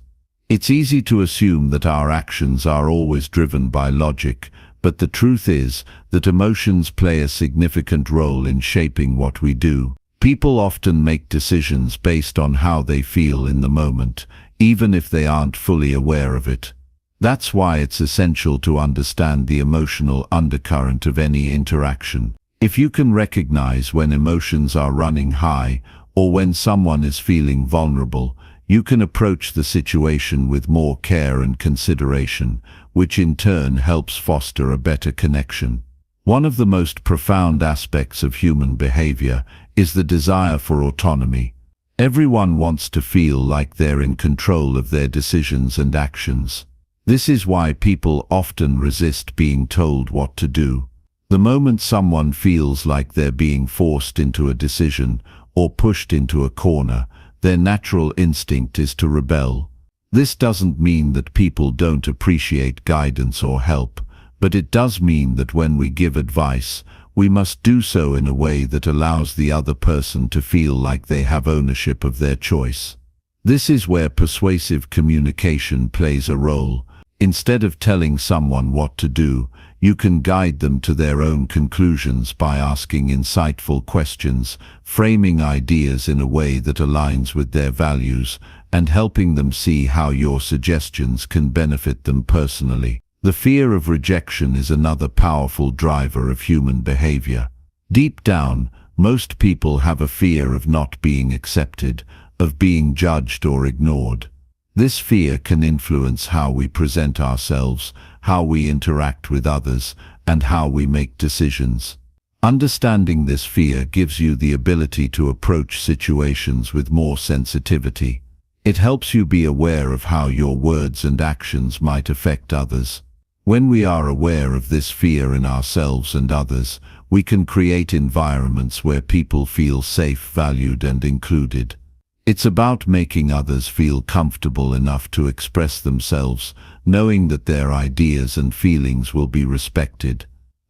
It's easy to assume that our actions are always driven by logic, but the truth is that emotions play a significant role in shaping what we do. People often make decisions based on how they feel in the moment, even if they aren't fully aware of it. That's why it's essential to understand the emotional undercurrent of any interaction. If you can recognize when emotions are running high or when someone is feeling vulnerable, you can approach the situation with more care and consideration, which in turn helps foster a better connection. One of the most profound aspects of human behavior is the desire for autonomy. Everyone wants to feel like they're in control of their decisions and actions. This is why people often resist being told what to do. The moment someone feels like they're being forced into a decision or pushed into a corner, their natural instinct is to rebel. This doesn't mean that people don't appreciate guidance or help, but it does mean that when we give advice, we must do so in a way that allows the other person to feel like they have ownership of their choice. This is where persuasive communication plays a role. Instead of telling someone what to do, you can guide them to their own conclusions by asking insightful questions, framing ideas in a way that aligns with their values, and helping them see how your suggestions can benefit them personally. The fear of rejection is another powerful driver of human behavior. Deep down, most people have a fear of not being accepted, of being judged or ignored. This fear can influence how we present ourselves, how we interact with others, and how we make decisions. Understanding this fear gives you the ability to approach situations with more sensitivity. It helps you be aware of how your words and actions might affect others. When we are aware of this fear in ourselves and others, we can create environments where people feel safe, valued, and included. It's about making others feel comfortable enough to express themselves, knowing that their ideas and feelings will be respected.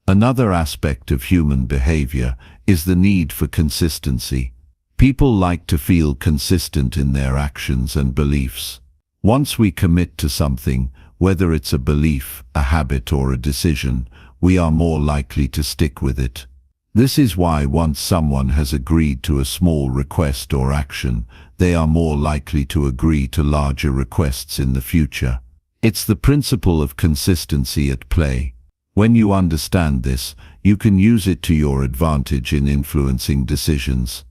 Another aspect of human behavior is the need for consistency. People like to feel consistent in their actions and beliefs. Once we commit to something, whether it's a belief, a habit, or a decision, we are more likely to stick with it. This is why once someone has agreed to a small request or action, they are more likely to agree to larger requests in the future. It's the principle of consistency at play. When you understand this, you can use it to your advantage in influencing decisions.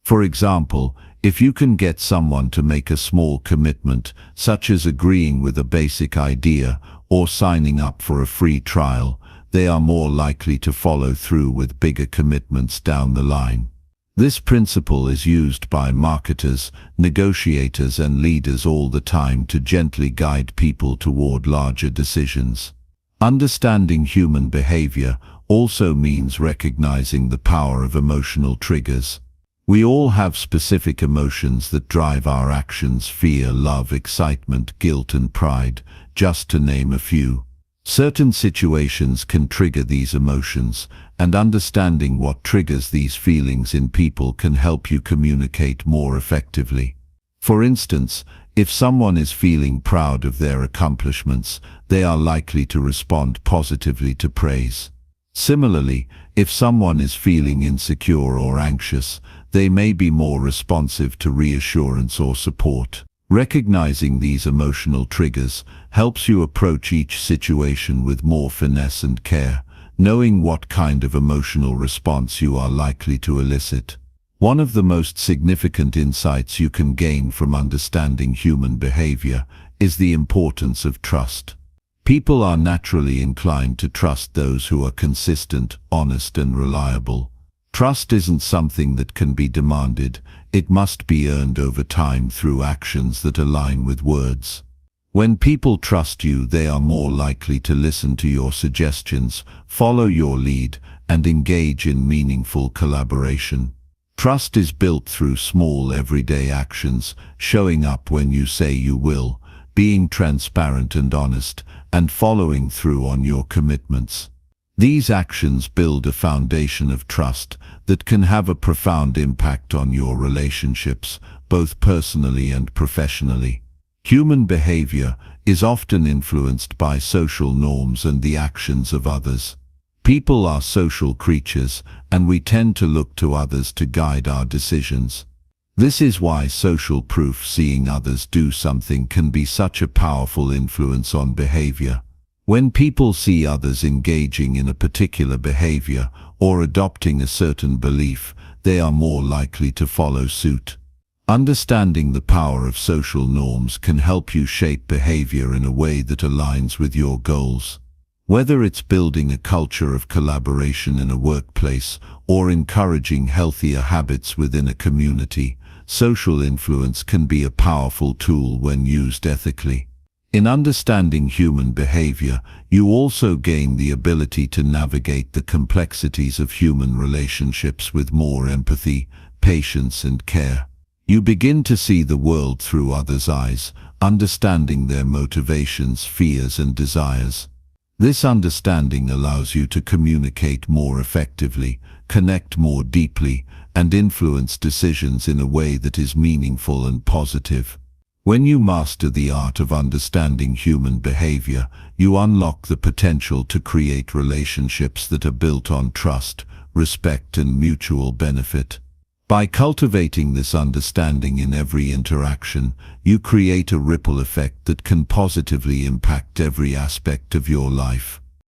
For example, if you can get someone to make a small commitment, such as agreeing with a basic idea or signing up for a free trial, they are more likely to follow through with bigger commitments down the line. This principle is used by marketers, negotiators, and leaders all the time to gently guide people toward larger decisions. Understanding human behavior also means recognizing the power of emotional triggers. We all have specific emotions that drive our actions: fear, love, excitement, guilt, and pride, just to name a few. Certain situations can trigger these emotions, and understanding what triggers these feelings in people can help you communicate more effectively. For instance, if someone is feeling proud of their accomplishments, they are likely to respond positively to praise. Similarly, if someone is feeling insecure or anxious, they may be more responsive to reassurance or support. Recognizing these emotional triggers helps you approach each situation with more finesse and care, knowing what kind of emotional response you are likely to elicit. One of the most significant insights you can gain from understanding human behavior is the importance of trust. People are naturally inclined to trust those who are consistent, honest, and reliable. Trust isn't something that can be demanded. It must be earned over time through actions that align with words. When people trust you, they are more likely to listen to your suggestions, follow your lead, and engage in meaningful collaboration. Trust is built through small everyday actions, showing up when you say you will, being transparent and honest, and following through on your commitments. These actions build a foundation of trust that can have a profound impact on your relationships, both personally and professionally. Human behavior is often influenced by social norms and the actions of others. People are social creatures, and we tend to look to others to guide our decisions. This is why social proof, seeing others do something, can be such a powerful influence on behavior. When people see others engaging in a particular behavior or adopting a certain belief, they are more likely to follow suit. Understanding the power of social norms can help you shape behavior in a way that aligns with your goals. Whether it's building a culture of collaboration in a workplace or encouraging healthier habits within a community, social influence can be a powerful tool when used ethically. In understanding human behavior, you also gain the ability to navigate the complexities of human relationships with more empathy, patience, and care. You begin to see the world through others' eyes, understanding their motivations, fears, and desires. This understanding allows you to communicate more effectively, connect more deeply, and influence decisions in a way that is meaningful and positive. When you master the art of understanding human behavior, you unlock the potential to create relationships that are built on trust, respect, and mutual benefit. By cultivating this understanding in every interaction, you create a ripple effect that can positively impact every aspect of your life.